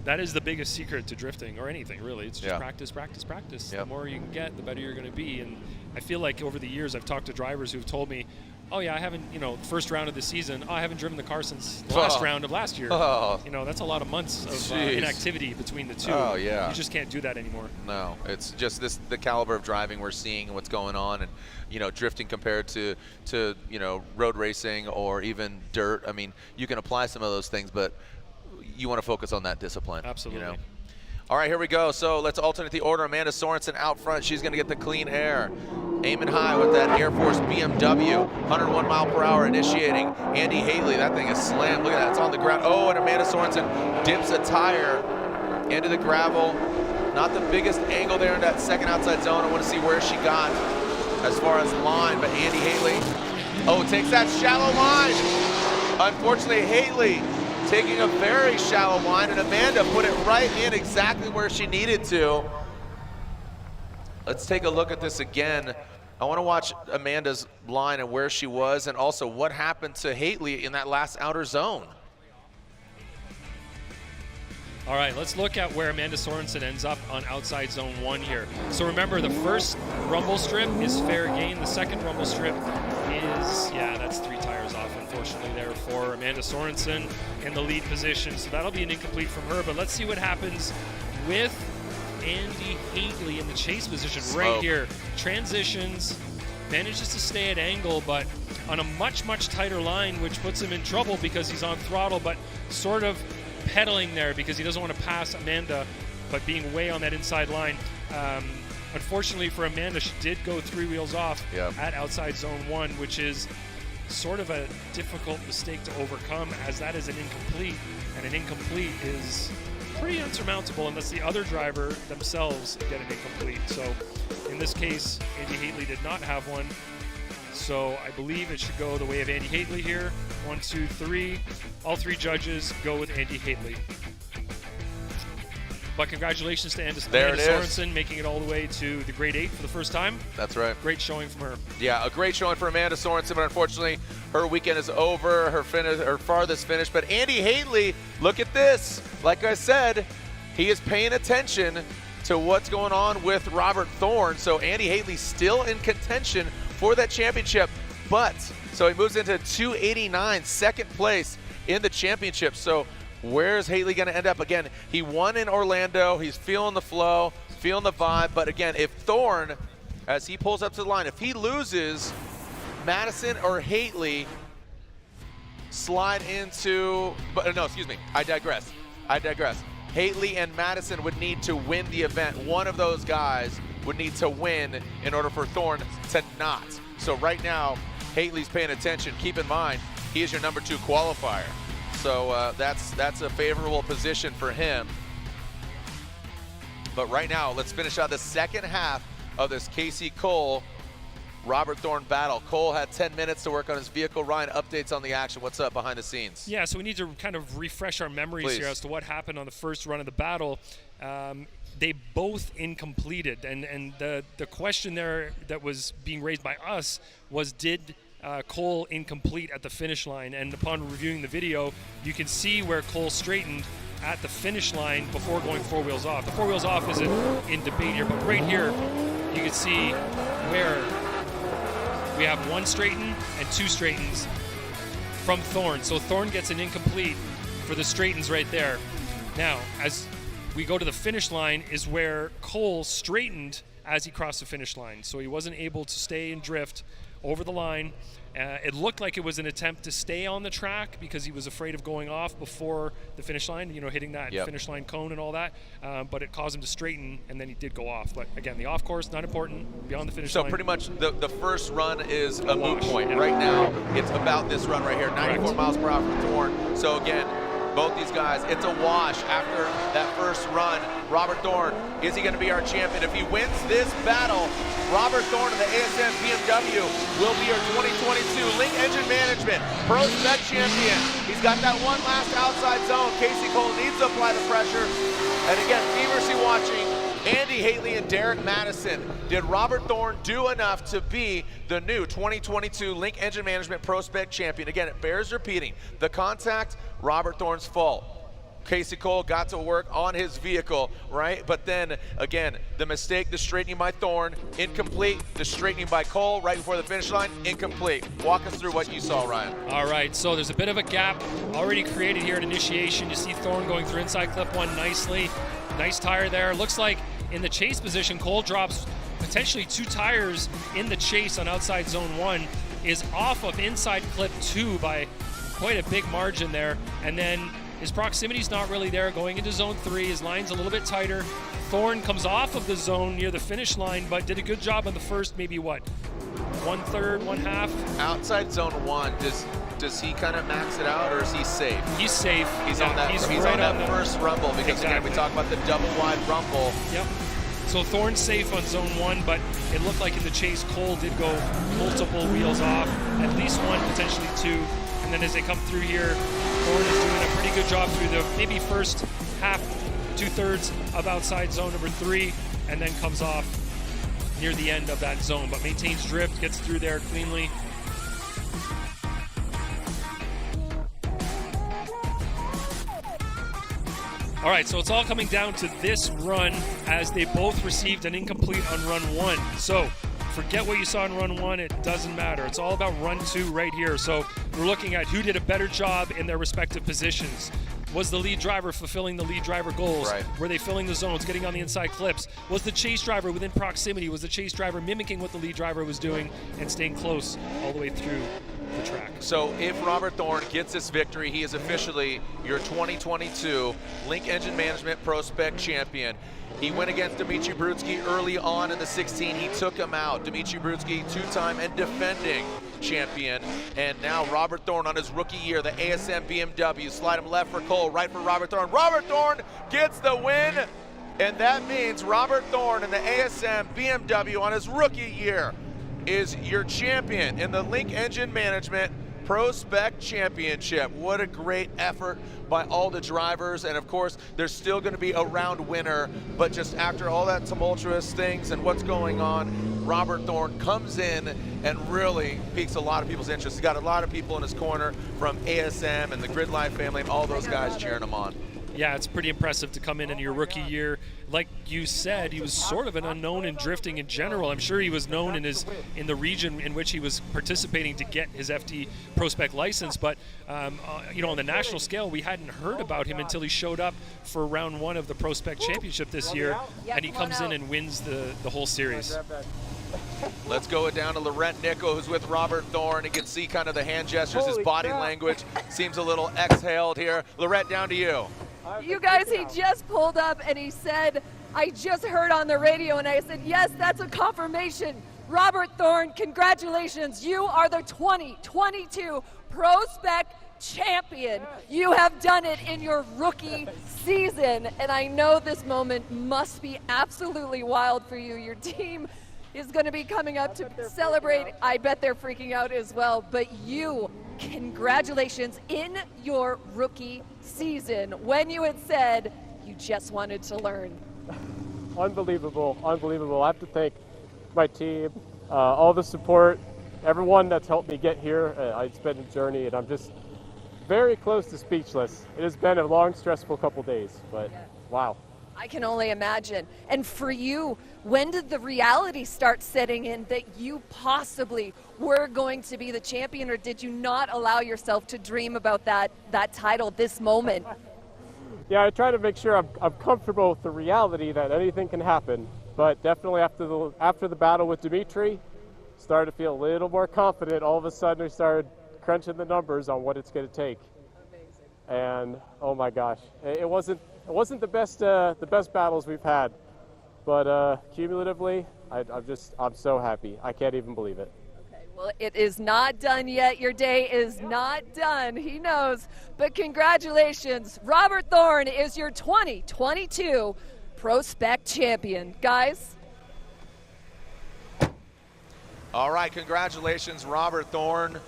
That is the biggest secret to drifting or anything, really. It's just practice. Yep. The more you can get, the better you're going to be. And I feel like over the years, I've talked to drivers who've told me, oh yeah, I haven't, first round of the season, I haven't driven the car since the last round of last year. That's a lot of months of inactivity between the two. Oh yeah. You just can't do that anymore. No, it's just the caliber of driving we're seeing and what's going on, and drifting compared to road racing or even dirt. I mean, you can apply some of those things, but you want to focus on that discipline. Absolutely. All right, here we go. So let's alternate the order. Amanda Sorensen out front. She's going to get the clean air. Aiming high with that Air Force BMW. 101 mile per hour initiating. Andy Hateley, that thing is slammed. Look at that, it's on the ground. Oh, and Amanda Sorensen dips a tire into the gravel. Not the biggest angle there in that second outside zone. I want to see where she got as far as line, but Andy Hateley, takes that shallow line. Unfortunately, Hateley taking a very shallow line, and Amanda put it right in exactly where she needed to. Let's take a look at this again. I want to watch Amanda's line and where she was, and also what happened to Hateley in that last outer zone. All right, let's look at where Amanda Sorensen ends up on outside zone 1 here. So remember, the first rumble strip is fair game. The second rumble strip is, that's 3 tires off, unfortunately, there for Amanda Sorensen in the lead position. So that'll be an incomplete from her. But let's see what happens with Andy Hateley in the chase position right here. Transitions, manages to stay at angle, but on a much, much tighter line, which puts him in trouble because he's on throttle, but sort of pedaling there because he doesn't want to pass Amanda, but being way on that inside line. Unfortunately for Amanda, she did go 3 wheels off at outside zone 1, which is sort of a difficult mistake to overcome, as that is an incomplete, and an incomplete is pretty unsurmountable unless the other driver themselves get an incomplete. So in this case, Andy Hateley did not have one. So I believe it should go the way of Andy Hateley here. 1, 2, 3. All 3 judges go with Andy Hateley. But congratulations to Amanda Sorensen, making it all the way to the grade 8 for the first time. That's right. Great showing from her. Yeah, a great showing for Amanda Sorensen, but unfortunately her weekend is over, her farthest finish. But Andy Hateley, look at this. Like I said, he is paying attention to what's going on with Robert Thorne. So Andy Hateley still in contention for that championship, but so he moves into 289, second place in the championship. So where's Hateley going to end up? Again, he won in Orlando. He's feeling the flow, feeling the vibe. But again, if Thorne, as he pulls up to the line, if he loses, Madison or Hateley slide into, I digress. Hateley and Madison would need to win the event. One of those guys would need to win in order for Thorne to not. So right now, Hateley's paying attention. Keep in mind, he is your number 2 qualifier. So that's a favorable position for him. But right now, let's finish out the second half of this Casey Kohl Robert Thorne battle. Kohl had 10 minutes to work on his vehicle. Ryan, updates on the action. What's up behind the scenes? Yeah, so we need to kind of refresh our memories here as to what happened on the first run of the battle. They both incompleted, and the question there that was being raised by us was, did Kohl incomplete at the finish line? And upon reviewing the video, you can see where Kohl straightened at the finish line before going 4 wheels off. The 4 wheels off isn't in debate here, but right here you can see where we have 1 straighten and 2 straightens from Thorne. So Thorne gets an incomplete for the straightens right there. Now, as we go to the finish line is where Kohl straightened as he crossed the finish line. So he wasn't able to stay and drift over the line. It looked like it was an attempt to stay on the track because he was afraid of going off before the finish line, you know, hitting that finish line cone and all that. But it caused him to straighten, and then he did go off. But again, the off course, not important, beyond the finish line. So pretty much the first run is a moot point. Right now, it's about this run right here, 94 miles per hour from Thorne. So again, both these guys, it's a wash after that first run. Robert Thorne, is he going to be our champion? If he wins this battle, Robert Thorne of the ASM BMW will be our 2022 Link Engine Management PROSPEC champion. He's got that one last outside zone. Casey Kohl needs to apply the pressure. And again, feverishly watching Andy Hateley and Derek Madison. Did Robert Thorne do enough to be the new 2022 Link Engine Management PROSPEC champion? Again, it bears repeating. The contact, Robert Thorne's fault. Casey Kohl got to work on his vehicle, right? But then, again, the mistake, the straightening by Thorne, incomplete. The straightening by Kohl right before the finish line, incomplete. Walk us through what you saw, Ryan. All right, so there's a bit of a gap already created here at initiation. You see Thorne going through inside clip 1 nicely. Nice tire there. Looks like in the chase position, Kohl drops potentially 2 tires in the chase on outside zone 1, is off of inside clip 2 by quite a big margin there. And then his proximity's not really there going into zone 3. His line's a little bit tighter. Thorne comes off of the zone near the finish line, but did a good job on the first, maybe what, 1/3, 1/2? Outside zone 1, does he kind of max it out, or is he safe? He's safe. He's on that. He's right on that first rumble because again, we talk about the double wide rumble. Yep. So Thorne's safe on zone 1, but it looked like in the chase, Kohl did go multiple wheels off, at least 1, potentially 2. And then as they come through here, Thorne is doing a pretty good job through the maybe first half, 2/3 of outside zone number 3, and then comes off near the end of that zone, but maintains drift, gets through there cleanly. All right, so it's all coming down to this run as they both received an incomplete on run 1. So forget what you saw in run 1, it doesn't matter. It's all about run 2 right here. So we're looking at who did a better job in their respective positions. Was the lead driver fulfilling the lead driver goals? Right. Were they filling the zones, getting on the inside clips? Was the chase driver within proximity? Was the chase driver mimicking what the lead driver was doing and staying close all the way through the track? So if Robert Thorne gets this victory, he is officially your 2022 Link Engine Management PROSPEC champion. He went against Dimitri Brutskiy early on in the 16. He took him out. Dimitri Brutskiy, 2-time and defending champion. And now Robert Thorne on his rookie year, the ASM BMW. Slide him left for Kohl, right for Robert Thorne. Robert Thorne gets the win. And that means Robert Thorne in the ASM BMW on his rookie year is your champion in the Link Engine Management PROSPEC Championship. What a great effort by all the drivers, and of course there's still going to be a round winner, but just after all that tumultuous things and what's going on, Robert Thorne comes in and really piques a lot of people's interest. He's got a lot of people in his corner from ASM and the Grid Life family and all those guys cheering him on. Yeah, it's pretty impressive to come in your rookie year. Like you said, he was sort of an unknown in drifting in general. I'm sure he was known in the region in which he was participating to get his FD PROSPEC license, but you know, on the national scale, we hadn't heard about him until he showed up for round 1 of the PROSPEC Championship this year, and he comes in and wins the whole series. Let's go down to Laurent Nico, who's with Robert Thorne. You can see kind of the hand gestures, his body language seems a little exhaled here. Laurent, down to you. You guys, he just pulled up and he said, I just heard on the radio, and I said, yes, that's a confirmation. Robert Thorne, congratulations. You are the 2022 PROSPEC champion. You have done it in your rookie season, and I know this moment must be absolutely wild for you. Your team is going to be coming up to celebrate. I bet they're freaking out as well. But you, congratulations in your rookie season when you had said you just wanted to learn. Unbelievable, unbelievable. I have to thank my team, all the support, everyone that's helped me get here. It's been a journey, and I'm just very close to speechless. It has been a long, stressful couple days, but wow. I can only imagine. And for you, when did the reality start setting in that you possibly were going to be the champion, or did you not allow yourself to dream about that title this moment? Yeah, I try to make sure I'm comfortable with the reality that anything can happen, but definitely after the battle with Dimitri, started to feel a little more confident. All of a sudden, we started crunching the numbers on what it's going to take. Amazing. And oh my gosh, it wasn't the best battles we've had, but cumulatively, I'm so happy. I can't even believe it. Well, it is not done yet. Your day is not done. He knows. But congratulations. Robert Thorne is your 2022 PROSPEC champion. Guys. All right, congratulations, Robert Thorne.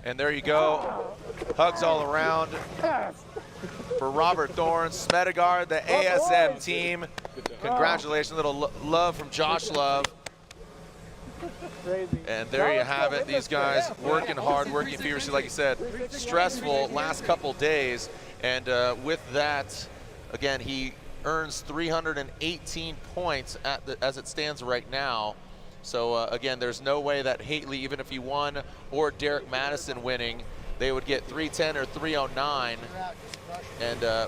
And there you go. Hugs all around for Robert Thorne. Smedegaard, the ASM team. Congratulations, little love from Josh Love. And there you have it. These guys working hard, working furiously, like you said. Stressful last couple days. And with that, again, he earns 318 points as it stands right now. So again, there's no way that Hateley, even if he won, or Derek Madison winning, they would get 310 or 309. And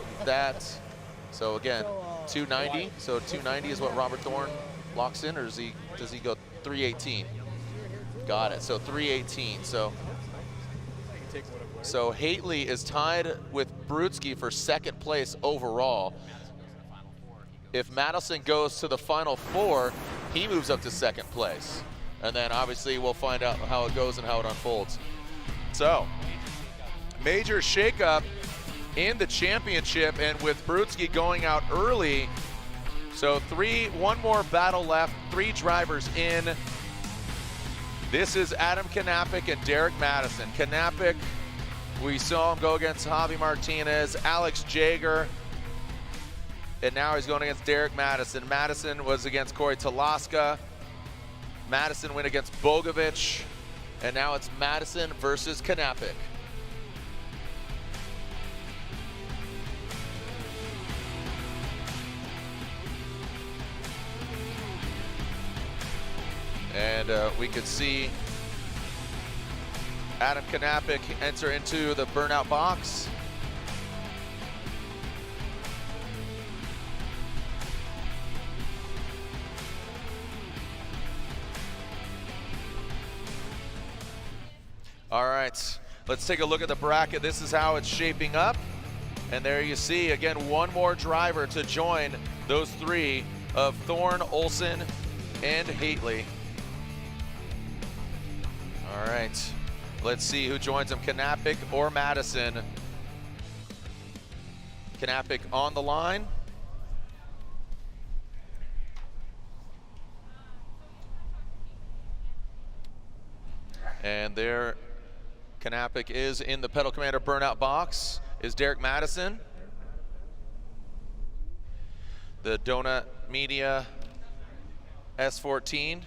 so again, 290. So 290 is what Robert Thorne locks in, or does he go 318? Got it. So 318. So Hateley is tied with Brutskiy for second place overall. If Madison goes to the final four, he moves up to second place. And then obviously we'll find out how it goes and how it unfolds. So, major shakeup in the championship, and with Brutskiy going out early. So one more battle left, 3 drivers in. This is Adam Knapik and Derek Madison. Knapik, we saw him go against Javi Martinez, Alex Jagger, and now he's going against Derek Madison. Madison was against Corey Talaska. Madison went against Bogovich, and now it's Madison versus Knapik. And we could see Adam Knapik enter into the burnout box. All right, let's take a look at the bracket. This is how it's shaping up. And there you see, again, one more driver to join those 3 of Thorne, Olsen, and Hateley. All right, let's see who joins them, Knapik or Madison. Knapik on the line. And there, Knapik is in the Pedal Commander burnout box. Is Derek Madison. The Donut Media S14.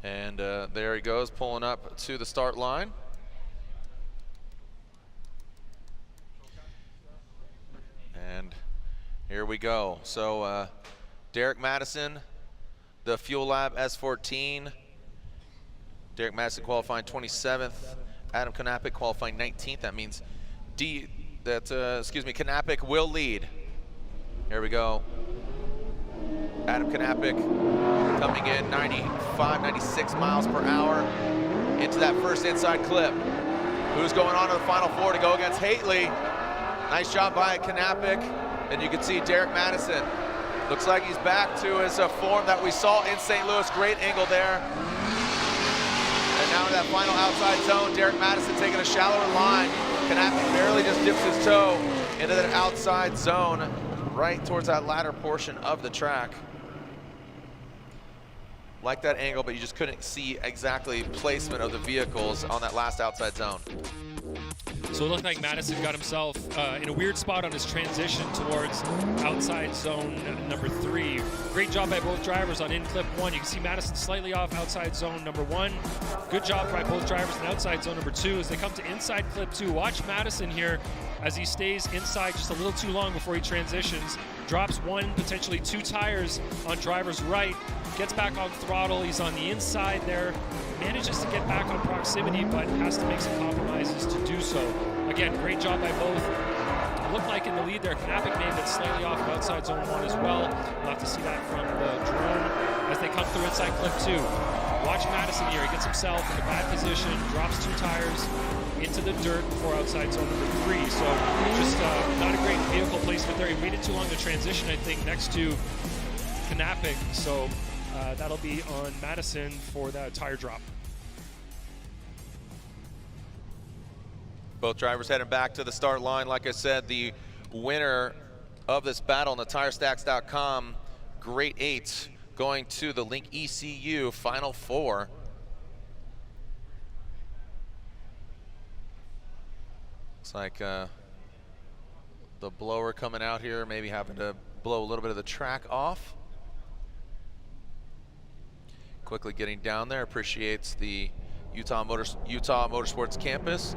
And there he goes, pulling up to the start line. And here we go. So Derek Madison, the Fuel Lab S14. Derek Madison qualifying 27th. Adam Knapik qualifying 19th. That means Knapik will lead. Here we go. Adam Knapik coming in 95, 96 miles per hour into that first inside clip. Who's going on to the final 4 to go against Hateley? Nice job by Knapik. And you can see Derek Madison. Looks like he's back to his form that we saw in St. Louis. Great angle there. And now in that final outside zone, Derek Madison taking a shallower line. Knapik barely just dips his toe into that outside zone. right towards that latter portion of the track. Like that angle, but you just couldn't see exactly placement of the vehicles on that last outside zone. So it looked like Madison got himself in a weird spot on his transition towards outside zone number 3. Great job by both drivers on in clip 1. You can see Madison slightly off outside zone number 1. Good job by both drivers in outside zone number 2 as they come to inside clip 2. Watch Madison here as he stays inside just a little too long before he transitions. Drops 1, potentially 2 tires on driver's right. Gets back on throttle. He's on the inside there. Manages to get back on proximity, but has to make some compromises to do so. Again, great job by both. It looked like in the lead there, Knapik may have been slightly off of outside zone 1 as well. We'll have to see that from the drone as they come through inside clip 2. Watch Madison here. He gets himself in a bad position, drops 2 tires into the dirt before outside zone number 3. So just not a great vehicle placement there. He waited too long to transition, I think, next to Knapik. So that'll be on Madison for that tire drop. Both drivers heading back to the start line. Like I said, the winner of this battle on the TireStacks.com Great 8 going to the Link ECU Final 4. Looks like the blower coming out here, maybe having to blow a little bit of the track off. Quickly getting down there, appreciates the Utah Motorsports campus.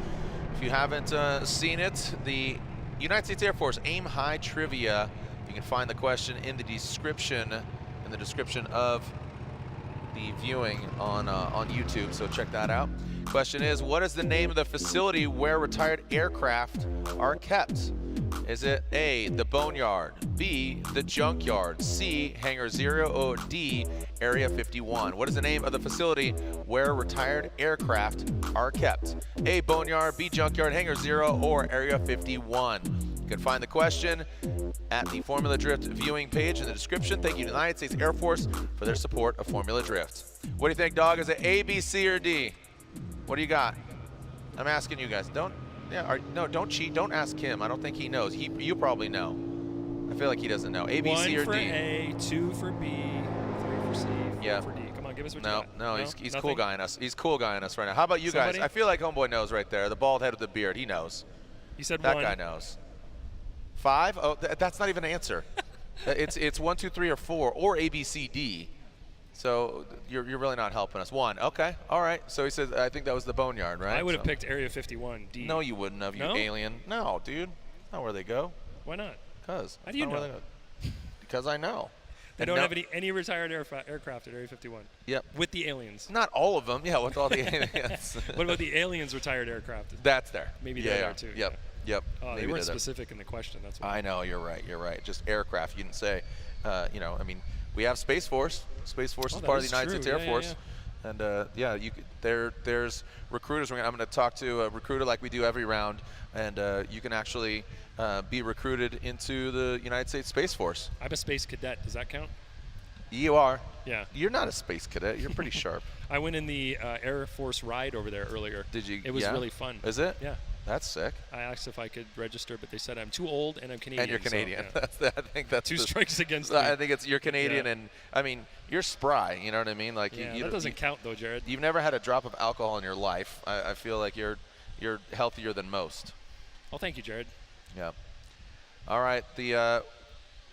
If you haven't seen it, the United States Air Force Aim High Trivia, you can find the question in the description of the viewing on YouTube, so check that out. Question is, what is the name of the facility where retired aircraft are kept? Is it A, the Boneyard, B, the Junkyard, C, Hangar 0, or D, Area 51? What is the name of the facility where retired aircraft are kept? A, Boneyard, B, Junkyard, Hangar 0, or Area 51? You can find the question at the Formula Drift viewing page in the description. Thank you to the United States Air Force for their support of Formula Drift. What do you think, dog? Is it A, B, C, or D? What do you got? I'm asking you guys. Don't cheat. Don't ask him. I don't think he knows. You probably know. I feel like he doesn't know. A, B, C, or D? 1 for A, 2 for B, 3 for C, 4 for D. Come on, give us what you got. No, he's cool guying us. He's cool guying us right now. How about you Somebody? guys? I feel like homeboy knows right there. The bald head with the beard. He knows. He said that 1. That guy knows. 5? Oh, that's not even an answer. it's 1, 2, 3, or 4, or A, B, C, D. So you're really not helping us. 1, okay, all right. So he says, I think that was the Boneyard, right? I would have picked Area 51, D. No, you wouldn't have, you alien. No, dude, that's not where they go. Why not? Because. How do you know? Because I know. They don't have any retired aircraft at Area 51. Yep. With the aliens. Not all of them. Yeah, with all the aliens. What about the aliens' retired aircraft? That's there. Maybe they're there too. Yep. Yeah. Yep. Oh, they weren't specific in the question. That's why. I know. You're right. You're right. Just aircraft. You didn't say. I mean, we have Space Force. Space Force is part of the United States Air Force. And there's recruiters. I'm going to talk to a recruiter like we do every round, and you can actually be recruited into the United States Space Force. I'm a space cadet. Does that count? You are. Yeah. You're not a space cadet. You're pretty sharp. I went in the Air Force ride over there earlier. Did you? It was really fun. Is it? Yeah. That's sick. I asked if I could register, but they said I'm too old and I'm Canadian. And you're Canadian. So, yeah. I think that's 2 strikes against me. I think it's you're Canadian, and I mean you're spry. You know what I mean? Like that doesn't count though, Jared. You've never had a drop of alcohol in your life. I feel like you're healthier than most. Well, thank you, Jared. Yeah. All right. The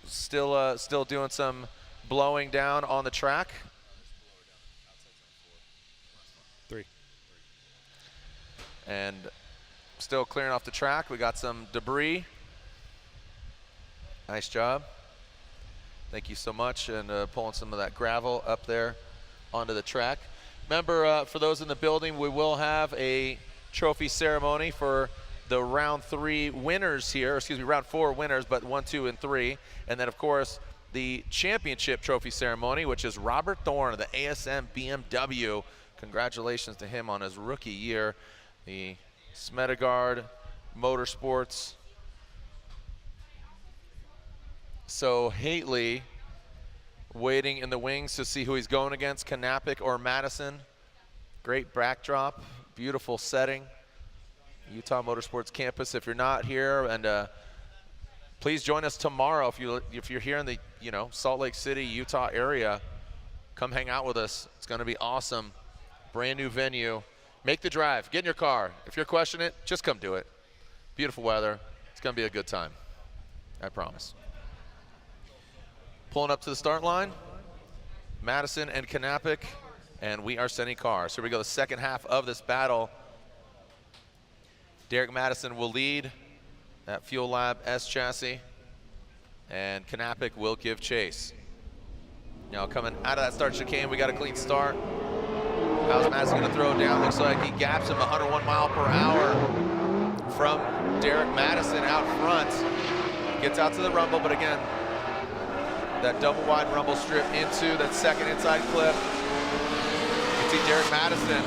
still doing some blowing down on the track. 3. And still clearing off the track. We got some debris. Nice job. Thank you so much. And pulling some of that gravel up there onto the track. Remember, for those in the building, we will have a trophy ceremony for the round 3 winners here. Excuse me, round 4 winners, but 1, 2, and 3. And then, of course, the championship trophy ceremony, which is Robert Thorne of the ASM BMW. Congratulations to him on his rookie year. The Smedegard Motorsports. So Hateley waiting in the wings to see who he's going against, Knapik or Madison. Great backdrop, beautiful setting. Utah Motorsports campus. If you're not here and Please join us tomorrow if you're here in the Salt Lake City, Utah area. Come hang out with us. It's going to be awesome. Brand new venue. Make the drive. Get in your car. If you're questioning it, just come do it. Beautiful weather. It's going to be a good time. I promise. Pulling up to the start line, Madison and Knapik, and we are sending cars. Here we go, the second half of this battle. Derek Madison will lead that Fuel Lab S chassis, and Knapik will give chase. Now coming out of that start chicane, we got a clean start. How's Madison gonna throw it down? Looks like he gaps him 101 mph from Derek Madison out front. Gets out to the rumble, but again, that double wide rumble strip into that second inside clip. You can see Derek Madison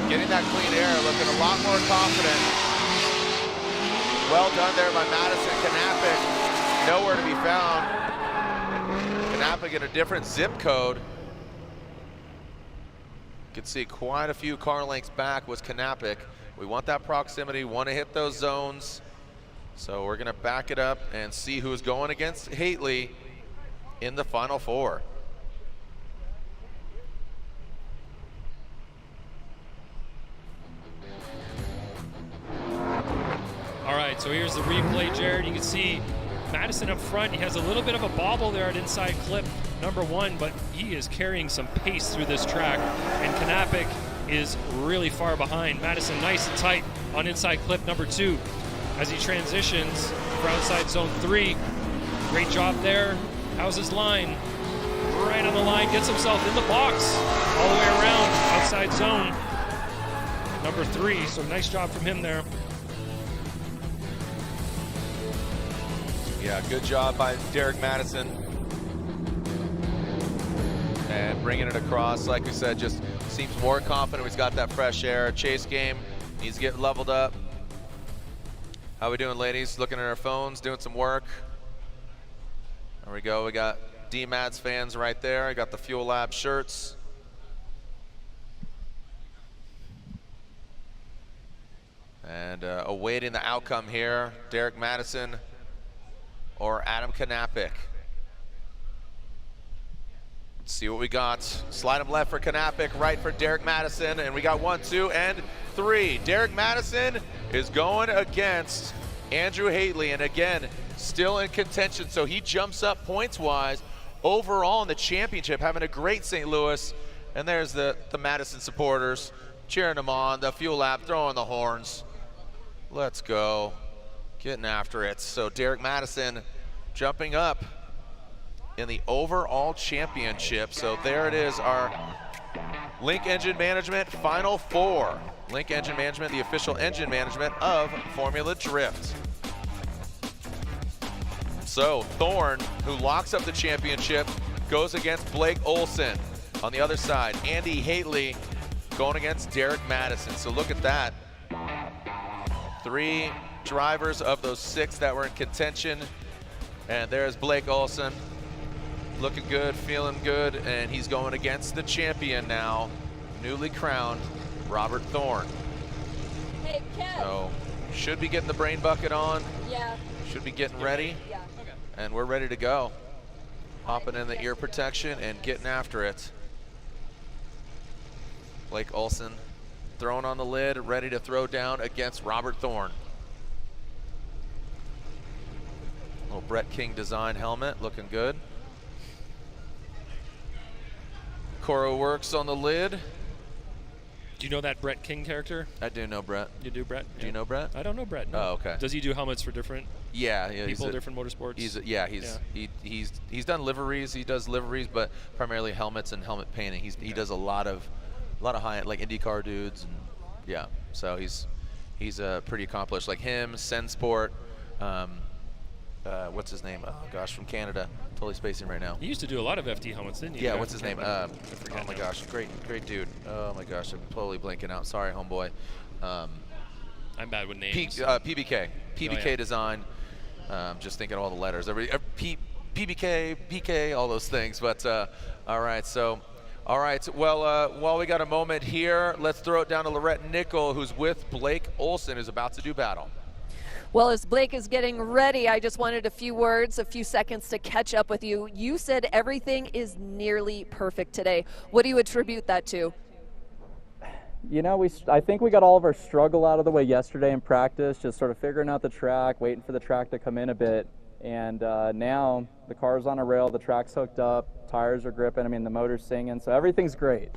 getting that clean air, looking a lot more confident. Well done there by Madison. Knapik nowhere to be found. Knapik in a different zip code. You can see quite a few car lengths back was Knapik. We want that proximity, want to hit those zones. So we're going to back it up and see who's going against Hateley in the Final Four. All right, so here's the replay, Jared. You can see Madison up front. He has a little bit of a bobble there at inside clip number 1, but he is carrying some pace through this track. And Knapik is really far behind. Madison nice and tight on inside clip number 2 as he transitions for outside zone 3. Great job there. How's his line? Right on the line, gets himself in the box all the way around outside zone number 3. So nice job from him there. Yeah, good job by Derek Madison. And bringing it across, like we said, just seems more confident. He's got that fresh air. Chase game needs to get leveled up. How we doing, ladies? Looking at our phones, doing some work. There we go. We got D-Mads fans right there. I got the Fuel Lab shirts. And awaiting the outcome here, Derek Madison or Adam Knapik. Let's see what we got. Slide him left for Knapik, right for Derek Madison, and we got 1, 2, and 3. Derek Madison is going against Andrew Hateley, and again, still in contention, so he jumps up points-wise overall in the championship, having a great St. Louis. And there's the Madison supporters cheering him on, the Fuel Lab throwing the horns. Let's go, getting after it. So Derek Madison jumping up in the overall championship. So there it is, our Link Engine Management Final Four. Link Engine Management, the official engine management of Formula Drift. So Thorne, who locks up the championship, goes against Blake Olsen. On the other side, Andy Hateley going against Derek Madison. So look at that. 3 drivers of those 6 that were in contention. And there's Blake Olsen, looking good, feeling good, and he's going against the champion now, newly crowned Robert Thorne. Hey, Kev. So should be getting the brain bucket on. Yeah. Should be getting ready. Yeah. And we're ready to go. Hopping in the ear protection and getting after it. Blake Olsen throwing on the lid, ready to throw down against Robert Thorne. Little Brett King design helmet, looking good. Coro Works on the lid. Do you know that Brett King character? I do know Brett. You do, Brett? Do you know Brett? I don't know Brett, no. Oh, okay. Does he do helmets for different people, different motorsports? He's done liveries. He does liveries, but primarily helmets and helmet painting. He does a lot of high-end, like IndyCar dudes. And yeah, so he's pretty accomplished. Like him, Sensport. What's his name? Oh gosh, from Canada. Totally spacing right now. He used to do a lot of FD helmets, didn't he? Yeah, what's his name? Oh my gosh, great dude. Oh my gosh, I'm totally blanking out. Sorry, homeboy. I'm bad with names. PBK design. Just thinking all the letters. PBK, PK, all those things. But all right, so. All right, well, while we got a moment here, let's throw it down to Lorette Nickel, who's with Blake Olsen, who's about to do battle. Well, as Blake is getting ready, I just wanted a few words, a few seconds to catch up with you. You said everything is nearly perfect today. What do you attribute that to? You know, I think we got all of our struggle out of the way yesterday in practice, just sort of figuring out the track, waiting for the track to come in a bit. And now the car's on a rail, the track's hooked up, tires are gripping, I mean, the motor's singing, so everything's great.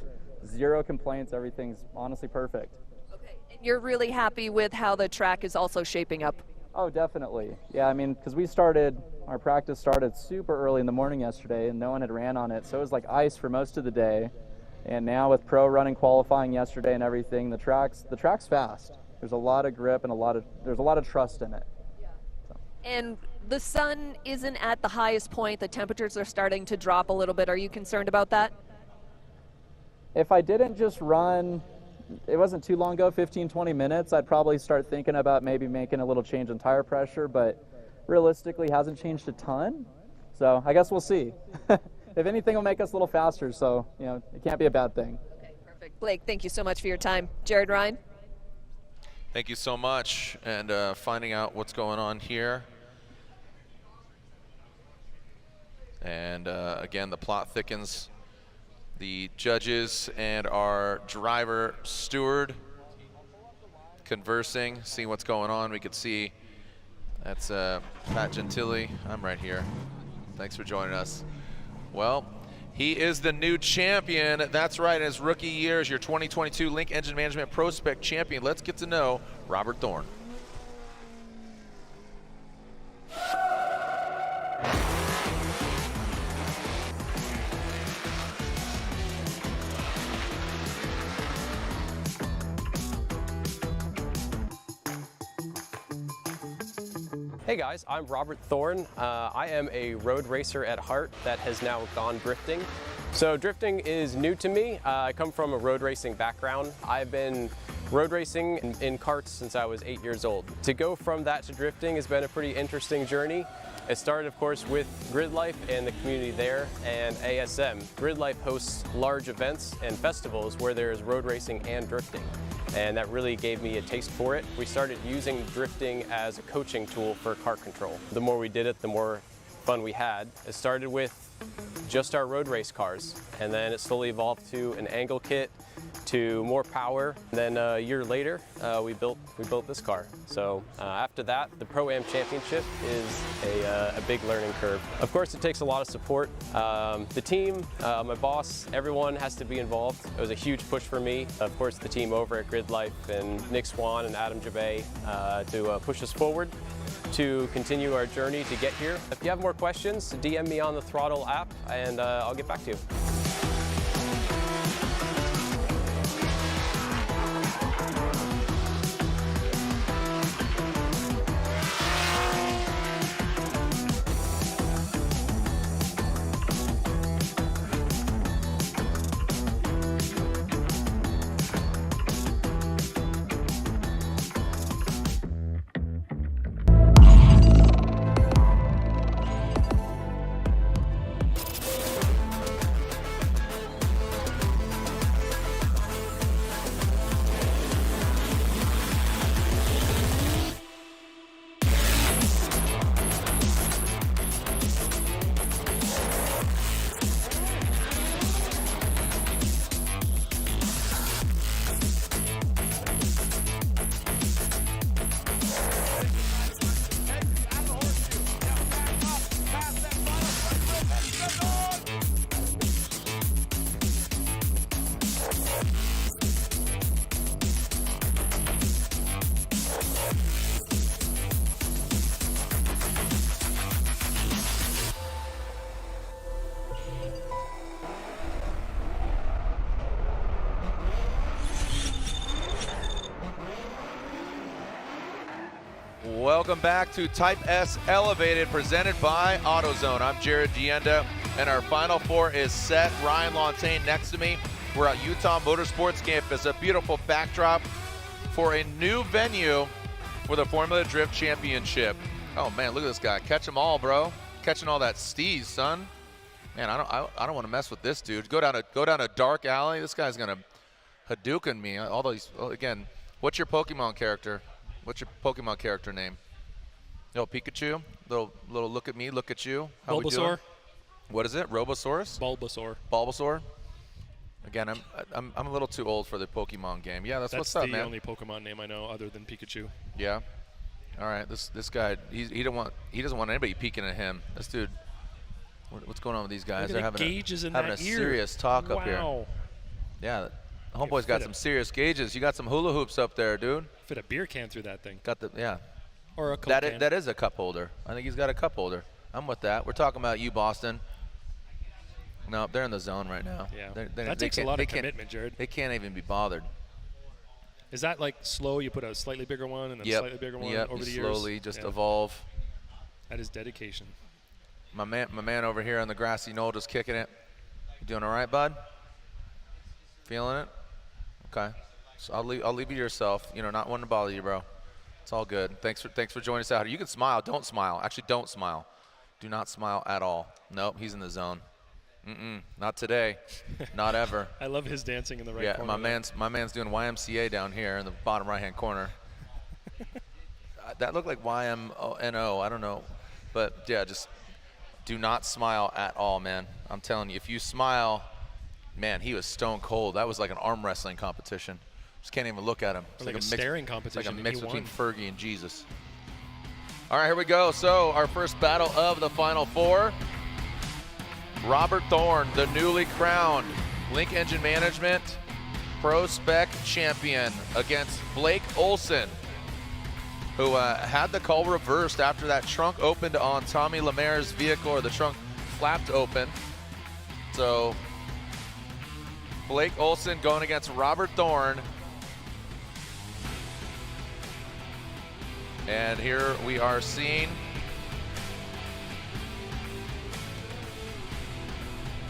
Zero complaints, everything's honestly perfect. Okay, and you're really happy with how the track is also shaping up? Oh, definitely. Yeah, I mean, because our practice started super early in the morning yesterday and no one had ran on it, so it was like ice for most of the day. And now with pro running qualifying yesterday and everything, the track's fast. There's a lot of grip and there's a lot of trust in it. Yeah. So. And the sun isn't at the highest point. The temperatures are starting to drop a little bit. Are you concerned about that? If I didn't just run, it wasn't too long ago, 15, 20 minutes, I'd probably start thinking about maybe making a little change in tire pressure, but realistically hasn't changed a ton. So I guess we'll see. If anything, will make us a little faster, so you know it can't be a bad thing. Okay, perfect. Blake, thank you so much for your time. Jared Ryan. Thank you so much, and finding out what's going on here. And again, the plot thickens. The judges and our driver steward conversing, seeing what's going on. We could see that's Pat Gentili. I'm right here. Thanks for joining us. Well, he is the new champion. That's right, in his rookie year as your 2022 Link Engine Management ProSpec champion. Let's get to know Robert Thorne. Hey guys, I'm Robert Thorne. I am a road racer at heart that has now gone drifting. So drifting is new to me. I come from a road racing background. I've been road racing in karts since I was 8 years old. To go from that to drifting has been a pretty interesting journey. It started, of course, with Grid Life and the community there, and ASM. Grid Life hosts large events and festivals where there's road racing and drifting, and that really gave me a taste for it. We started using drifting as a coaching tool for kart control. The more we did it, the more fun we had. It started with just our road race cars, and then it slowly evolved to an angle kit, to more power. And then a year later, we built this car. So after that, the Pro-Am Championship is a big learning curve. Of course, it takes a lot of support. The team, my boss, everyone has to be involved. It was a huge push for me. Of course, the team over at Grid Life and Nick Swan and Adam Jabay to push us forward to continue our journey to get here. If you have more questions, DM me on the Throttle app and I'll get back to you. Welcome back to Type S Elevated, presented by AutoZone. I'm Jared Gienda, and our Final Four is set. Ryan Lontaine next to me. We're at Utah Motorsports Campus, a beautiful backdrop for a new venue for the Formula Drift Championship. Oh man, look at this guy. Catch them all, bro. Catching all that steez, son. Man, I don't want to mess with this dude. Go down a dark alley. This guy's gonna Hadouken me. All these. Again, what's your Pokemon character? What's your Pokemon character name? Yo, Pikachu, little look at me, look at you. How we doing? Bulbasaur. What is it? Robosaurus? Bulbasaur. Bulbasaur. Again, I'm a little too old for the Pokemon game. Yeah, that's what's up, man. That's the only Pokemon name I know other than Pikachu. Yeah. All right. This guy, he doesn't want anybody peeking at him. This dude. What's going on with these guys? Look at They're the gauges in having a that ear. serious talk up here. Wow. Yeah, the homeboy's got some serious gauges. You got some hula hoops up there, dude. Fit a beer can through that thing. Got the Or a Coke can. That is a cup holder. I think he's got a cup holder. I'm with that. We're talking about you, Boston. No, they're in the zone right now. Yeah. That takes a lot of commitment, Jared. They can't even be bothered. Is that like slow? You put a slightly bigger one and then a slightly bigger one over the years? Slowly just evolve. That is dedication. My man over here on the grassy knoll just kicking it. You doing all right, bud? Feeling it? Okay. So I'll leave you to yourself. You know, not wanting to bother you, bro. It's all good. Thanks for joining us out here. You can smile. Don't smile. Actually, don't smile. Do not smile at all. Nope, he's in the zone. Not today. Not ever. I love his dancing in the right corner. Yeah, my man's doing YMCA down here in the bottom right-hand corner. That looked like YMNO. I don't know. But, yeah, just do not smile at all, man. I'm telling you, if you smile, man, he was stone cold. That was like an arm wrestling competition. Just can't even look at him. It's like a staring competition. It's like a mix between Fergie and Jesus. All right, here we go. So our first battle of the Final Four. Robert Thorne, the newly crowned Link Engine Management ProSpec champion, against Blake Olsen, who had the call reversed after that trunk opened on Tommy Lemaire's vehicle, or the trunk flapped open. So Blake Olsen going against Robert Thorne. And here we are seeing,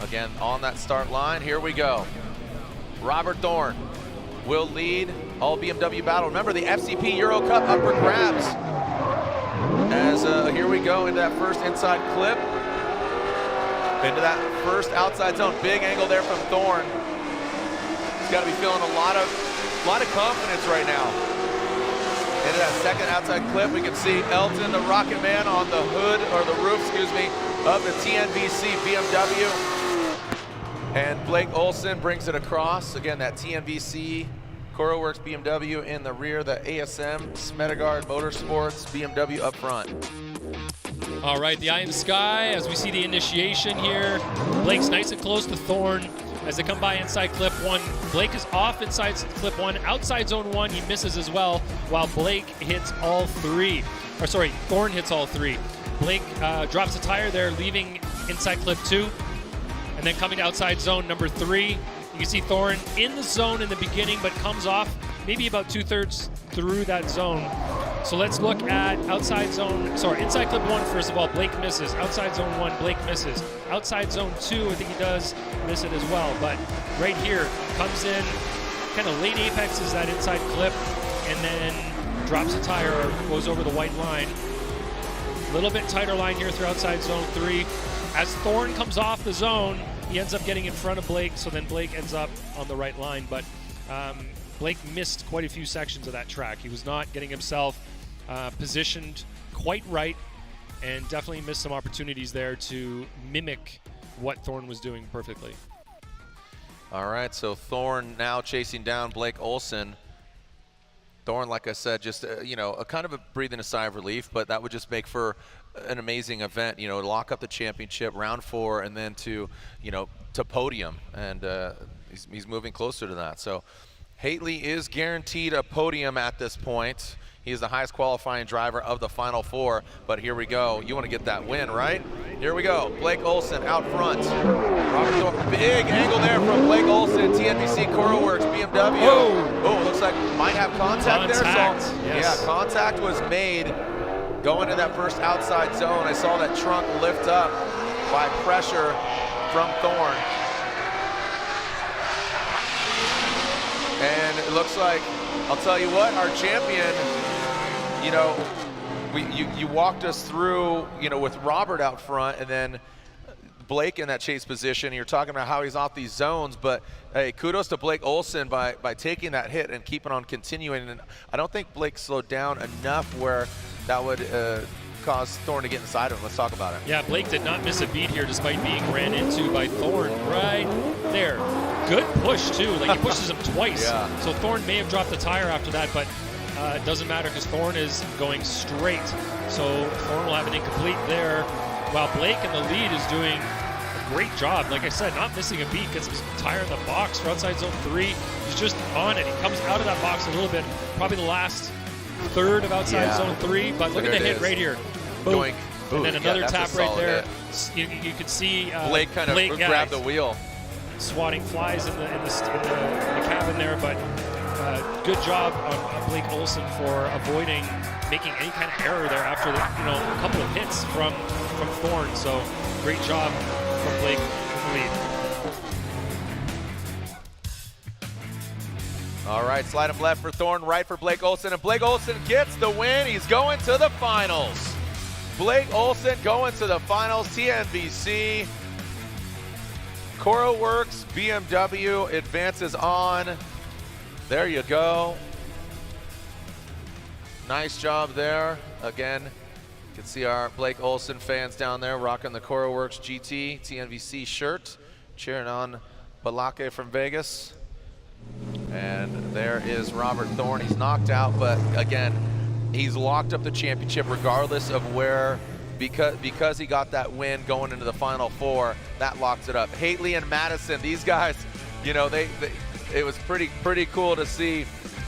again, on that start line, here we go. Robert Thorne will lead all BMW battle. Remember, the FCP Euro Cup up for grabs. As here we go into that first inside clip. Into that first outside zone. Big angle there from Thorne. He's got to be feeling a lot of confidence right now. Into that second outside clip, we can see Elton, the Rocket Man, on the hood, or the roof, excuse me, of the TNVC BMW. And Blake Olsen brings it across. Again, that TNVC CoroWorks BMW in the rear, the ASM Smetagard Motorsports BMW up front. All right, the eye in the sky as we see the initiation here. Blake's nice and close to Thorne as they come by inside clip one. Blake is off inside clip one. Outside zone one, he misses as well, while Blake hits all three. Or sorry, Thorne hits all three. Blake drops a tire there, leaving inside clip two. And then coming to outside zone number three, you can see Thorne in the zone in the beginning, but comes off maybe about 2/3 through that zone. So let's look at inside clip one, first of all. Blake misses. Outside zone one, Blake misses. Outside zone two, I think he does miss it as well. But right here, comes in, kind of late apexes that inside clip, and then drops a tire or goes over the white line. A little bit tighter line here through outside zone three. As Thorne comes off the zone, he ends up getting in front of Blake, so then Blake ends up on the right line. But Blake missed quite a few sections of that track. He was not getting himself positioned quite right, and definitely missed some opportunities there to mimic what Thorne was doing perfectly. All right, so Thorne now chasing down Blake Olsen. Thorne, like I said, just a kind of a breathing a sigh of relief, but that would just make for an amazing event. Lock up the championship, round 4, and then to podium, and he's moving closer to that. So Hateley is guaranteed a podium at this point. He is the highest qualifying driver of the Final Four, but here we go. You want to get that win, right? Here we go. Blake Olsen out front. Robert Thorne, big angle there from Blake Olsen, TNVC CoroWorks BMW. Oh, looks like might have contact there. So, yes. Yeah, contact was made going to that first outside zone. I saw that trunk lift up by pressure from Thorne. And it looks like, I'll tell you what, our champion, you walked us through, with Robert out front, and then Blake in that chase position. You're talking about how he's off these zones, but hey, kudos to Blake Olsen by taking that hit and keeping on continuing. And I don't think Blake slowed down enough where that would caused Thorne to get inside of him. Let's talk about it. Yeah, Blake did not miss a beat here despite being ran into by Thorne right there. Good push, too. Like, he pushes him twice. Yeah. So Thorne may have dropped the tire after that, but it doesn't matter because Thorne is going straight. So Thorne will have an incomplete there, while Blake in the lead is doing a great job. Like I said, not missing a beat, gets his tire in the box for outside zone 3. He's just on it. He comes out of that box a little bit, probably the last third of outside zone 3, but look at the hit right here. Boom. And then another tap right there. You can see Blake kind of grabbed the wheel. Swatting flies in the cabin there, but good job on Blake Olsen for avoiding making any kind of error there after a couple of hits from Thorne. So great job from Blake in the lead. All right, slide him left for Thorne, right for Blake Olsen, and Blake Olsen gets the win. He's going to the finals. Blake Olsen going to the finals. TNVC. Coro Works BMW advances on. There you go. Nice job there. Again, you can see our Blake Olsen fans down there rocking the Coro Works GT TNVC shirt, cheering on Balake from Vegas. And there is Robert Thorne. He's knocked out, but again, he's locked up the championship regardless of where, because he got that win going into the Final Four, that locks it up. Hateley and Madison, these guys, it was pretty cool to see.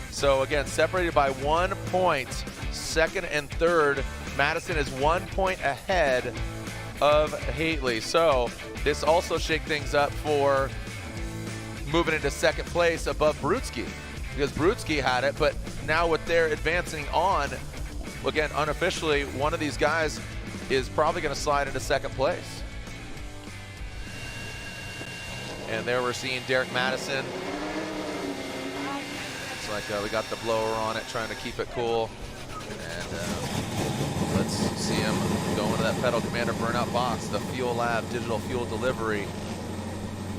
So again, separated by 1 point, second and third. Madison is 1 point ahead of Hateley. So this also shakes things up for moving into second place above Brutskiy, because Brutskiy had it, but now with their advancing on, again, unofficially, one of these guys is probably going to slide into second place. And there we're seeing Derek Madison. It's like we got the blower on it, trying to keep it cool. And let's see him go into that pedal commander burnout box, the Fuel Lab digital fuel delivery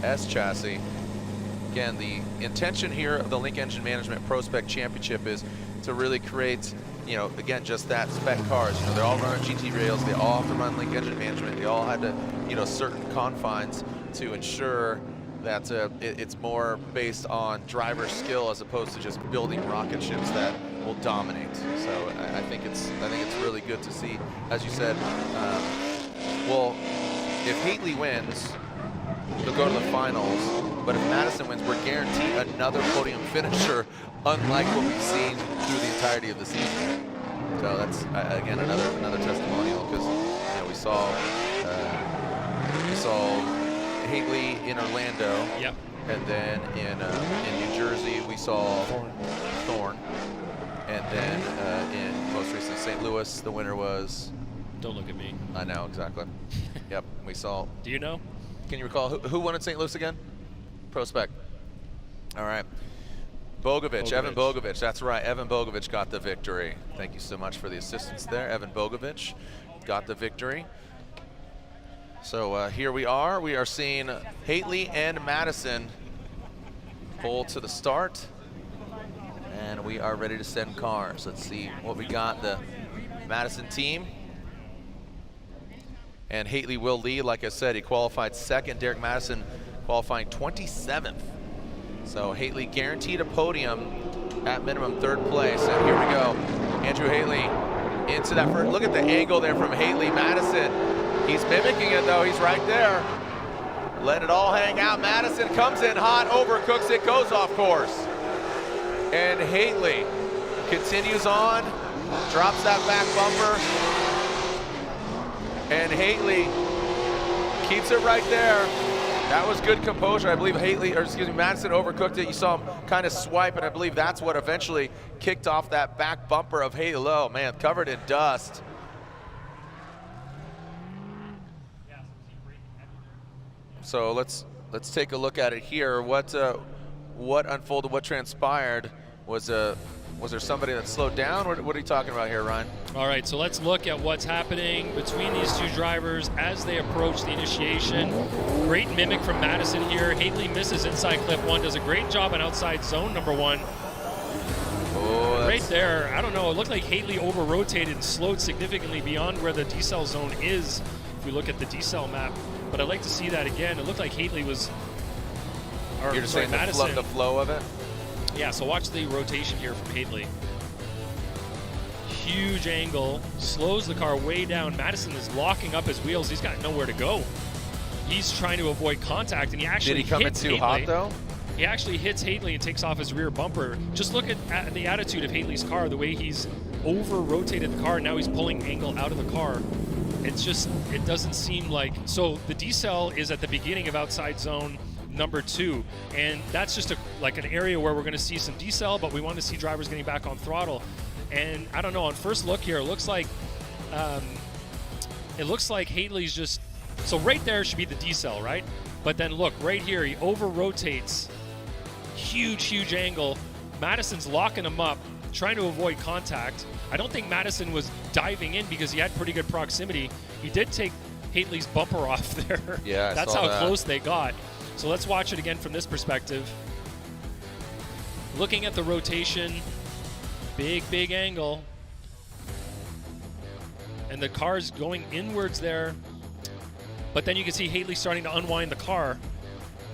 S chassis. Again, the intention here of the Link Engine Management ProSpec Championship is to really create, again, just that spec cars. They all run on GT rails. They all have to run Link Engine Management. They all had to, certain confines to ensure that it's more based on driver skill as opposed to just building rocket ships that will dominate. So I think it's really good to see, as you said. Well, if Hateley wins, they'll go to the finals. But if Madison wins, we're guaranteed another podium finisher, unlike what we've seen through the entirety of the season. So that's again another testimonial, because we saw Hateley in Orlando, yep, and then in New Jersey we saw Thorne, and then in most recent St. Louis the winner was. Don't look at me. I know exactly. Yep, we saw. Do you know? Can you recall who won in St. Louis again? ProSpec. All right. Bogovich, Evan Bogovich. That's right. Evan Bogovich got the victory. Thank you so much for the assistance there. Evan Bogovich got the victory. So here we are. We are seeing Hateley and Madison pull to the start. And we are ready to send cars. Let's see what we got. The Madison team. And Hateley will lead. Like I said, he qualified second. Derek Madison qualifying 27th. So Hateley guaranteed a podium, at minimum third place. And here we go. Andrew Hateley into that first. Look at the angle there from Hateley. Madison, he's mimicking it though. He's right there. Let it all hang out. Madison comes in hot, overcooks it, goes off course. And Hateley continues on, drops that back bumper. And Hateley keeps it right there. That was good composure. I believe Madison overcooked it. You saw him kind of swipe, and I believe that's what eventually kicked off that back bumper of Hateley. Oh, man, covered in dust. So let's take a look at it here. What unfolded, what transpired? Was there somebody that slowed down? What are you talking about here, Ryan? All right, so let's look at what's happening between these two drivers as they approach the initiation. Great mimic from Madison here. Hateley misses inside clip 1, does a great job on outside zone number 1. Oh, right there, I don't know, it looked like Hateley over-rotated and slowed significantly beyond where the decel zone is, if we look at the decel map. But I'd like to see that again. It looked like Hateley was, or You're just sorry, saying Madison. the flow of it? Yeah, so watch the rotation here from Hateley. Huge angle, slows the car way down. Madison is locking up his wheels. He's got nowhere to go. He's trying to avoid contact, and he actually Did he come in hits too Hateley. hot, though? He actually hits Hateley and takes off his rear bumper. Just look at the attitude of Hateley's car, the way he's over-rotated the car. Now he's pulling angle out of the car. It's just, it doesn't seem like, so the decel is at the beginning of outside zone number 2, and that's just like an area where we're going to see some decel, but we want to see drivers getting back on throttle. And I don't know, on first look here, it looks like Hateley's just, so right there should be the decel, right? But then look, right here, he over-rotates, huge angle. Madison's locking him up, trying to avoid contact. I don't think Madison was diving in because he had pretty good proximity. He did take Hateley's bumper off there. Yeah, that's how close they got. So let's watch it again from this perspective. Looking at the rotation, big angle. And the car's going inwards there. But then you can see Hateley starting to unwind the car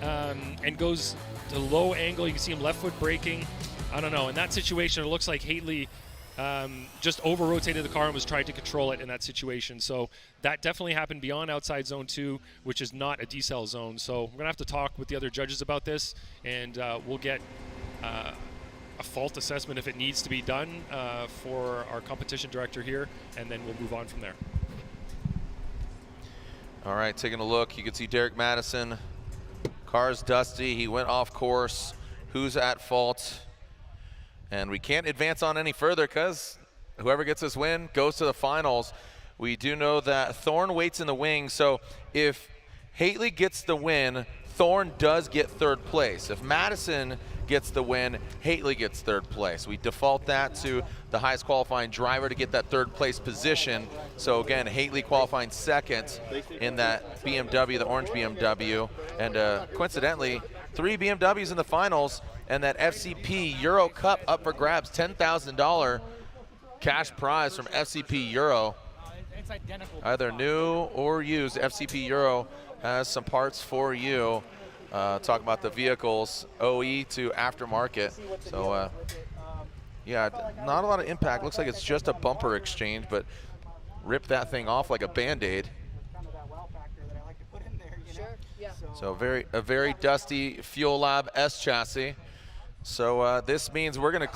and goes to low angle. You can see him left foot braking. I don't know. In that situation, it looks like Hateley just over-rotated the car and was trying to control it in that situation. So that definitely happened beyond outside zone 2, which is not a decel zone. So we're going to have to talk with the other judges about this, and we'll get a fault assessment if it needs to be done for our competition director here, and then we'll move on from there. All right, taking a look, you can see Derek Madison. Car's dusty, he went off course. Who's at fault? And we can't advance on any further because whoever gets this win goes to the finals. We do know that Thorne waits in the wings, so if Hateley gets the win, Thorne does get third place. If Madison gets the win, Hateley gets third place. We default that to the highest qualifying driver to get that third place position. So again, Hateley qualifying second in that BMW, the orange BMW. And coincidentally, 3 BMWs in the finals, and that FCP Euro Cup up for grabs, $10,000 cash prize from FCP Euro. Either new or used. FCP Euro has some parts for you. Talk about the vehicles, OE to aftermarket. So yeah, not a lot of impact. Looks like it's just a bumper exchange, but rip that thing off like a Band-Aid. So a very dusty Fuel Lab S chassis. So this means we're gonna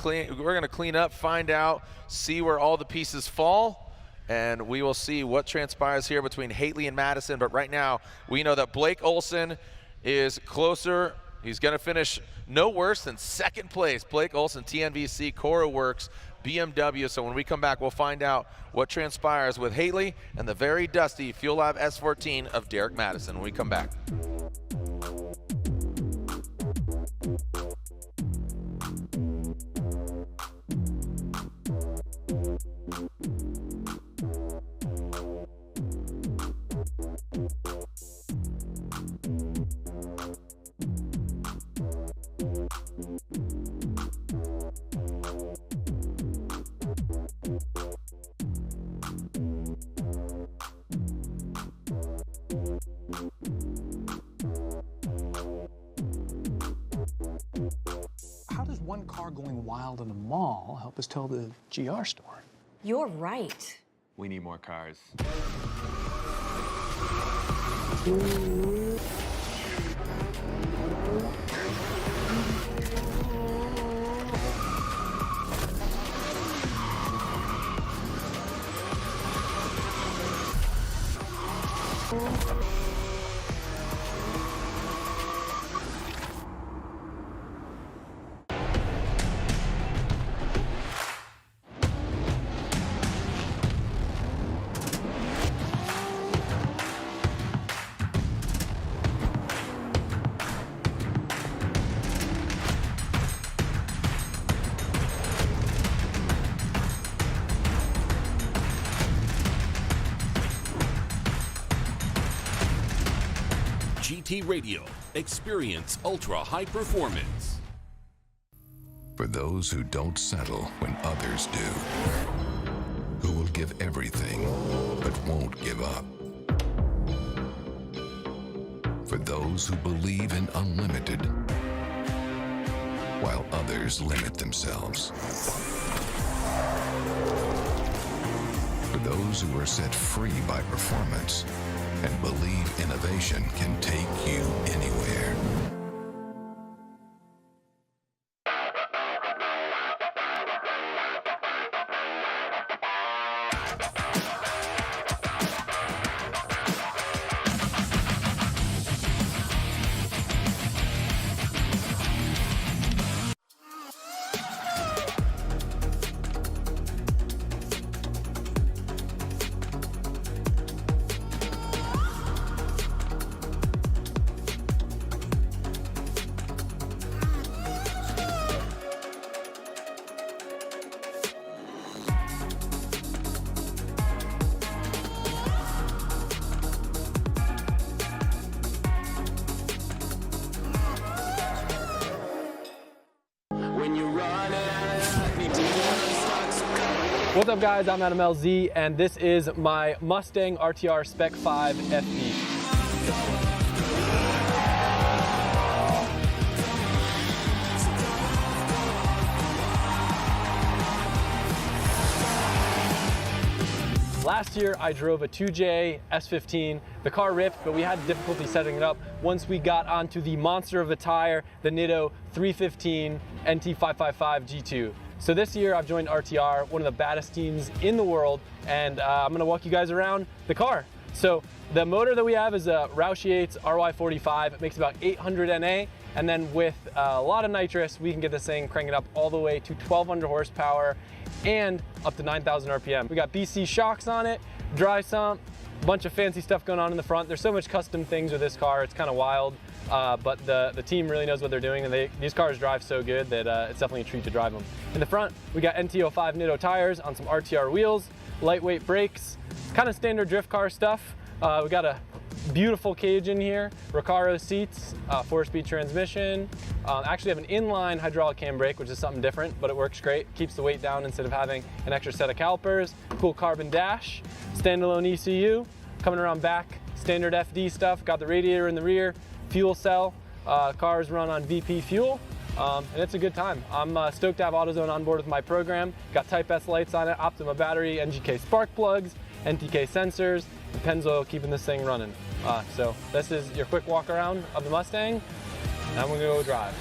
clean up, find out, see where all the pieces fall, and we will see what transpires here between Hateley and Madison. But right now, we know that Blake Olsen is closer. He's gonna finish no worse than second place. Blake Olsen, TNVC, Cora Works, BMW. So when we come back, we'll find out what transpires with Hateley and the very dusty Fuel Lab S14 of Derek Madison when we come back. How does one car going wild in the mall help us tell the GR story? You're right. We need more cars. GT Radio. Experience ultra high performance. For those who don't settle when others do. Who will give everything, but won't give up. For those who believe in unlimited, while others limit themselves. For those who are set free by performance and believe innovation can take you anywhere. What's up guys, I'm Adam LZ and this is my Mustang RTR Spec 5 FD. Last year I drove a 2J S15. The car ripped, but we had difficulty setting it up once we got onto the monster of a tire, the Nitto 315 NT555 G2. So this year I've joined RTR, one of the baddest teams in the world, and I'm gonna walk you guys around the car. So the motor that we have is a Roush Yates RY45. It makes about 800 NA, and then with a lot of nitrous, we can get this thing cranking up all the way to 1200 horsepower and up to 9,000 RPM. We got BC shocks on it, dry sump, a bunch of fancy stuff going on in the front. There's so much custom things with this car, it's kind of wild. But the team really knows what they're doing, and these cars drive so good that it's definitely a treat to drive them. In the front, we got NT05 Nitto tires on some RTR wheels, lightweight brakes, kind of standard drift car stuff. We got a beautiful cage in here, Recaro seats, 4-speed transmission. Actually have an inline hydraulic handbrake, which is something different, but it works great. Keeps the weight down instead of having an extra set of calipers. Cool carbon dash, standalone ECU. Coming around back, standard FD stuff. Got the radiator in the rear. Fuel cell, cars run on VP fuel, and it's a good time. I'm stoked to have AutoZone on board with my program. Got Type S lights on it, Optima battery, NGK spark plugs, NTK sensors, and Pennzoil keeping this thing running. So this is your quick walk around of the Mustang. Now we're gonna go drive.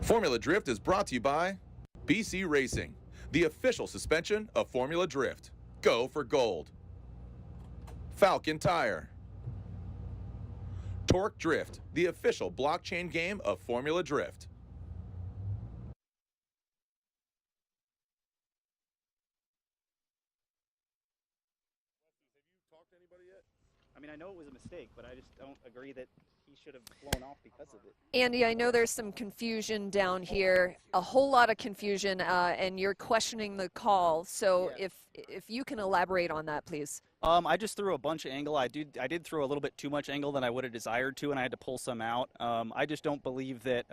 Formula Drift is brought to you by BC Racing, the official suspension of Formula Drift. Go for gold. Falcon Tire. Torque Drift, the official blockchain game of Formula Drift. I mean, I know it was a mistake, but I just don't agree that he should have blown off because of it. Andy, I know there's some confusion down here, a whole lot of confusion, and you're questioning the call. So if you can elaborate on that, please. I just threw a bunch of angle. I did throw a little bit too much angle than I would have desired to, and I had to pull some out. I just don't believe that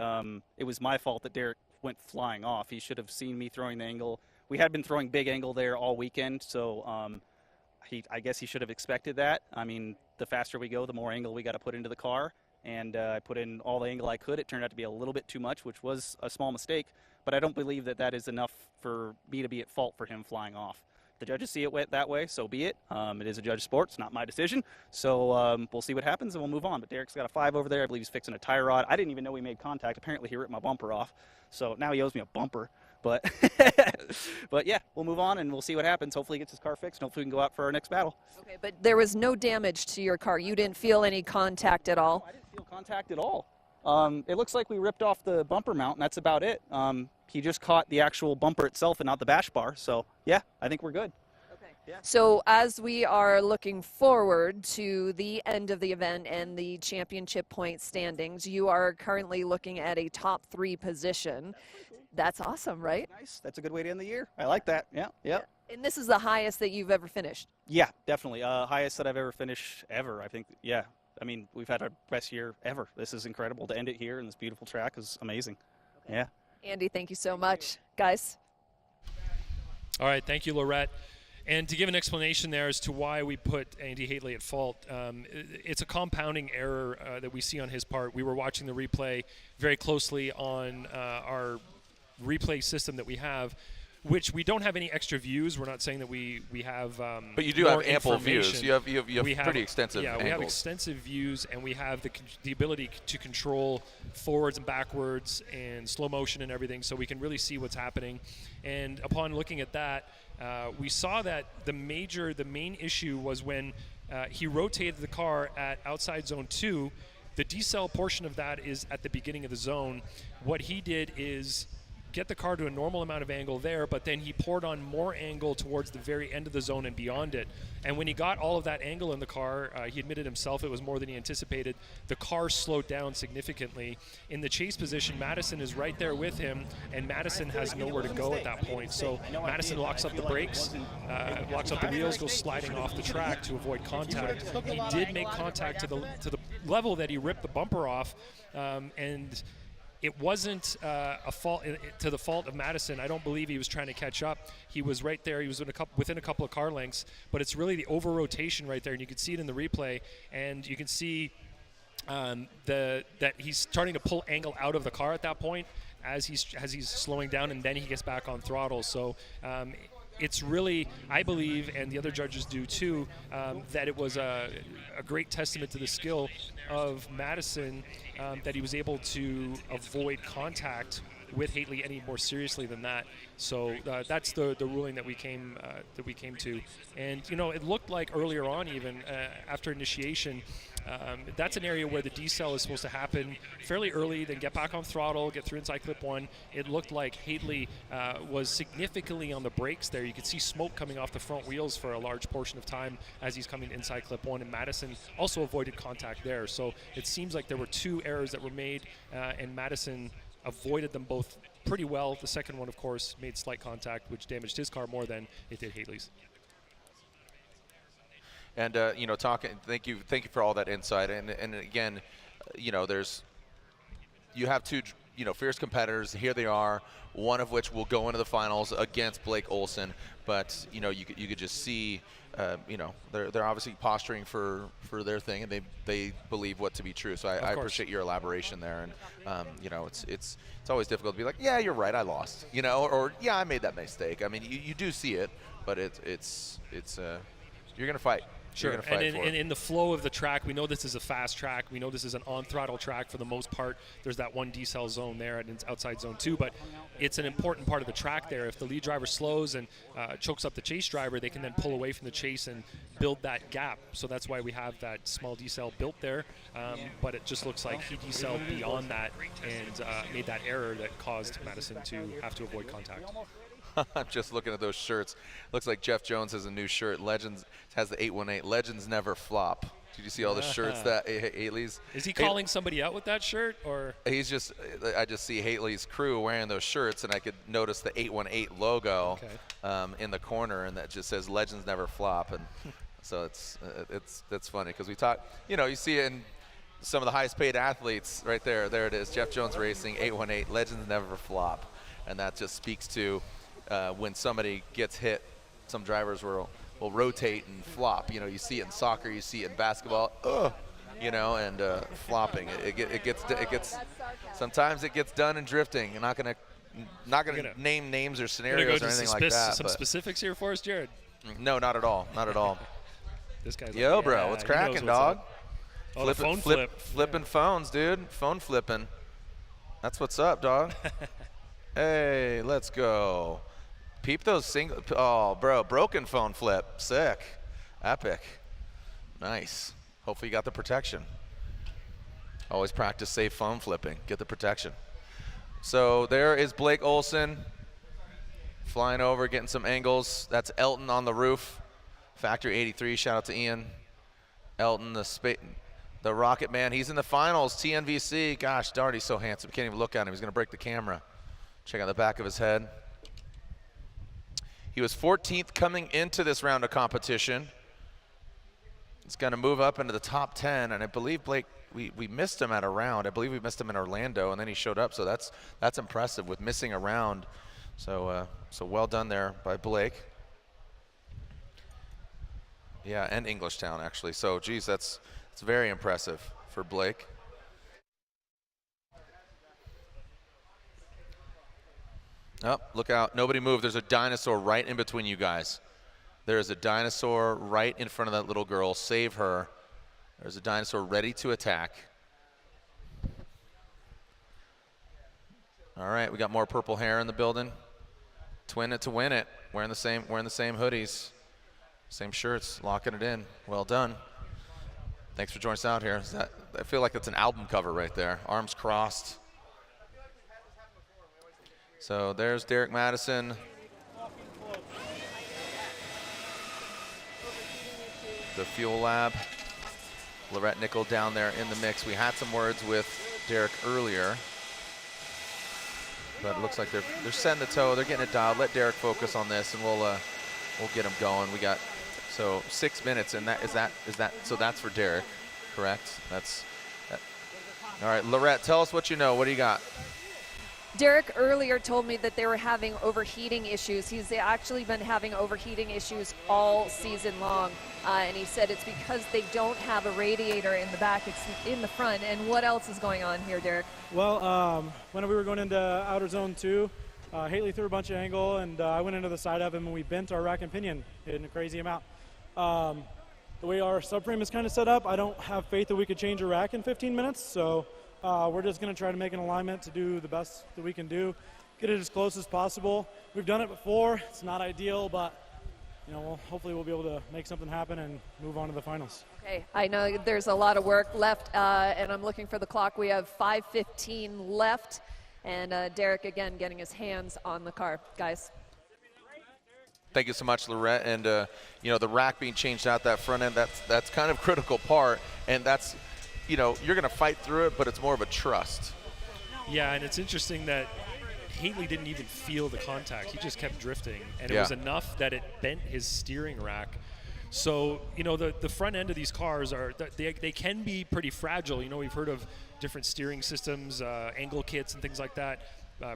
it was my fault that Derek went flying off. He should have seen me throwing the angle. We had been throwing big angle there all weekend, so I guess he should have expected that. I mean, the faster we go, the more angle we got to put into the car. And I put in all the angle I could. It turned out to be a little bit too much, which was a small mistake. But I don't believe that that is enough for me to be at fault for him flying off. The judges see it that way, so be it. It is a judge sport. It's not my decision. So we'll see what happens, and we'll move on. But Derek's got a 5 over there. I believe he's fixing a tie rod. I didn't even know we made contact. Apparently he ripped my bumper off. So now he owes me a bumper. But but yeah, we'll move on, and we'll see what happens. Hopefully he gets his car fixed, and hopefully we can go out for our next battle. Okay, but there was no damage to your car. You didn't feel any contact at all? I didn't feel contact at all. It looks like we ripped off the bumper mount, and that's about it. He just caught the actual bumper itself and not the bash bar. So yeah, I think we're good. So as we are looking forward to the end of the event and the championship point standings, you are currently looking at a top 3 position. That's awesome, right? Nice. That's a good way to end the year. I like that. Yeah. Yeah. And this is the highest that you've ever finished. Yeah, definitely. Highest that I've ever finished ever. I think. Yeah. I mean, we've had our best year ever. This is incredible to end it here, and this beautiful track is amazing. Yeah. Andy, thank you so much. Guys? All right, thank you, Lorette. And to give an explanation there as to why we put Andy Hateley at fault, it's a compounding error that we see on his part. We were watching the replay very closely on our replay system that we have, which we don't have any extra views. We're not saying that we have but you do have ample views. You have pretty extensive Yeah, angles. we have extensive views, and we have the ability to control forwards and backwards and slow motion and everything, so we can really see what's happening. And upon looking at that, we saw that the main issue was when he rotated the car at outside zone 2. The decel portion of that is at the beginning of the zone. What he did is get the car to a normal amount of angle there, but then he poured on more angle towards the very end of the zone and beyond it. And when he got all of that angle in the car, he admitted himself it was more than he anticipated. The car slowed down significantly. In the chase position, Madison is right there with him, and Madison has nowhere to go at that point. So Madison locks up the brakes, locks up the wheels, goes sliding off the track to avoid contact. He did make contact to the level that he ripped the bumper off, and it wasn't a fault to the fault of Madison. I don't believe he was trying to catch up. He was right there. He was within a couple of car lengths, but it's really the over rotation right there, and you can see it in the replay, and you can see that he's starting to pull angle out of the car at that point as he's slowing down, and then he gets back on throttle. So it's really, I believe, and the other judges do too, that it was a great testament to the skill of Madison that he was able to avoid contact with Hateley any more seriously than that. So that's the ruling that we came to. And it looked like earlier on, even after initiation, that's an area where the decel is supposed to happen fairly early, then get back on throttle, get through inside clip 1. It looked like Hateley was significantly on the brakes there. You could see smoke coming off the front wheels for a large portion of time as he's coming inside clip 1, and Madison also avoided contact there. So it seems like there were 2 errors that were made, and Madison avoided them both pretty well. The second one, of course, made slight contact, which damaged his car more than it did Hateley's. And thank you for all that insight. And again, you have 2 fierce competitors. Here they are, one of which will go into the finals against Blake Olsen. But you could just see, they're obviously posturing for their thing, and they believe what to be true. So I appreciate your elaboration there. And it's always difficult to be like, yeah, you're right, I lost, or yeah, I made that mistake. I mean, you do see it, but it's you're gonna fight. Sure, and in the flow of the track, we know this is a fast track. We know this is an on-throttle track for the most part. There's that one decel zone there and it's outside zone 2, but it's an important part of the track there. If the lead driver slows and chokes up the chase driver, they can then pull away from the chase and build that gap. So that's why we have that small decel built there, but it just looks like he deceled beyond that and made that error that caused Madison to have to avoid contact. I'm just looking at those shirts. Looks like Jeff Jones has a new shirt. Legends has the 818. Legends never flop. Did you see all the shirts that Hateley's? Is he calling somebody out with that shirt, or? I just see Hateley's crew wearing those shirts, and I could notice the 818 logo in the corner, and that just says Legends never flop. And so that's funny because we talk. You see it in some of the highest paid athletes right there. There it is. Jeff Jones Racing 818. Legends never flop, and that just speaks to. When somebody gets hit, some drivers will rotate and flop. You see it in soccer, you see it in basketball, and flopping. It gets. Sometimes it gets done in drifting. You're not gonna name names or scenarios or anything like that. Some specifics here for us, Jared. No, not at all. Not at all. This guy's yo, bro, what's cracking, dog? Oh, flipping phones, dude. Phone flipping. That's what's up, dog. Hey, let's go. Peep those single. Oh, bro, broken phone flip. Sick. Epic. Nice. Hopefully you got the protection. Always practice safe phone flipping. Get the protection. So there is Blake Olsen flying over, getting some angles. That's Elton on the roof. Factory 83, shout out to Ian. Elton, the Rocket Man, he's in the finals, TNVC. Gosh darn, he's so handsome. Can't even look at him. He's gonna break the camera. Check out the back of his head. He was 14th coming into this round of competition. He's gonna move up into the top 10, and I believe Blake, we missed him at a round. I believe we missed him in Orlando, and then he showed up, so that's impressive with missing a round. So, so well done there by Blake. Yeah, and Englishtown actually. So, geez, it's very impressive for Blake. Oh, look out, nobody move. There's a dinosaur right in between you guys. There is a dinosaur right in front of that little girl. Save her. There's a dinosaur ready to attack. All right, we got more purple hair in the building. Twin it to win it. Wearing the same hoodies, same shirts, locking it in. Well done. Thanks for joining us out here. I feel like that's an album cover right there. Arms crossed. So there's Derek Madison. The Fuel Lab. Lorette Nickel down there in the mix. We had some words with Derek earlier, but it looks like they're setting the toe. They're getting it dialed. Let Derek focus on this, and we'll get him going. We got 6 minutes, and so that's for Derek, correct? All right, Lorette, tell us what you know. What do you got? Derek earlier told me that they were having overheating issues. He's actually been having overheating issues all season long. And he said it's because they don't have a radiator in the back, it's in the front. And what else is going on here, Derek? Well, when we were going into outer zone 2, Hateley threw a bunch of angle, and I went into the side of him, and we bent our rack and pinion in a crazy amount. The way our subframe is kind of set up, I don't have faith that we could change a rack in 15 minutes, so we're just going to try to make an alignment to do the best that we can do, get it as close as possible. We've done it before. It's not ideal, but hopefully we'll be able to make something happen and move on to the finals. Okay, I know there's a lot of work left, and I'm looking for the clock. We have 5:15 left, and Derek again getting his hands on the car, guys. Thank you so much, Lorette. And the rack being changed out that front end, that's kind of critical part, and that's. You're going to fight through it, but it's more of a trust. Yeah, and it's interesting that Hateley didn't even feel the contact. He just kept drifting, and it was enough that it bent his steering rack. So, the front end of these cars they can be pretty fragile. We've heard of different steering systems, angle kits and things like that.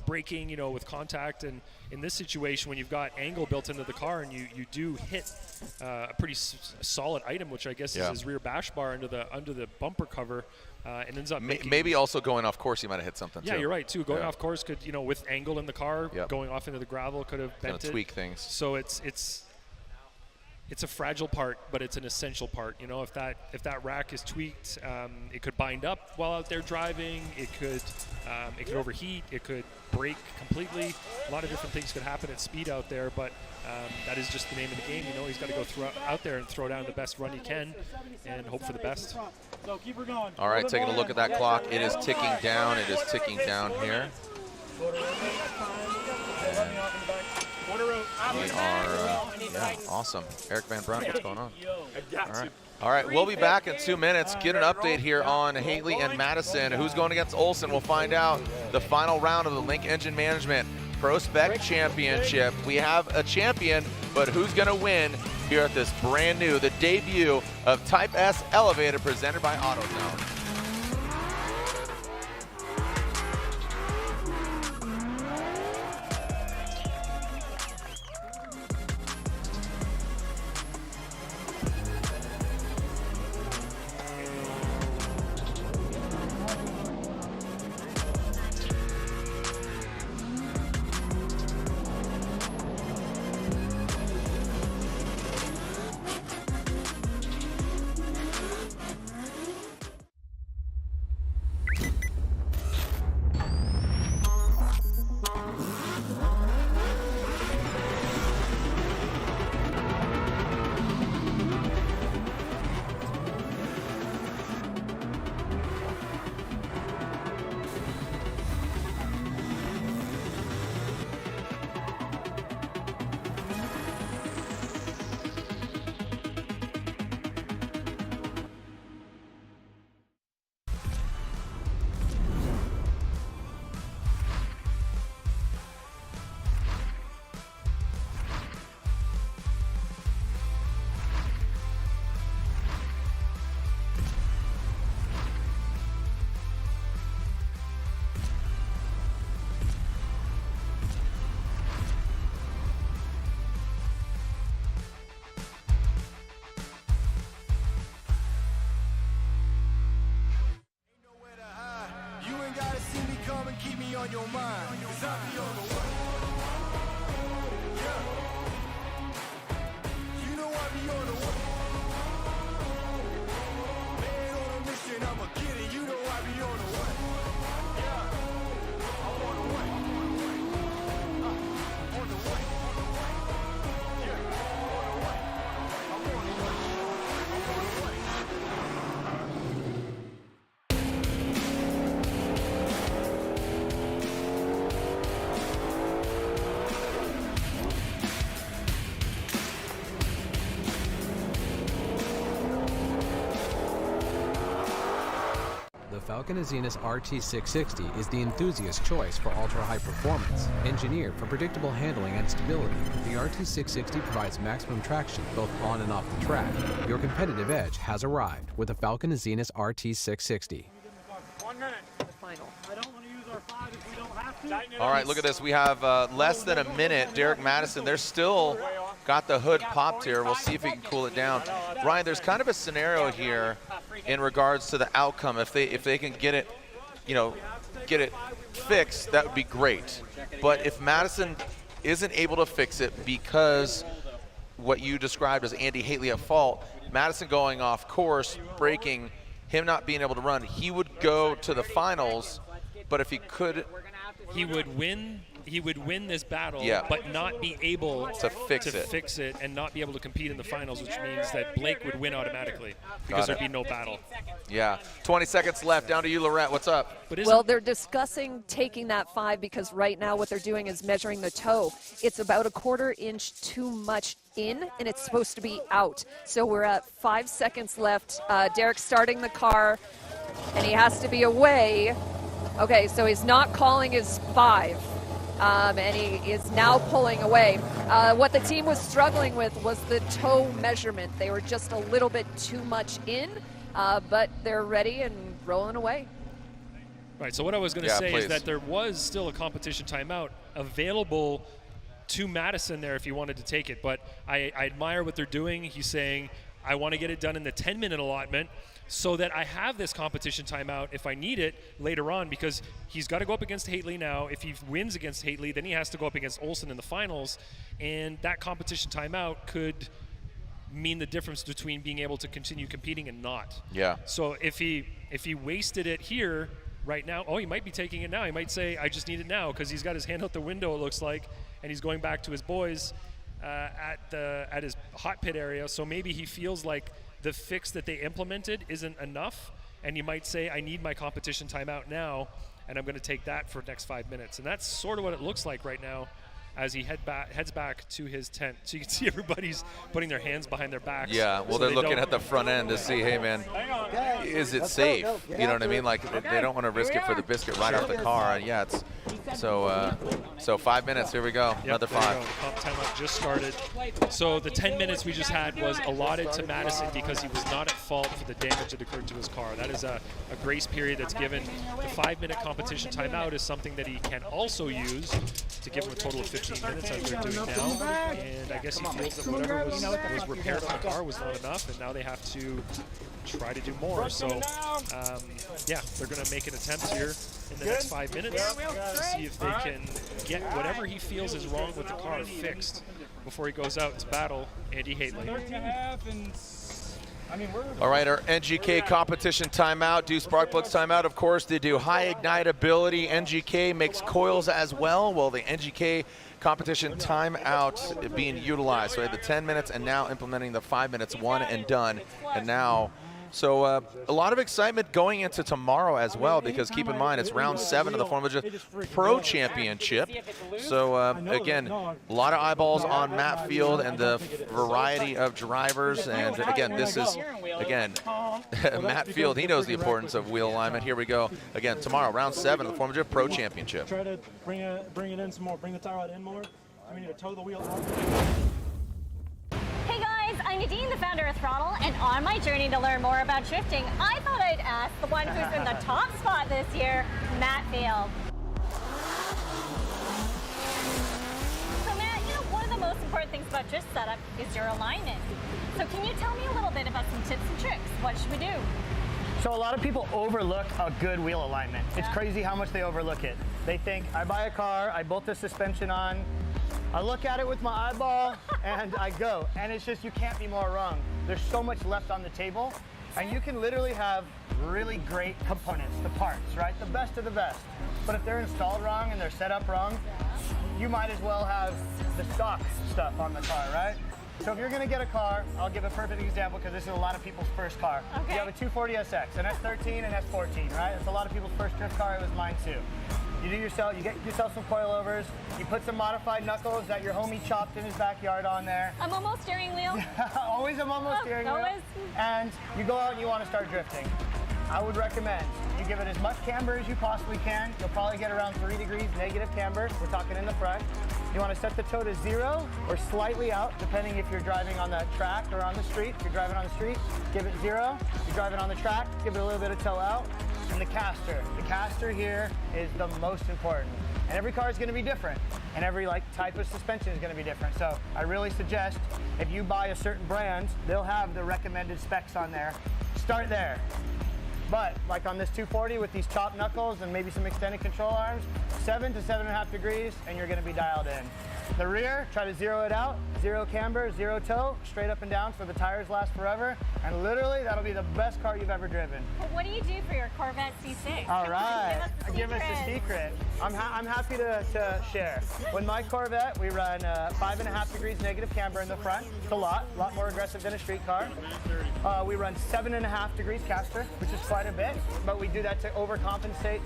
Braking, with contact, and in this situation, when you've got angle built into the car and you do hit a pretty solid item, which I guess is his rear bash bar under the bumper cover, and ends up maybe also going off course, you might have hit something. Yeah, you're right too. Going off course could, with angle in the car, going off into the gravel could have bent it. Tweak things. So it's a fragile part, but it's an essential part. If that rack is tweaked, it could bind up while out there driving. It could overheat. It could break completely. A lot of different things could happen at speed out there, but that is just the name of the game. He's got to go out there and throw down the best run he can and hope for the best. So keep her going. All right, taking a look at that clock. It is ticking down. It is ticking down here. We are awesome. Eric Van Brunt, what's going on? All right, we'll be back in 2 minutes. Get an update here on Hateley and Madison. Who's going against Olsen? We'll find out. The final round of the Link Engine Management ProSpec Championship. We have a champion, but who's going to win here at this brand new, the debut of Type S Elevated presented by AutoZone. Falcon Azenis RT660 is the enthusiast choice for ultra-high performance. Engineered for predictable handling and stability, the RT660 provides maximum traction both on and off the track. Your competitive edge has arrived with the Falcon Azenis RT660. 1 minute. The final. I don't want to use our 5 if we don't have to. All right, look at this. We have less than a minute. Derek Madison, they're still got the hood popped here. We'll see if he can cool it down. Ryan, there's kind of a scenario here in regards to the outcome. If they can get it, get it fixed, that would be great. But if Madison isn't able to fix it because what you described as Andy Hateley at fault, Madison going off course, braking, him not being able to run, he would go to the finals. But if he could, he would win this battle, yeah, but not be able to fix it and not be able to compete in the finals, which means that Blake would win automatically because there'd be no battle. Yeah, 20 seconds left. Down to you, Lorette. What's up? Well, they're discussing taking that 5 because right now what they're doing is measuring the toe. It's about a 1/4 inch too much in, and it's supposed to be out. So we're at 5 seconds left. Derek's starting the car, and he has to be away. Okay, so he's not calling his 5. And he is now pulling away. What the team was struggling with was the toe measurement. They were just a little bit too much in, but they're ready and rolling away. Right, so what I was going to say is that there was still a competition timeout available to Madison there if he wanted to take it, but I admire what they're doing. He's saying, I want to get it done in the 10-minute allotment so that I have this competition timeout if I need it later on, because he's got to go up against Hateley now. If he wins against Hateley, then he has to go up against Olsen in the finals, and that competition timeout could mean the difference between being able to continue competing and not. Yeah. So if he wasted it here right now, he might be taking it now. He might say, I just need it now, because he's got his hand out the window, it looks like, and he's going back to his boys at his hot pit area. So maybe he feels like the fix that they implemented isn't enough, and you might say, I need my competition timeout now, and I'm going to take that for the next 5 minutes. And that's sort of what it looks like right now as he heads back to his tent. So you can see everybody's putting their hands behind their backs. Yeah, well, so they're looking at the front end to see, hey, man, is it safe? You know what I mean? Like, they don't want to risk it for the biscuit right off the car. And yeah, it's so 5 minutes. Here we go. Another 5. Comp timeout just started. So the 10 minutes we just had was allotted to Madison because he was not at fault for the damage that occurred to his car. That is a grace period that's given. The 5-minute competition timeout is something that he can also use to give him a total of 15 minutes as they're doing now. And I guess he feels that whatever was repaired on the car was not enough, and now they have to try to do more. So yeah, they're going to make an attempt here in the next 5 minutes to see if they can get whatever he feels is wrong with the car fixed before he goes out to battle Andy Hateley. All right, our NGK competition timeout. Do spark plugs timeout, of course. They do high ignitability. NGK makes coils as well. Well, the NGK competition timeout being utilized. So we had the 10 minutes and now implementing the 5 minutes, one and done. And now, so a lot of excitement going into tomorrow as well, because keep in mind, it's round 7 of the Formula Pro Championship. So again, a lot of eyeballs on Matt Field and the variety of drivers. And again, this is, Matt Field, he knows the importance of wheel alignment. Here we go. Again, tomorrow, round 7 of the Formula Pro Championship. Try to bring it in some more, bring the tire rod in more. We need to toe the wheel out. Hey guys, I'm Nadine, the founder of Throttle, and on my journey to learn more about drifting, I thought I'd ask the one who's in the top spot this year, Matt Field. So Matt, one of the most important things about drift setup is your alignment. So can you tell me a little bit about some tips and tricks? What should we do? So a lot of people overlook a good wheel alignment. It's crazy how much they overlook it. They think, I buy a car, I bolt the suspension on, I look at it with my eyeball, and I go. And it's just, you can't be more wrong. There's so much left on the table, and you can literally have really great components, the parts, right? The best of the best. But if they're installed wrong and they're set up wrong, you might as well have the stock stuff on the car, right? So if you're gonna get a car, I'll give a perfect example because this is a lot of people's first car. Okay. You have a 240 SX, an S13 and S14, right? It's a lot of people's first drift car. It was mine too. You get yourself some coilovers, you put some modified knuckles that your homie chopped in his backyard on there. A Momo steering wheel. Always a Momo steering wheel. And you go out and you want to start drifting. I would recommend you give it as much camber as you possibly can. You'll probably get around 3 degrees negative camber. We're talking in the front. You want to set the toe to 0 or slightly out, depending if you're driving on the track or on the street. If you're driving on the street, give it 0. If you're driving on the track, give it a little bit of toe out. And the caster. The caster here is the most important. And every car is going to be different. And every type of suspension is going to be different. So I really suggest if you buy a certain brand, they'll have the recommended specs on there. Start there. But like on this 240 with these chopped knuckles and maybe some extended control arms, 7 to 7.5 degrees and you're going to be dialed in. The rear, try to zero it out, 0 camber, 0 toe, straight up and down so the tires last forever. And literally, that'll be the best car you've ever driven. Well, what do you do for your Corvette C6? All right, give us a secret. I'm happy to share. When my Corvette, we run 5.5 degrees negative camber in the front. It's a lot more aggressive than a street car. We run 7.5 degrees caster, which is quite a bit, but we do that to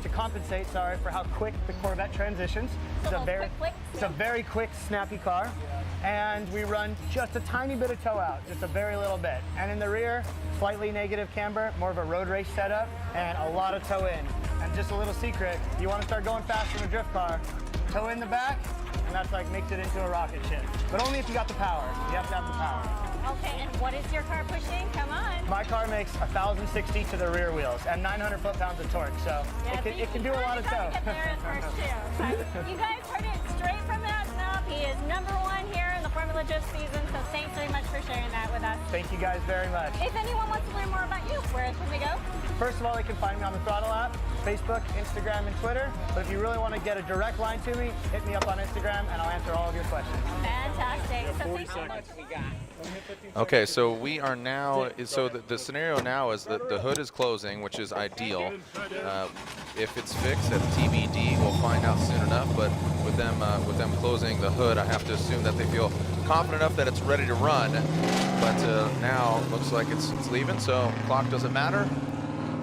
compensate for how quick the Corvette transitions. It's a very quick, snappy car. And we run just a tiny bit of toe out, just a very little bit. And in the rear, slightly negative camber, more of a road race setup, and a lot of toe in. And just a little secret, you want to start going fast in a drift car, toe in the back, and that's makes it into a rocket ship. But only if you got the power. You have to have the power. Okay, and what is your car pushing? Come on. My car makes 1,060 to the rear wheels and 900 foot-pounds of torque, so it can do a lot of toe. Get there at first too. You guys heard it straight from Matt. He is #1 here in the Formula Drift season, so thanks very much for sharing that with us. Thank you guys very much. If anyone wants to learn more about you, where can they go? First of all, they can find me on the Throttle app, Facebook, Instagram, and Twitter. But if you really want to get a direct line to me, hit me up on Instagram, and I'll answer all of your questions. Fantastic. So 40 seconds. Okay, so we are now, so the scenario now is that the hood is closing, which is ideal. If it's fixed at TBD, we'll find out soon enough, but with them closing the hood, I have to assume that they feel confident enough that it's ready to run. But now it looks like it's leaving, so clock doesn't matter.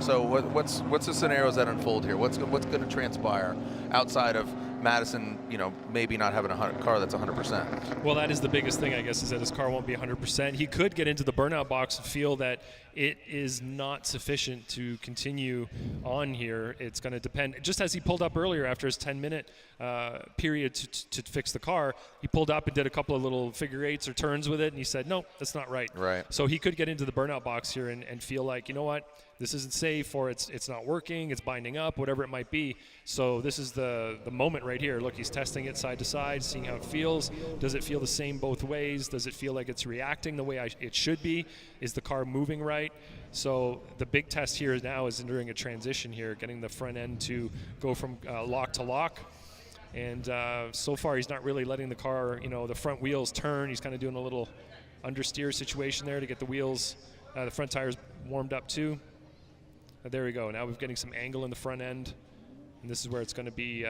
So what's the scenarios that unfold here? What's going to transpire outside of Madison, maybe not having a car that's 100%? Well, that is the biggest thing, I guess, is that his car won't be 100%. He could get into the burnout box and feel that it is not sufficient to continue on here. It's going to depend. Just as he pulled up earlier after his 10-minute period to fix the car, he pulled up and did a couple of little figure eights or turns with it, and he said, nope, that's not right. Right. So he could get into the burnout box here and feel like, you know what, this isn't safe, or it's not working, it's binding up, whatever it might be. So this is the moment right here. Look, he's testing it side to side, seeing how it feels. Does it feel the same both ways? Does it feel like it's reacting the way it should be? Is the car moving right? So the big test here now is during a transition here, getting the front end to go from lock to lock. And so far he's not really letting the car, the front wheels turn. He's kind of doing a little understeer situation there to get the wheels, the front tires warmed up too. There we go. Now we're getting some angle in the front end, and this is where it's going to be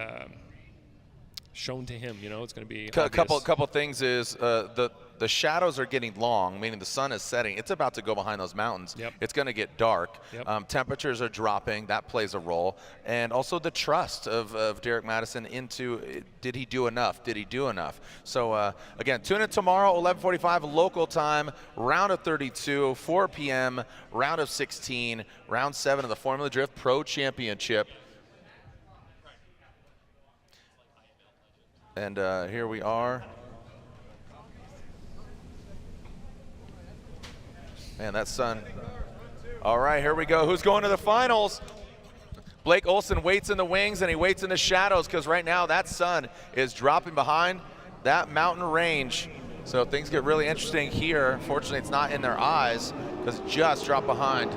shown to him. It's going to be a couple things is the shadows are getting long, meaning the sun is setting. It's about to go behind those mountains. Yep. It's going to get dark. Yep. Temperatures are dropping. That plays a role. And also the trust of Derek Madison into, did he do enough? Did he do enough? So, again, tune in tomorrow, 11:45 local time, round of 32, 4 p.m., round of 16, round 7 of the Formula Drift Pro Championship. And here we are. Man, that sun. All right, here we go. Who's going to the finals? Blake Olsen waits in the wings and he waits in the shadows because right now that sun is dropping behind that mountain range. So things get really interesting here. Fortunately, it's not in their eyes because it just dropped behind.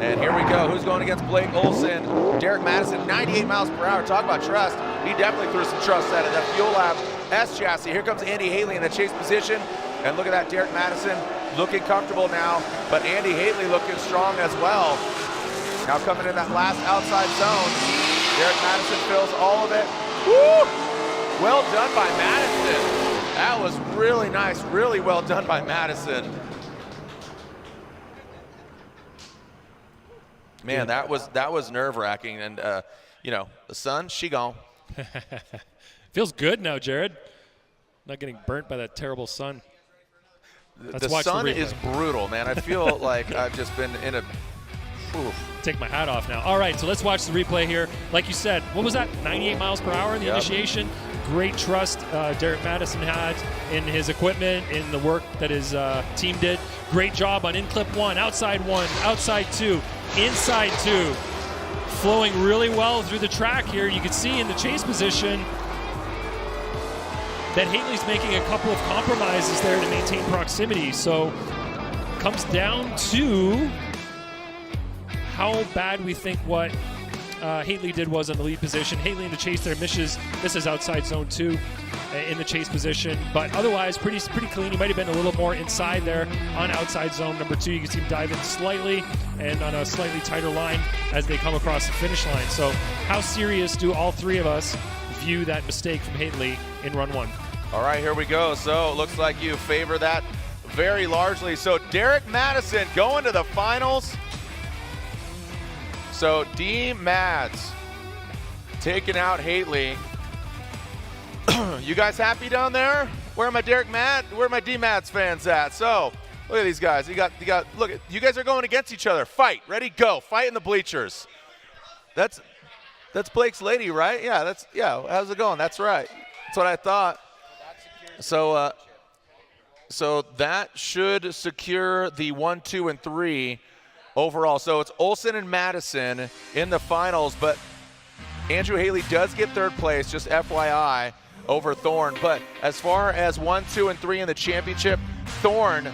And here we go. Who's going against Blake Olsen? Derek Madison, 98 miles per hour. Talk about trust. He definitely threw some trust at it. That Fuel Lab S chassis. Here comes Andy Hateley in the chase position. And look at that, Derek Madison looking comfortable now, but Andy Hateley looking strong as well. Now coming in that last outside zone, Derek Madison fills all of it. Woo! Well done by Madison. That was really nice, really well done by Madison. Man, that was nerve-wracking, and the sun, she gone. Feels good now, Jared. Not getting burnt by that terrible sun. The sun is brutal, man. I feel like I've just been in a Take my hat off now. All right, so let's watch the replay here. Like you said, what was that? 98 miles per hour in the initiation. Great trust Derek Madison had in his equipment, in the work that his team did. Great job on in-clip 1, outside 2, inside 2. Flowing really well through the track here. You can see in the chase position that Hateley's making a couple of compromises there to maintain proximity. So comes down to how bad we think what Hateley did was in the lead position. Hateley in the chase there misses outside zone 2 in the chase position, but otherwise pretty clean. He might have been a little more inside there on outside zone number 2. You can see him dive in slightly and on a slightly tighter line as they come across the finish line. So how serious do all three of us view that mistake from Hateley in run 1? All right, here we go. So it looks like you favor that very largely. So Derek Madison going to the finals. So D-Mads taking out Hateley. You guys happy down there? Where are my D-Mads fans at? So look at these guys. You got look, you guys are going against each other. Fight, ready, go. Fight in the bleachers. That's Blake's lady, right? Yeah, how's it going? That's right. That's what I thought. So so that should secure the 1, 2, and 3 overall. So it's Olsen and Madison in the finals, but Andrew Hateley does get third place, just FYI, over Thorne. But as far as 1, 2, and 3 in the championship, Thorne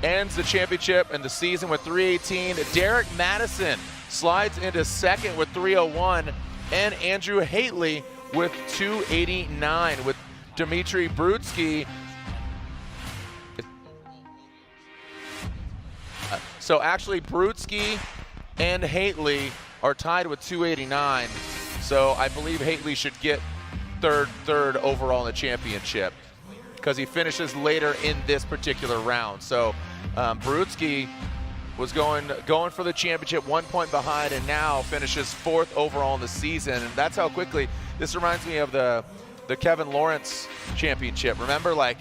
ends the championship and the season with 318. Derek Madison slides into second with 301, and Andrew Hateley with 289, with Dimitri Brutskiy. So actually Brutskiy and Hateley are tied with 289. So I believe Hateley should get third overall in the championship because he finishes later in this particular round. So Brutskiy was going for the championship, 1 point behind, and now finishes 4th overall in the season. And that's how quickly, this reminds me of the Kevin Lawrence championship. Remember, like,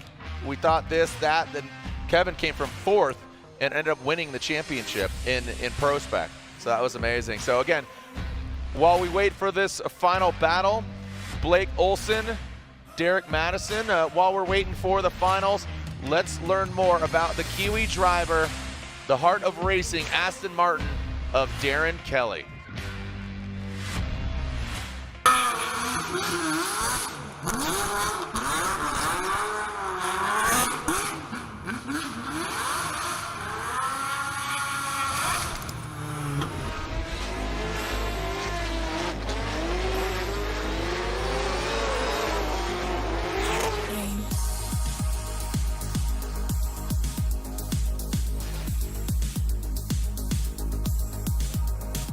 we thought this, that, then Kevin came from 4th and ended up winning the championship in PROSPEC. So that was amazing. So again, while we wait for this final battle, Blake Olsen, Derek Madison, while we're waiting for the finals, let's learn more about the Kiwi driver, the heart of racing, Aston Martin of Darren Kelly.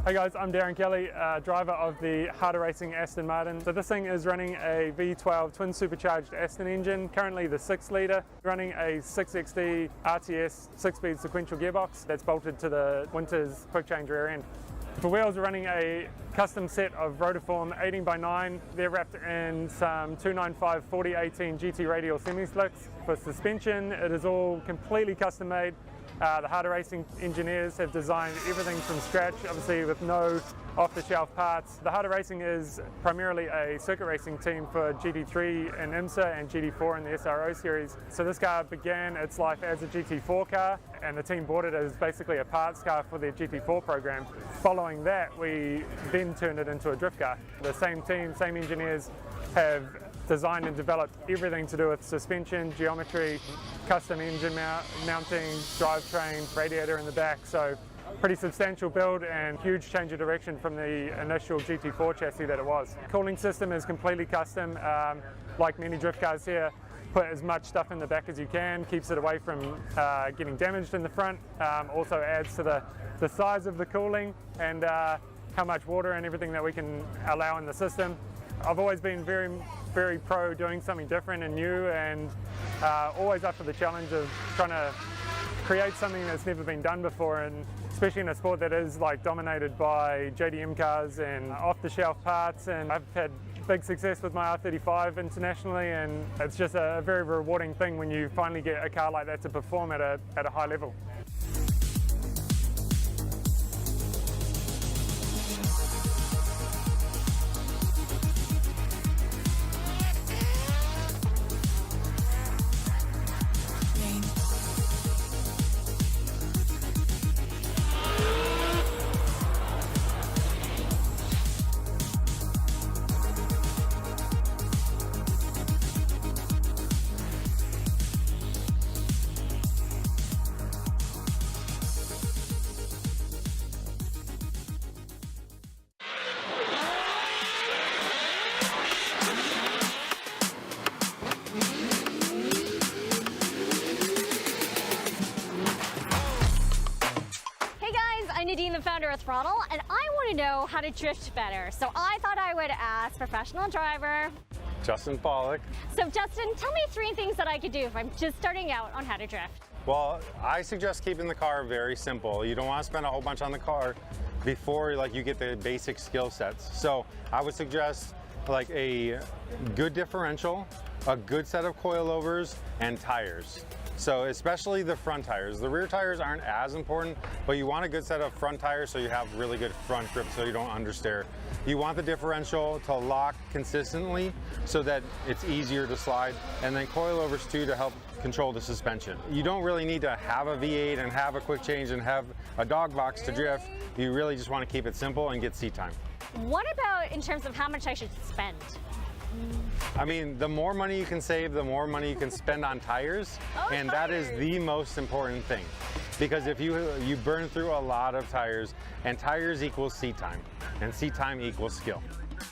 Hey guys, I'm Darren Kelly, driver of the harder racing Aston Martin. So this thing is running a V12 twin supercharged Aston engine, currently the 6 litre, running a 6XD RTS 6-speed sequential gearbox that's bolted to the Winters quick change rear end. For wheels, we're running a custom set of Rotiform 18x9. They're wrapped in some 295 4018 GT radial semi-slicks. For suspension, it is all completely custom made. The harder racing engineers have designed everything from scratch, obviously with no off-the-shelf parts. The harder racing is primarily a circuit racing team for GT3 in IMSA and GT4 in the SRO series. So this car began its life as a GT4 car, and the team bought it as basically a parts car for their GT4 program. Following that, we then turned it into a drift car. The same team, same engineers have designed and developed everything to do with suspension, geometry, custom engine mounting, drivetrain, radiator in the back. So pretty substantial build and huge change of direction from the initial GT4 chassis that it was. Cooling system is completely custom. Like many drift cars here, put as much stuff in the back as you can, keeps it away from getting damaged in the front. Also adds to the size of the cooling and how much water and everything that we can allow in the system. I've always been very pro doing something different and new, and always up for the challenge of trying to create something that's never been done before, and especially in a sport that is like dominated by JDM cars and off-the-shelf parts. And I've had big success with my R35 internationally, and it's just a very rewarding thing when you finally get a car like that to perform at a high level. I'm Nadine, the founder of Throttle, and I want to know how to drift better. So I thought I would ask professional driver Justin Pollock. So Justin, tell me 3 things that I could do if I'm just starting out on how to drift. Well, I suggest keeping the car very simple. You don't want to spend a whole bunch on the car before you get the basic skill sets. So I would suggest like a good differential, a good set of coilovers, and tires. So especially the front tires. The rear tires aren't as important, but you want a good set of front tires so you have really good front grip so you don't understeer. You want the differential to lock consistently so that it's easier to slide, and then coilovers too to help control the suspension. You don't really need to have a V8 and have a quick change and have a dog box to drift. You really just want to keep it simple and get seat time. What about in terms of how much I should spend? I mean, the more money you can save, the more money you can spend on tires, and that is the most important thing. Because if you burn through a lot of tires, and tires equals seat time, and seat time equals skill.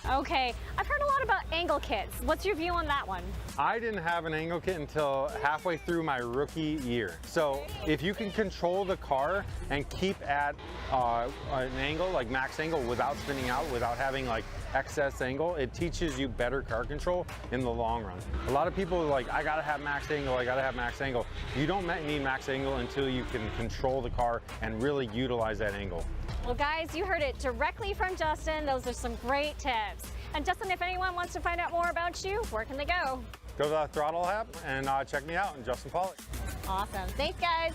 Okay, I've heard a lot about angle kits. What's your view on that one? I didn't have an angle kit until halfway through my rookie year. So if you can control the car and keep at an angle, like max angle, without spinning out, without having like excess angle, it teaches you better car control in the long run. A lot of people are like, I gotta have max angle, I gotta have max angle. You don't need max angle until you can control the car and really utilize that angle. Well guys, you heard it directly from Justin. Those are some great tips. And Justin, if anyone wants to find out more about you, where can they go? Go to the Throttle app and check me out, Justin Pollock. Awesome. Thanks, guys.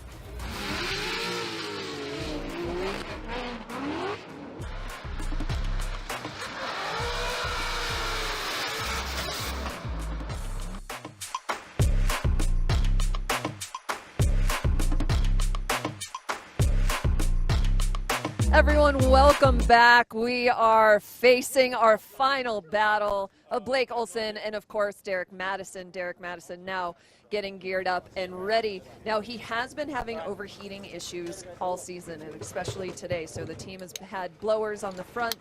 Everyone, welcome back. We are facing our final battle of Blake Olsen and, of course, Derek Madison. Derek Madison now getting geared up and ready. Now, he has been having overheating issues all season, and especially today. So the team has had blowers on the front.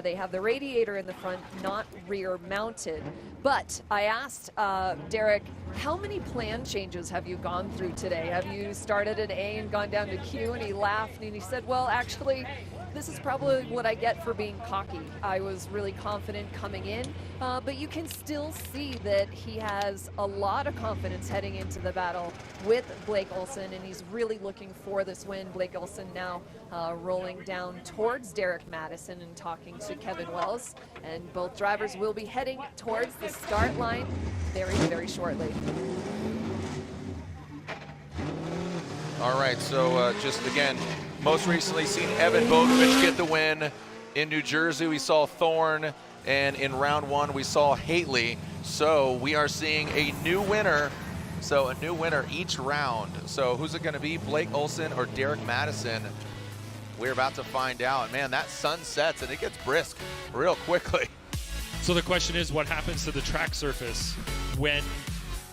They have the radiator in the front, not rear mounted. But I asked Derek, how many plan changes have you gone through today? Have you started at A and gone down to Q? And he laughed and he said, well, actually, this is probably what I get for being cocky. I was really confident coming in, but you can still see that he has a lot of confidence heading into the battle with Blake Olsen, and he's really looking for this win. Blake Olsen now rolling down towards Derek Madison and talking to Kevin Wells, and both drivers will be heading towards the start line very, very shortly. All right, so just again, most recently seen Evan Bogovich get the win. In New Jersey, we saw Thorne, and in round 1, we saw Hateley. So we are seeing a new winner. So a new winner each round. So who's it gonna be, Blake Olsen or Derek Madison? We're about to find out. Man, that sun sets and it gets brisk real quickly. So the question is, what happens to the track surface when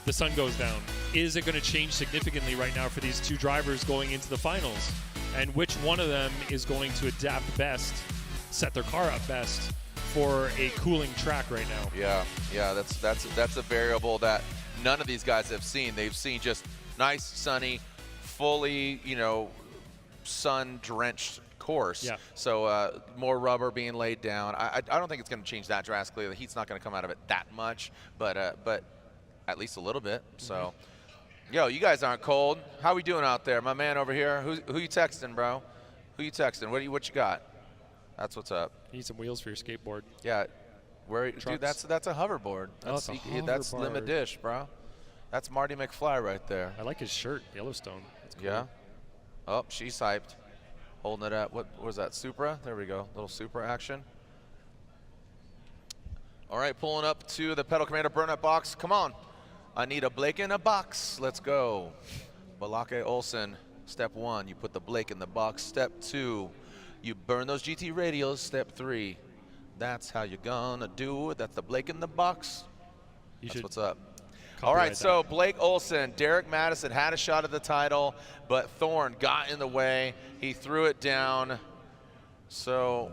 the sun goes down? Is it going to change significantly right now for these two drivers going into the finals? And which one of them is going to adapt best, set their car up best for a cooling track right now? Yeah, that's a variable that none of these guys have seen. They've seen just nice, sunny, fully, sun-drenched course. Yeah. So more rubber being laid down. I don't think it's going to change that drastically. The heat's not going to come out of it that much, but at least a little bit. So, yo, you guys aren't cold. How we doing out there? My man over here. Who you texting, bro? Who you texting? What you got? That's what's up. You need some wheels for your skateboard. Yeah. Dude, that's a hoverboard. That's that's Limit Dish, bro. That's Marty McFly right there. I like his shirt, Yellowstone. That's cool. Yeah. Oh, she's hyped. Holding it up. What was that? Supra? There we go. Little Supra action. All right, pulling up to the Pedal Commander burnout box. Come on. I need a Blake in a box. Let's go. Balake Olsen, step 1, you put the Blake in the box. Step 2, you burn those GT radials. Step 3, that's how you're gonna do it. That's the Blake in the box. That's what's up. All right, so Blake Olsen, Derek Madison had a shot at the title, but Thorne got in the way. He threw it down. So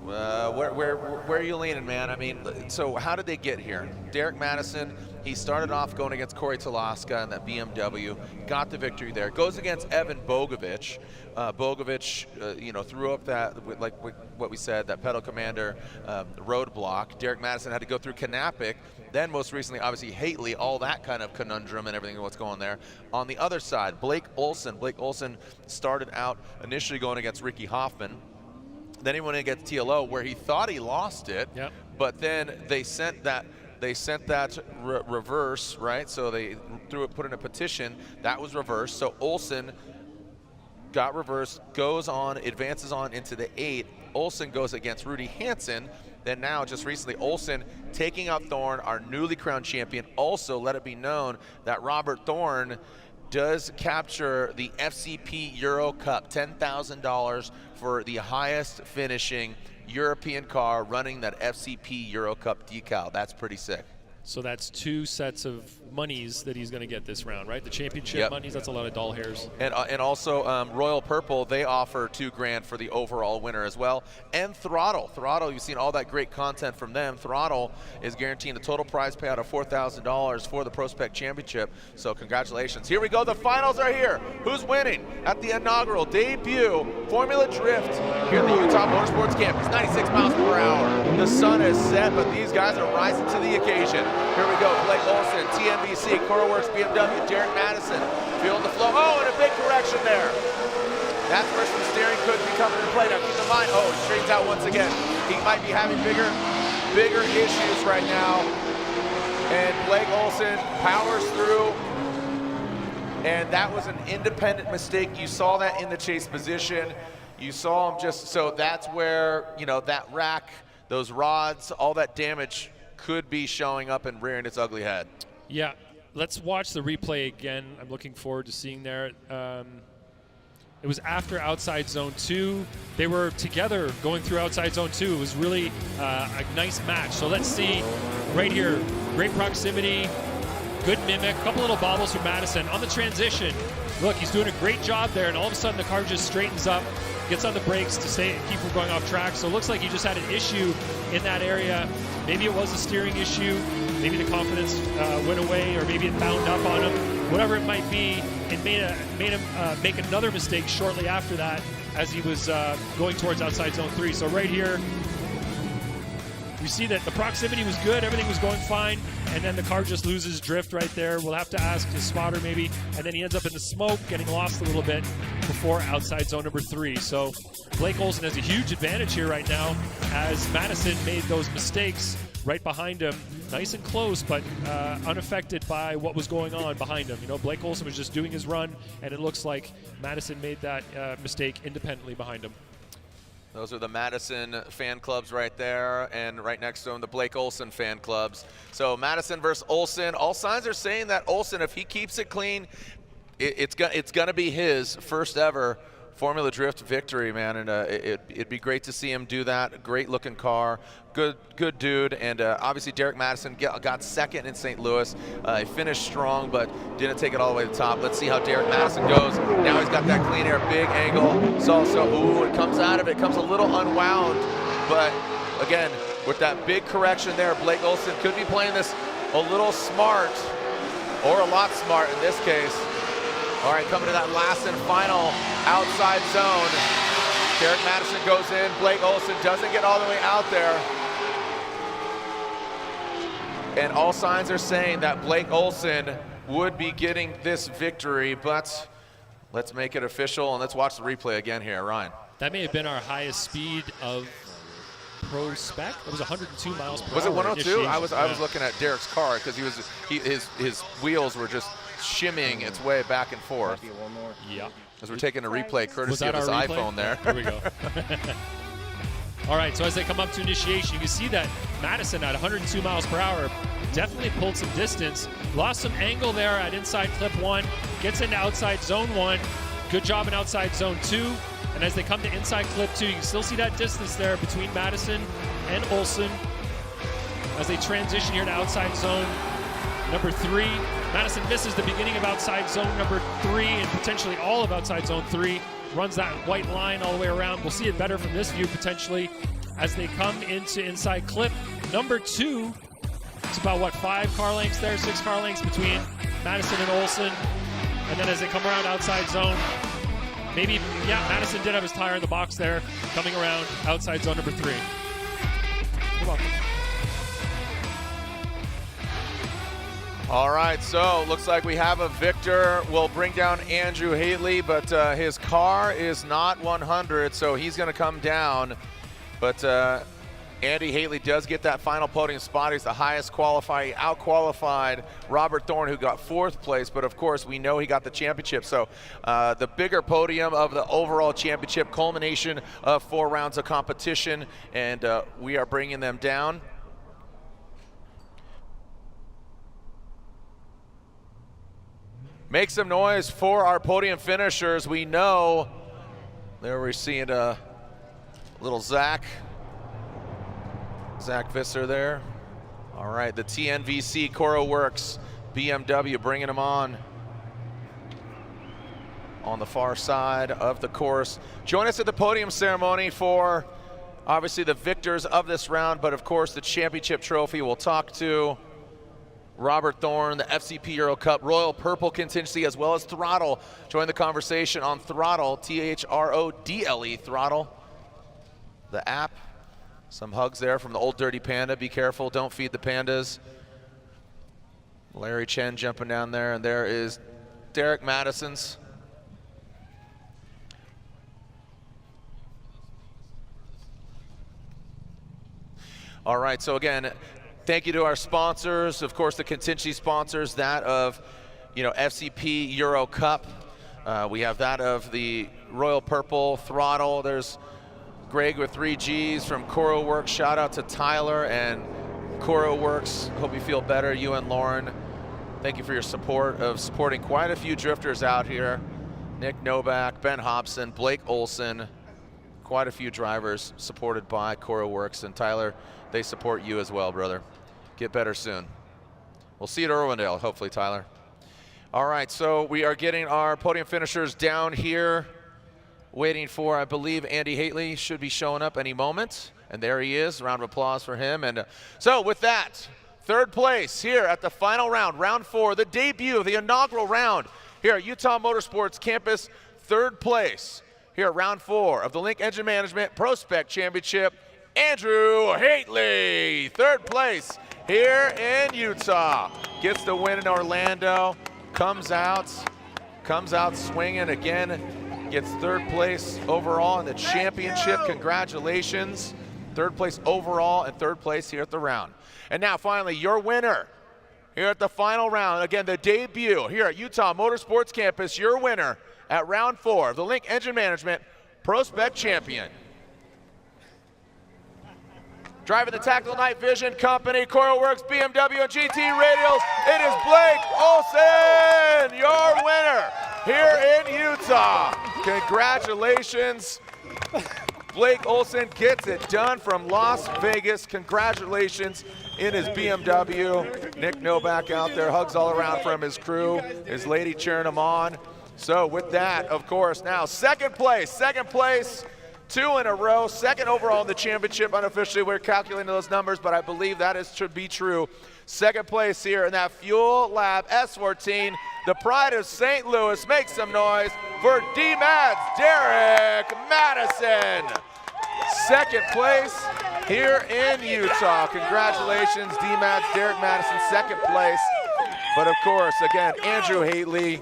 where are you leaning, man? I mean, so how did they get here? Derek Madison He started off going against Corey Talaska in that BMW, got the victory there. Goes against Evan Bogovich. Bogovich, threw up that, like what we said, that pedal commander roadblock. Derek Madison had to go through Knapik. Then most recently, obviously, Hateley, all that kind of conundrum and everything what's going there. On the other side, Blake Olsen. Blake Olsen started out initially going against Ricky Hoffman. Then he went against TLO where he thought he lost it, but then they sent that reverse, right? So they put in a petition that was reversed. So Olsen got reversed, goes on, advances on into the 8. Olsen goes against Rudy Hansen. Then now, just recently, Olsen taking out Thorne, our newly crowned champion. Also, let it be known that Robert Thorne does capture the FCP Euro Cup, $10,000 for the highest finishing European car running that FCP Euro Cup decal. That's pretty sick. So that's 2 sets of monies that he's going to get this round, right? The championship monies, that's a lot of doll hairs. And also Royal Purple, they offer $2,000 for the overall winner as well. And Throttle, you've seen all that great content from them. Throttle is guaranteeing a total prize payout of $4,000 for the PROSPEC Championship. So congratulations. Here we go, the finals are here. Who's winning at the inaugural debut Formula Drift here at the Utah Motorsports Campus, 96 miles per hour. The sun is set, but these guys are rising to the occasion. Here we go, Blake Olsen, TNVC, CoralWorks BMW, Derek Madison, feeling the flow. Oh, and a big correction there. That's where some steering could be coming into play. Now keep in mind, oh, it straightens out once again. He might be having bigger issues right now. And Blake Olsen powers through. And that was an independent mistake. You saw that in the chase position. You saw him just, so that's where, that rack, those rods, all that damage could be showing up and rearing its ugly head. Yeah, let's watch the replay again. I'm looking forward to seeing there. It was after outside zone 2. They were together going through outside zone 2. It was really a nice match. So let's see right here. Great proximity, good mimic, a couple little bobbles from Madison. On the transition, look, he's doing a great job there, and all of a sudden the car just straightens up, gets on the brakes to keep from going off track. So it looks like he just had an issue in that area. Maybe it was a steering issue, maybe the confidence went away, or maybe it bound up on him. Whatever it might be, it made him make another mistake shortly after that as he was going towards outside zone 3. So right here, we see that the proximity was good, everything was going fine, and then the car just loses drift right there. We'll have to ask his spotter maybe, and then he ends up in the smoke, getting lost a little bit before outside zone number 3. So Blake Olsen has a huge advantage here right now as Madison made those mistakes right behind him, nice and close, but unaffected by what was going on behind him. Blake Olsen was just doing his run, and it looks like Madison made that mistake independently behind him. Those are the Madison fan clubs right there, and right next to them, the Blake Olsen fan clubs. So Madison versus Olsen. All signs are saying that Olsen, if he keeps it clean, it's gonna be his first ever Formula Drift victory, man, and it'd be great to see him do that. Great looking car, good dude, and obviously Derek Madison got second in St. Louis. He finished strong, but didn't take it all the way to the top. Let's see how Derek Madison goes. Now he's got that clean air, big angle. It's also, ooh, it comes out of it, comes a little unwound, but again, with that big correction there, Blake Olsen could be playing this a little smart, or a lot smart in this case. All right, coming to that last and final outside zone. Derek Madison goes in. Blake Olsen doesn't get all the way out there. And all signs are saying that Blake Olsen would be getting this victory, but let's make it official and let's watch the replay again here, Ryan. That may have been our highest speed of PROSPEC. It was 102 miles per hour. Was it 102? I was looking at Derek's car because his wheels were just shimmying its way back and forth. Yeah. As we're taking a replay courtesy of his iPhone there. Here we go. All right, so as they come up to initiation, you can see that Madison at 102 miles per hour definitely pulled some distance. Lost some angle there at inside clip 1. Gets into outside zone 1. Good job in outside zone 2. And as they come to inside clip 2, you can still see that distance there between Madison and Olsen as they transition here to outside zone number 3. Madison misses the beginning of outside zone number 3 and potentially all of outside zone 3. Runs that white line all the way around. We'll see it better from this view potentially as they come into inside clip number 2 to about, what, 5 car lengths there, 6 car lengths between Madison and Olsen. And then as they come around outside zone, maybe, yeah, Madison did have his tire in the box there, coming around outside zone number 3. You're welcome. All right, so looks like we have a victor. We'll bring down Andrew Hateley, but his car is not 100, so he's going to come down. But Andy Hateley does get that final podium spot. He's the highest qualified, out-qualified Robert Thorne, who got 4th place, but of course we know he got the championship. So the bigger podium of the overall championship, culmination of 4 rounds of competition, and we are bringing them down. Make some noise for our podium finishers. We know there we're seeing a little Zach Visser there. All right, the TNVC Coro Works BMW bringing him on the far side of the course. Join us at the podium ceremony for obviously the victors of this round, but of course the championship trophy. We'll talk to Robert Thorne, the FCP Euro Cup Royal Purple contingency, as well as Throttle. Join the conversation on Throttle, T-H-R-O-D-L-E, Throttle, the app. Some hugs there from the old dirty panda. Be careful, don't feed the pandas. Larry Chen jumping down there, and there is Derek Madison's. All right, so again, thank you to our sponsors, of course the contingency sponsors, that of FCP Euro Cup. We have that of the Royal Purple, Throttle. There's Greg with 3 Gs from Coro Works. Shout out to Tyler and Coro Works. Hope you feel better, you and Lauren. Thank you for your support of supporting quite a few drifters out here. Nick Novak, Ben Hobson, Blake Olsen, quite a few drivers supported by Coro Works. And Tyler, they support you as well, brother. Get better soon. We'll see you at Irwindale, hopefully, Tyler. All right, so we are getting our podium finishers down here, waiting for, I believe, Andy Hateley should be showing up any moment. And there he is. Round of applause for him. And so with that, 3rd place here at the final round, round 4, the debut of the inaugural round here at Utah Motorsports Campus. 3rd place here at round 4 of the Link Engine Management ProSpec Championship. Andrew Hateley, 3rd place here in Utah. Gets the win in Orlando, comes out swinging again, gets 3rd place overall in the championship. Congratulations. 3rd place overall and 3rd place here at the round. And now finally, your winner here at the final round. Again, the debut here at Utah Motorsports Campus, your winner at round 4 of the Link Engine Management ProSpec Champion. Driving the Tactical Night Vision Company, Coro Works, BMW, and GT Radials, it is Blake Olsen, your winner here in Utah. Congratulations. Blake Olsen gets it done from Las Vegas. Congratulations in his BMW. Nick Novak out there, hugs all around from his crew, his lady cheering him on. So with that, of course, now second place, 2 in a row, 2nd overall in the championship. Unofficially, we're calculating those numbers, but I believe that should be true. 2nd place here in that Fuel Lab S14, the pride of St. Louis. Make some noise for D-Mads, Derek Madison. 2nd place here in Utah. Congratulations, D-Mads, Derek Madison, 2nd place. But of course, again, Andrew Hateley,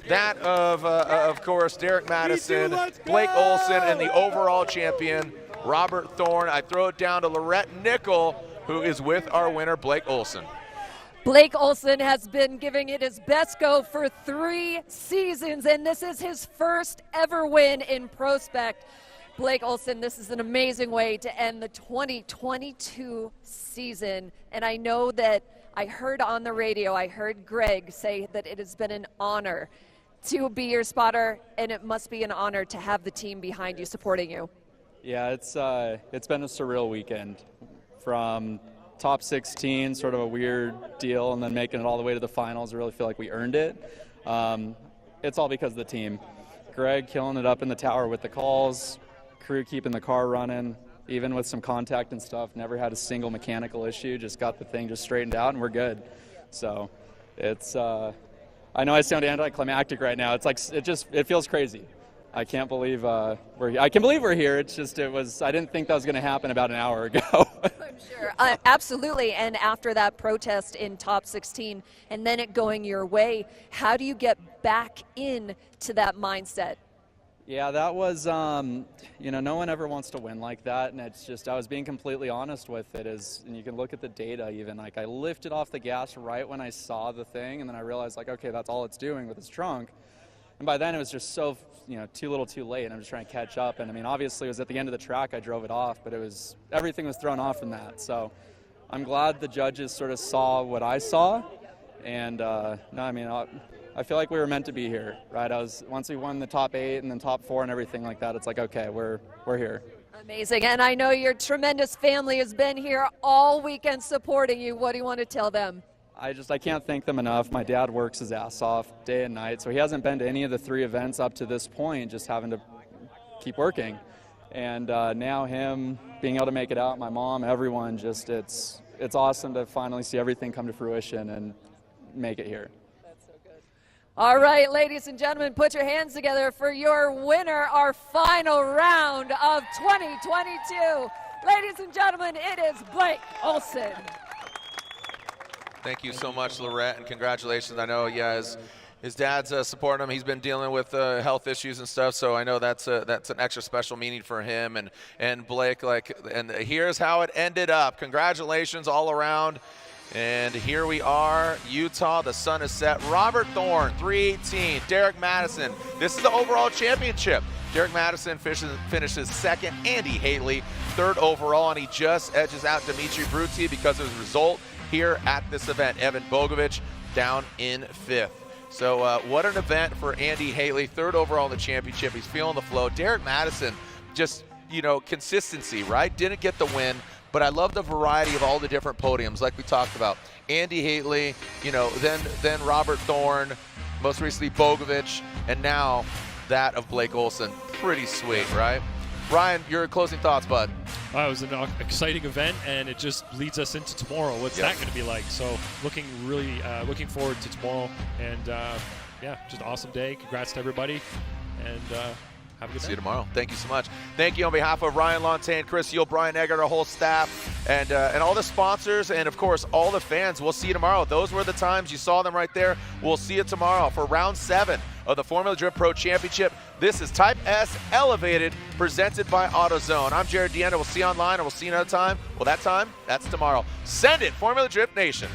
that of course, Derek Madison, Blake Olsen, and the overall champion, Robert Thorne. I throw it down to Lorette Nickel, who is with our winner, Blake Olsen. Blake Olsen has been giving it his best go for 3 seasons, and this is his first ever win in ProSpec. Blake Olsen, this is an amazing way to end the 2022 season, and I know that I heard on the radio, I heard Greg say that it has been an honor to be your spotter, and it must be an honor to have the team behind you supporting you. Yeah, it's been a surreal weekend. From top 16, sort of a weird deal, and then making it all the way to the finals. I really feel like we earned it. It's all because of the team. Greg killing it up in the tower with the calls, crew keeping the car running, even with some contact and stuff, never had a single mechanical issue, just got the thing just straightened out and we're good. So it's, I know I sound anticlimactic right now. It's like, it feels crazy. I can't believe I can believe we're here. It's just, I didn't think that was going to happen about an hour ago. I'm sure. Absolutely. And after that protest in top 16 and then it going your way, how do you get back into that mindset? Yeah, that was, you know, no one ever wants to win like that. And it's just, I was being completely honest with it, and you can look at the data even. Like, I lifted off the gas right when I saw the thing, and then I realized, like, okay, that's all it's doing with its trunk. And by then it was just so, you know, too little too late, and I'm just trying to catch up. And I mean, obviously it was at the end of the track I drove it off, but everything was thrown off from that. So I'm glad the judges sort of saw what I saw. And no, I mean, I feel like we were meant to be here, right? Once we won the top 8 and then top 4 and everything like that, it's like, okay, we're here. Amazing. And I know your tremendous family has been here all weekend supporting you. What do you want to tell them? I can't thank them enough. My dad works his ass off day and night, so he hasn't been to any of the 3 events up to this point, just having to keep working. And now him being able to make it out, my mom, everyone, just it's awesome to finally see everything come to fruition and make it here. All right, ladies and gentlemen, put your hands together for your winner, our final round of 2022. Ladies and gentlemen, it is Blake Olsen. Thank you so much, Lorette, and congratulations. I know, yeah, his dad's supporting him. He's been dealing with health issues and stuff, so I know that's an extra special meaning for him and Blake. And here's how it ended up. Congratulations all around. And here we are, Utah, the sun is set. Robert Thorne, 318. Derek Madison, this is the overall championship. Derek Madison finishes second. Andy Hateley, third overall, and he just edges out Dimitri Brutskiy because of his result here at this event. Evan Bogovich down in 5th. So what an event for Andy Hateley, third overall in the championship. He's feeling the flow. Derek Madison, just, you know, consistency, right? Didn't get the win. But I love the variety of all the different podiums, like we talked about. Andy Hateley, you know, then Robert Thorne, most recently Bogovich, and now that of Blake Olsen. Pretty sweet, right? Ryan, your closing thoughts, bud? It was an exciting event, and it just leads us into tomorrow. What's that going to be like? So looking forward to tomorrow. And yeah, just an awesome day. Congrats to everybody. And have a good day. See you tomorrow. Thank you so much. Thank you on behalf of Ryan Lontaine, Chris Yule, Brian Eggert, our whole staff, and all the sponsors, and of course all the fans. We'll see you tomorrow. Those were the times. You saw them right there. We'll see you tomorrow for round 7 of the Formula Drift Pro Championship. This is Type S Elevated, presented by AutoZone. I'm Jared Deanna. We'll see you online, and we'll see you another time. Well, that's tomorrow. Send it, Formula Drift Nation.